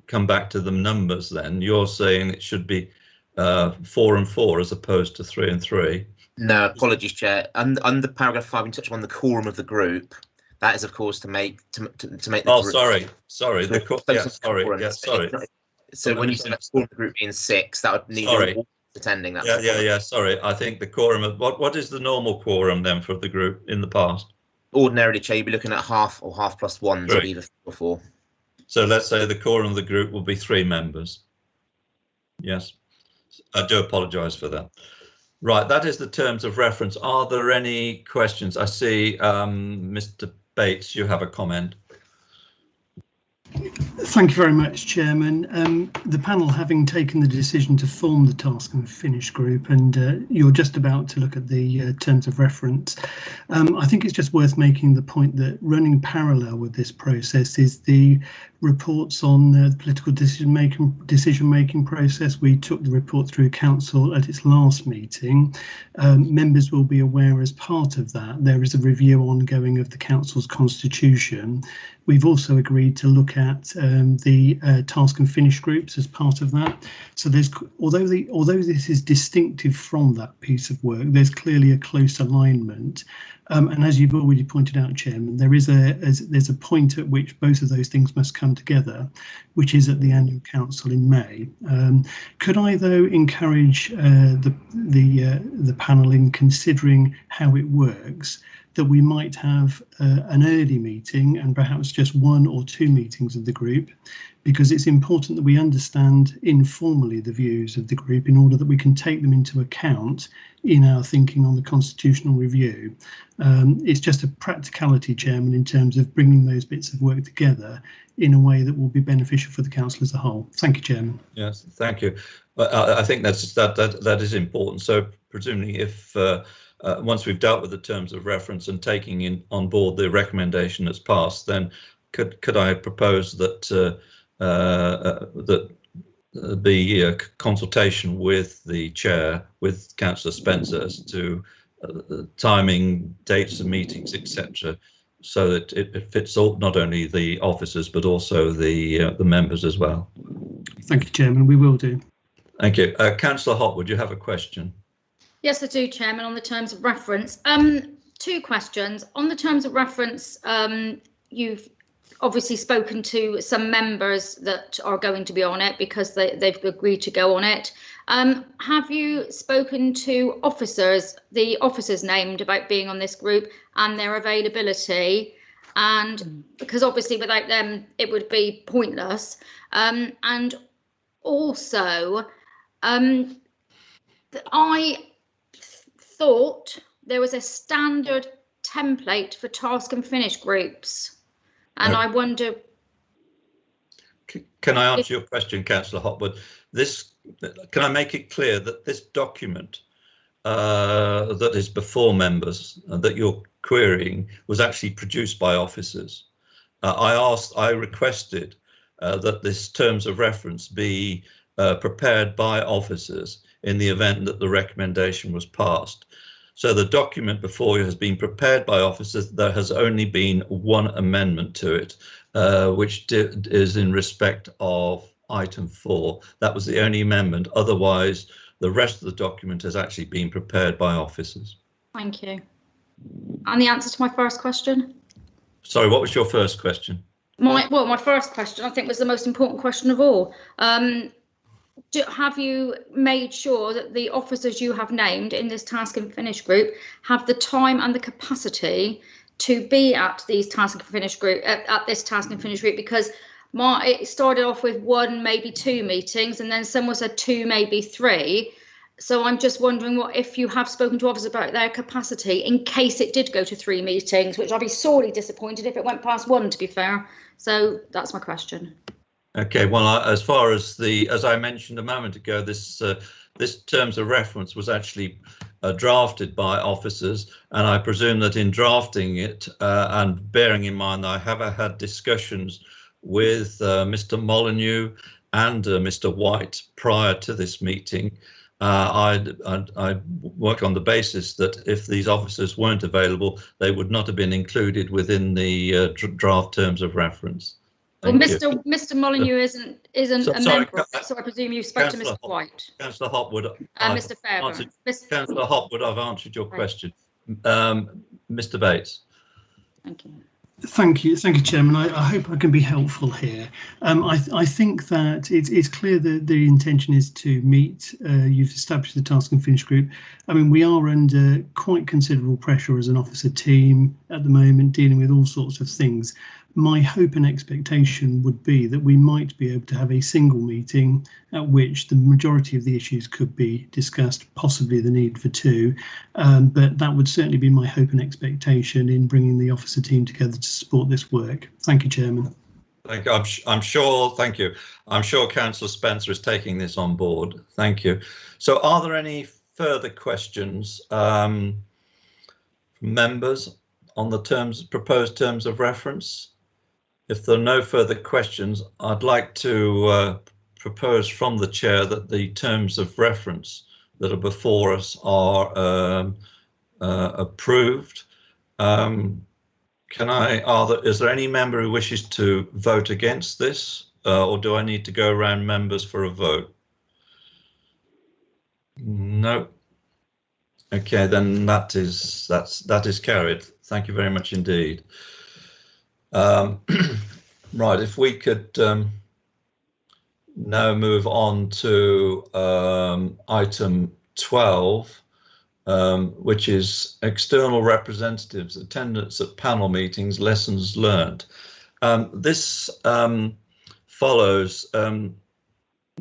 Speaker 1: come back to the numbers then. You're saying it should be 4 and 4 as opposed to 3 and 3.
Speaker 2: No, apologies, Chair. Under paragraph 5, we touch on the quorum of the group. That is, of course, to make the
Speaker 1: Oh,
Speaker 2: group.
Speaker 1: sorry. Sorry.
Speaker 2: So when you said that quorum of the group being 6, that would need all attending. That's
Speaker 1: Yeah. Sorry. I think the quorum of what is the normal quorum then for the group in the past?
Speaker 2: Ordinarily, Chair, you'd be looking at half or half plus 1, so either 3 or 4.
Speaker 1: So let's say the quorum of the group will be 3 members. Yes, I do apologise for that. Right, that is the terms of reference. Are there any questions? I see Mr. Bates, you have a comment.
Speaker 13: Thank you very much, Chairman. The panel, having taken the decision to form the task and finish group, and you're just about to look at the terms of reference, I think it's just worth making the point that running parallel with this process is the reports on the political decision-making process. We took the report through Council at its last meeting. Members will be aware as part of that there is a review ongoing of the Council's constitution. We've also agreed to look at the task and finish groups as part of that. So there's, although this is distinctive from that piece of work, there's clearly a close alignment. And as you've already pointed out, Chairman, there's a point at which both of those things must come together, which is at the annual council in May. Could I, though, encourage the panel in considering how it works, that we might have an early meeting and perhaps just 1 or 2 meetings of the group, because it's important that we understand informally the views of the group in order that we can take them into account in our thinking on the constitutional review. It's just a practicality, Chairman, in terms of bringing those bits of work together in a way that will be beneficial for the council as a whole. Thank you, Chairman.
Speaker 1: Yes, thank you. I think that is important. So presumably if once we've dealt with the terms of reference and taking on board the recommendation that's passed, then could I propose that that be a consultation with the chair, with Councillor Spencer, as to timing, dates of meetings, etc., so that it fits all, not only the officers but also the members as well.
Speaker 13: Thank you, Chairman. We will do.
Speaker 1: Thank you. Councillor Hotwood, you have a question?
Speaker 15: Yes, I do, Chairman, on the terms of reference. 2 questions. On the terms of reference, you've obviously spoken to some members that are going to be on it because they've agreed to go on it. Have you spoken to officers, the officers named, about being on this group and their availability? And because obviously without them, it would be pointless. And also, I thought there was a standard template for task and finish groups, and I wonder.
Speaker 1: Can I answer your question, Councillor Hotwood? Can I make it clear that this document that is before members that you're querying was actually produced by officers? I requested that this terms of reference be prepared by officers in the event that the recommendation was passed. So the document before you has been prepared by officers. There has only been 1 amendment to it, which is in respect of item 4. That was the only amendment. Otherwise, the rest of the document has actually been prepared by officers.
Speaker 15: Thank you. And the answer to my first question?
Speaker 1: Sorry, what was your first question?
Speaker 15: My first question, I think, was the most important question of all. Have you made sure that the officers you have named in this task and finish group have the time and the capacity to be at these task and finish group at this task and finish group? Because it started off with 1, maybe 2 meetings, and then someone said 2, maybe 3. So I'm just wondering what if you have spoken to officers about their capacity in case it did go to 3 meetings, which I'd be sorely disappointed if it went past 1, to be fair. So that's my question.
Speaker 1: Okay, well, as far as as I mentioned a moment ago, this terms of reference was actually drafted by officers, and I presume that in drafting it and bearing in mind that I have had discussions with Mr. Molyneux and Mr. White prior to this meeting, I work on the basis that if these officers weren't available, they would not have been included within the draft terms of reference.
Speaker 15: Well,
Speaker 1: Thank you.
Speaker 15: Mr. Molyneux isn't a
Speaker 1: Sorry,
Speaker 15: member, so I presume you spoke to Mr. White.
Speaker 1: Councillor Hopwood.
Speaker 15: Mr. Fairbairn.
Speaker 1: Councillor Hopwood, I've answered your question. Mr. Bates.
Speaker 15: Thank you.
Speaker 13: Thank you, Chairman. I hope I can be helpful here. I think that it's clear that the intention is to meet. You've established the task and finish group. I mean, we are under quite considerable pressure as an officer team at the moment, dealing with all sorts of things. My hope and expectation would be that we might be able to have a single meeting at which the majority of the issues could be discussed, possibly the need for two, but that would certainly be my hope and expectation in bringing the officer team together to support this work. Thank you, Chairman.
Speaker 1: Thank you. I'm sure. Thank you. I'm sure Councillor Spencer is taking this on board. Thank you. So, are there any further questions from members on the proposed terms of reference? If there are no further questions, I'd like to propose from the chair that the terms of reference that are before us are approved. Is there any member who wishes to vote against this, or do I need to go around members for a vote? No. Okay, then that is carried. Thank you very much indeed. Right, if we could now move on to item 12, which is external representatives, attendance at panel meetings, lessons learned. This follows one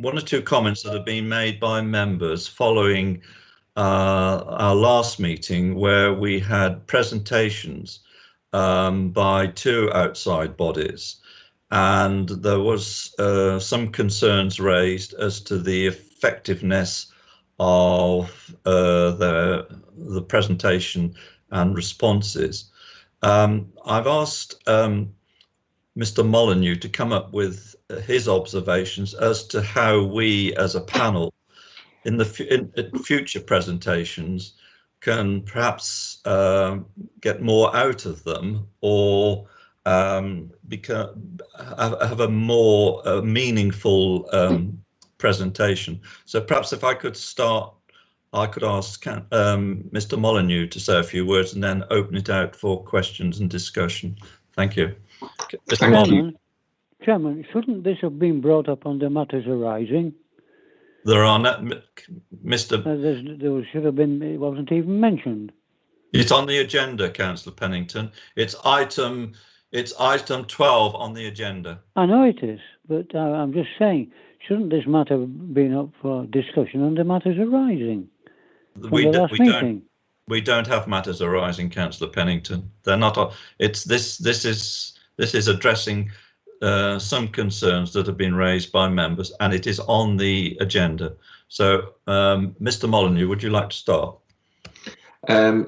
Speaker 1: or two comments that have been made by members following our last meeting, where we had presentations by two outside bodies, and there was some concerns raised as to the effectiveness of the presentation and responses. I've asked Mr. Molyneux to come up with his observations as to how we as a panel in future presentations can perhaps get more out of them, or have a more meaningful presentation. So perhaps if I could start, I could ask Mr. Molyneux to say a few words and then open it out for questions and discussion. Thank you. Mr. Molyneux.
Speaker 12: Chairman, shouldn't this have been brought up under matters arising?
Speaker 1: There are not, Mr.
Speaker 12: There should have been. It wasn't even mentioned.
Speaker 1: It's on the agenda, Councillor Pennington. It's item 12 on the agenda.
Speaker 12: I know it is, but I'm just saying, shouldn't this matter have been up for discussion under matters arising?
Speaker 1: We don't have matters arising, Councillor Pennington. They're not. It's this is addressing some concerns that have been raised by members, and it is on the agenda. So, Mr. Molyneux, would you like to start?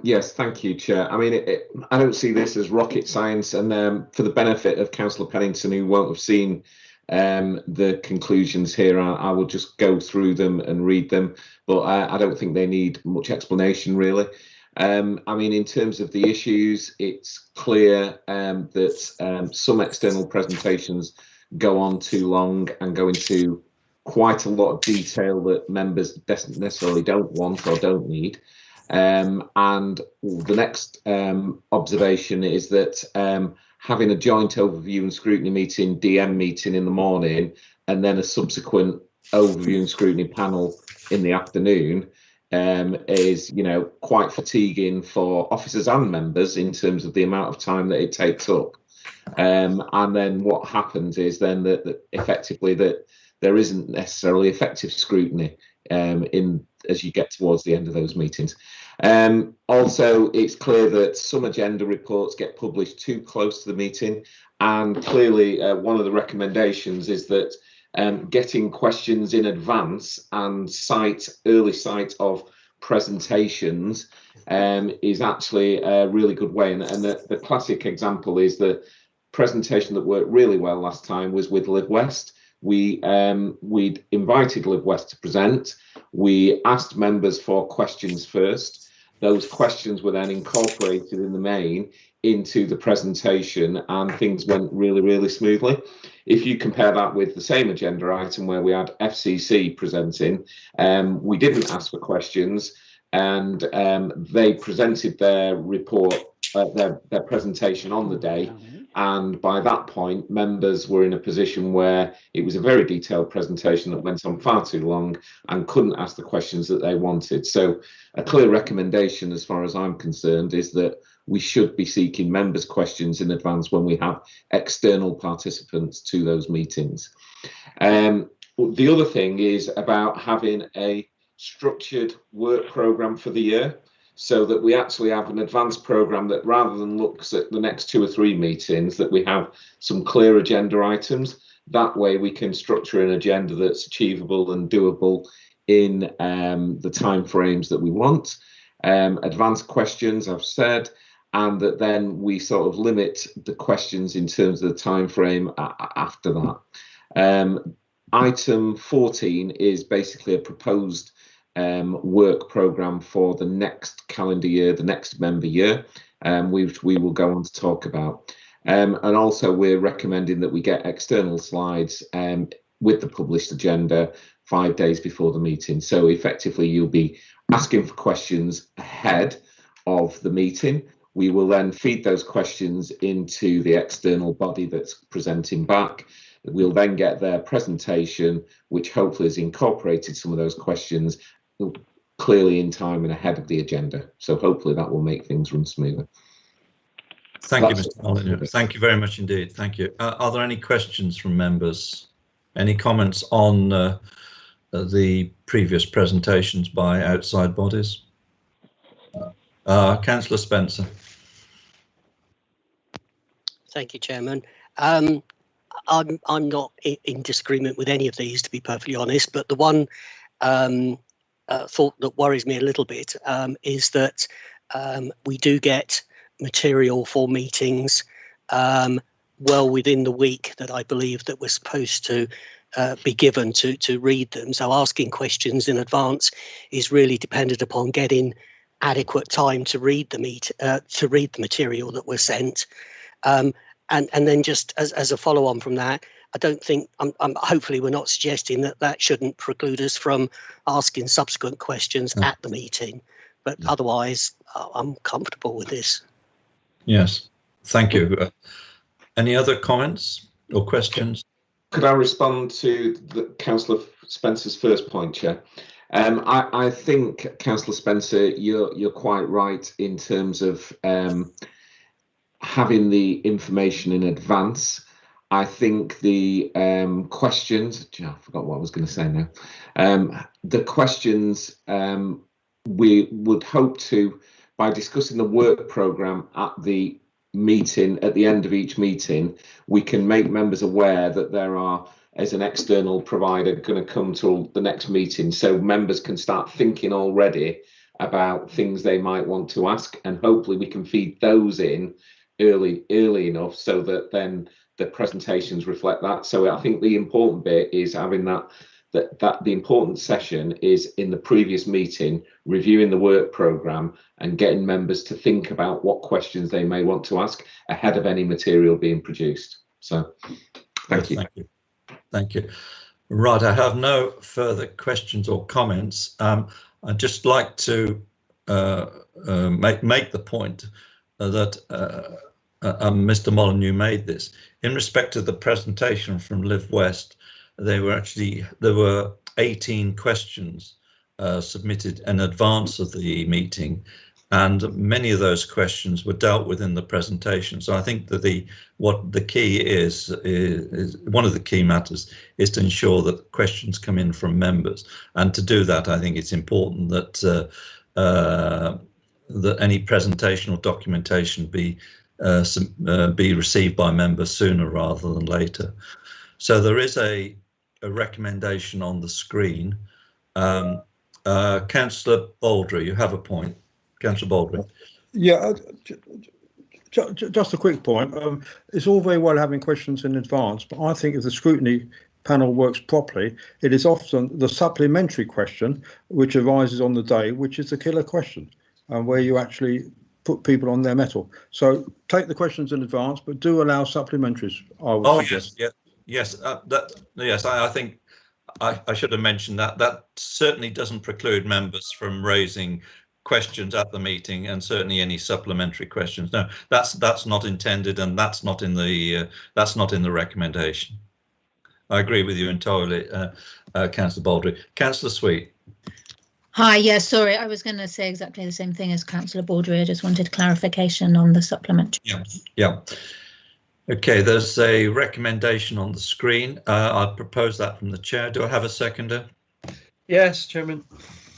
Speaker 4: Yes, thank you, Chair. I mean, I don't see this as rocket science, and for the benefit of Councillor Pennington, who won't have seen the conclusions here, I will just go through them and read them, but I don't think they need much explanation, really. I mean, in terms of the issues, it's clear that some external presentations go on too long and go into quite a lot of detail that members necessarily don't want or don't need. And the next observation is that having a joint overview and scrutiny meeting, DM meeting in the morning, and then a subsequent overview and scrutiny panel in the afternoon is, quite fatiguing for officers and members in terms of the amount of time that it takes up. And then what happens is then that effectively that there isn't necessarily effective scrutiny as you get towards the end of those meetings. Also, it's clear that some agenda reports get published too close to the meeting, and clearly one of the recommendations is that getting questions in advance and early sight of presentations is actually a really good way. And the classic example is the presentation that worked really well last time was with Live West. We'd invited Live West to present. We asked members for questions first. Those questions were then incorporated in the main into the presentation, and things went really, really smoothly. if you compare that with the same agenda item where we had FCC presenting, we didn't ask for questions, and they presented their report, their presentation on the day. And by that point, members were in a position where it was a very detailed presentation that went on far too long and couldn't ask the questions that they wanted. So a clear recommendation, as far as I'm concerned, is that we should be seeking members' questions in advance when we have external participants to those meetings. The other thing is about having a structured work programme for the year, so that we actually have an advanced programme that, rather than looks at the next 2 or 3 meetings, that we have some clear agenda items. That way we can structure an agenda that's achievable and doable in the timeframes that we want. Advanced questions, I've said, and that then we sort of limit the questions in terms of the timeframe after that. Item 14 is basically a proposed work programme for the next calendar year, the next member year, which we will go on to talk about. And also we're recommending that we get external slides with the published agenda 5 days before the meeting. So effectively you'll be asking for questions ahead of the meeting. We will then feed those questions into the external body that's presenting back. We'll then get their presentation, which hopefully has incorporated some of those questions clearly in time and ahead of the agenda. So hopefully that will make things run smoother.
Speaker 1: Thank you, Mr. Molyneux. Thank you very much indeed. Thank you. Are there any questions from members? Any comments on the previous presentations by outside bodies? Councillor Spencer.
Speaker 6: Thank you, Chairman. I'm not in disagreement with any of these, to be perfectly honest, but the one thought that worries me a little bit is that we do get material for meetings well within the week that I believe that we're supposed to be given to read them. So asking questions in advance is really dependent upon getting adequate time to read the material that we're sent. And then just as a follow on from that, I don't think, hopefully we're not suggesting that shouldn't preclude us from asking subsequent questions at the meeting, but otherwise I'm comfortable with this.
Speaker 1: Yes, thank you. Any other comments or questions?
Speaker 4: Could I respond to Councillor Spencer's first point, Chair? I think, Councillor Spencer, you're quite right in terms of having the information in advance. I think the questions, I forgot what I was going to say now. The questions we would hope to, by discussing the work programme at the meeting, at the end of each meeting, we can make members aware that there are, as an external provider, going to come to the next meeting, so members can start thinking already about things they might want to ask, and hopefully we can feed those in early enough so that then the presentations reflect that. So I think the important bit is having that the important session is in the previous meeting, reviewing the work programme and getting members to think about what questions they may want to ask ahead of any material being produced. So thank you.
Speaker 1: Thank you. Right, I have no further questions or comments. I'd just like to make the point that Mr. Molyneux made this. In respect to the presentation from Live West, there were 18 questions submitted in advance of the meeting, and many of those questions were dealt with in the presentation. So I think that what the key is one of the key matters is to ensure that questions come in from members, and to do that I think it's important that that any presentation or documentation be received by members sooner rather than later. So there is a recommendation on the screen. Councillor Baldry, you have a point. Councillor Baldry.
Speaker 10: Yeah, just a quick point. It's all very well having questions in advance, but I think if the scrutiny panel works properly, it is often the supplementary question which arises on the day, which is the killer question, where you actually put people on their mettle. So take the questions in advance, but do allow supplementaries. I would suggest.
Speaker 1: Yes, Yes, I think I should have mentioned that. That certainly doesn't preclude members from raising questions at the meeting, and certainly any supplementary questions. No, that's not intended, and that's not in the recommendation. I agree with you entirely, Councillor Baldry. Councillor Sweet.
Speaker 14: Hi, yes, sorry, I was going to say exactly the same thing as Councillor Baldry. I just wanted clarification on the supplementary.
Speaker 1: Yeah. Okay, there's a recommendation on the screen. I'd propose that from the chair. Do I have a seconder?
Speaker 7: Yes, Chairman.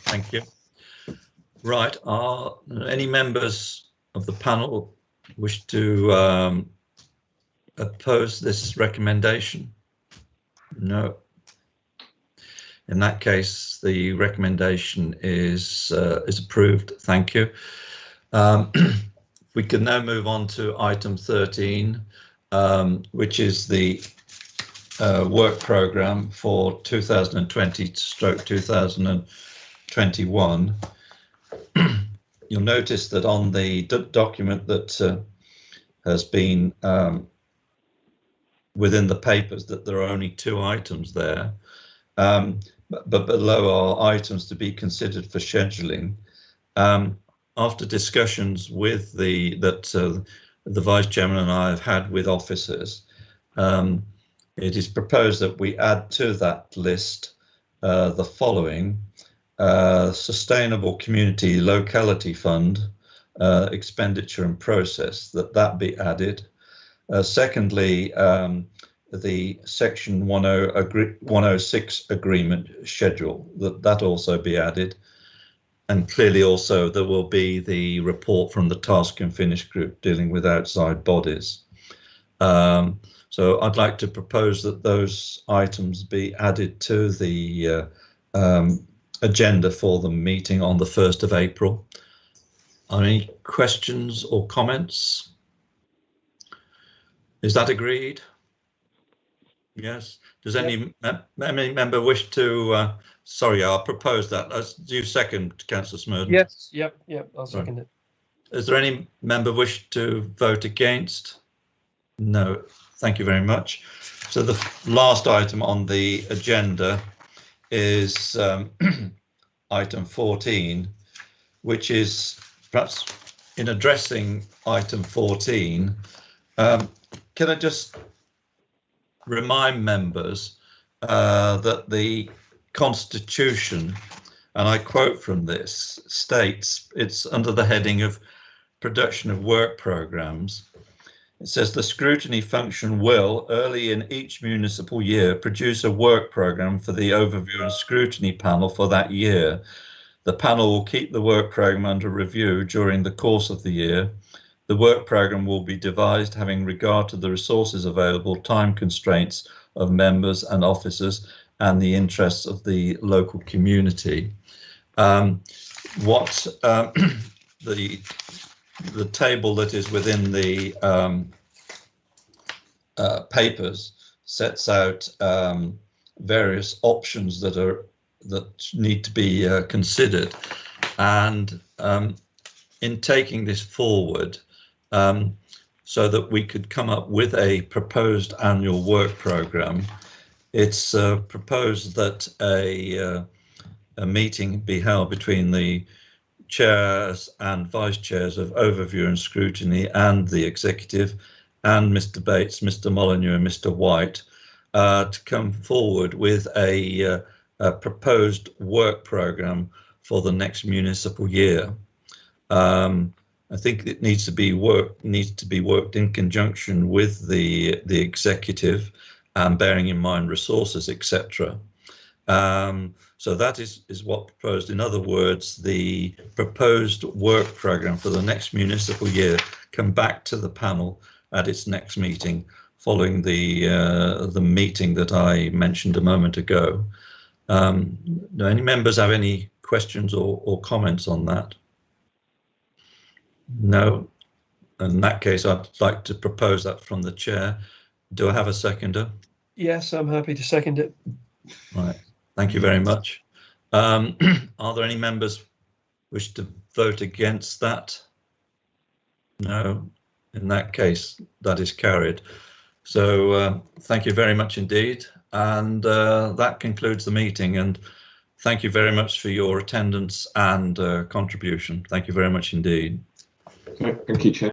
Speaker 1: Thank you. Right, are any members of the panel wish to oppose this recommendation? No. In that case, the recommendation is approved. Thank you. We can now move on to item 13, which is the work programme for 2020/2021. You'll notice that on the document that has been within the papers that there are only 2 items there, but below are items to be considered for scheduling. After discussions with the Vice Chairman and I have had with officers, it is proposed that we add to that list the following: Sustainable Community Locality Fund expenditure and process, that be added. Secondly, the section 106 agreement schedule, that also be added. And clearly also there will be the report from the task and finish group dealing with outside bodies. So I'd like to propose that those items be added to the agenda for the meeting on the 1st of April. Are any questions or comments? Is that agreed? Yes. Does any member wish to? Sorry, I'll propose that. Do you second, Councillor Smurden?
Speaker 7: Yes. Yep. I'll second it.
Speaker 1: Is there any member wish to vote against? No. Thank you very much. So the last item on the agenda is item 14, which is perhaps in addressing item 14. Can I just remind members that the Constitution, and I quote from this, states, it's under the heading of production of work programmes. It says the scrutiny function will, early in each municipal year, produce a work programme for the overview and scrutiny panel for that year. The panel will keep the work programme under review during the course of the year. The work programme will be devised having regard to the resources available, time constraints of members and officers, and the interests of the local community. The table that is within the papers sets out various options that need to be considered, and in taking this forward, so that we could come up with a proposed annual work programme, it's proposed that a meeting be held between the chairs and vice chairs of overview and scrutiny and the executive, and Mr. Bates, Mr. Molyneux and Mr. White, to come forward with a proposed work programme for the next municipal year. I think it needs to be worked in conjunction with the executive, bearing in mind resources, etc. So that is what proposed. In other words, the proposed work programme for the next municipal year come back to the panel at its next meeting, following the meeting that I mentioned a moment ago. Do any members have any questions or comments on that? No. In that case, I'd like to propose that from the chair. Do I have a seconder?
Speaker 7: Yes, I'm happy to second it.
Speaker 1: Right. Thank you very much. Are there any members wish to vote against that? No. In that case, that is carried. So thank you very much indeed. And that concludes the meeting. And thank you very much for your attendance and contribution. Thank you very much indeed.
Speaker 4: Thank you, Chair.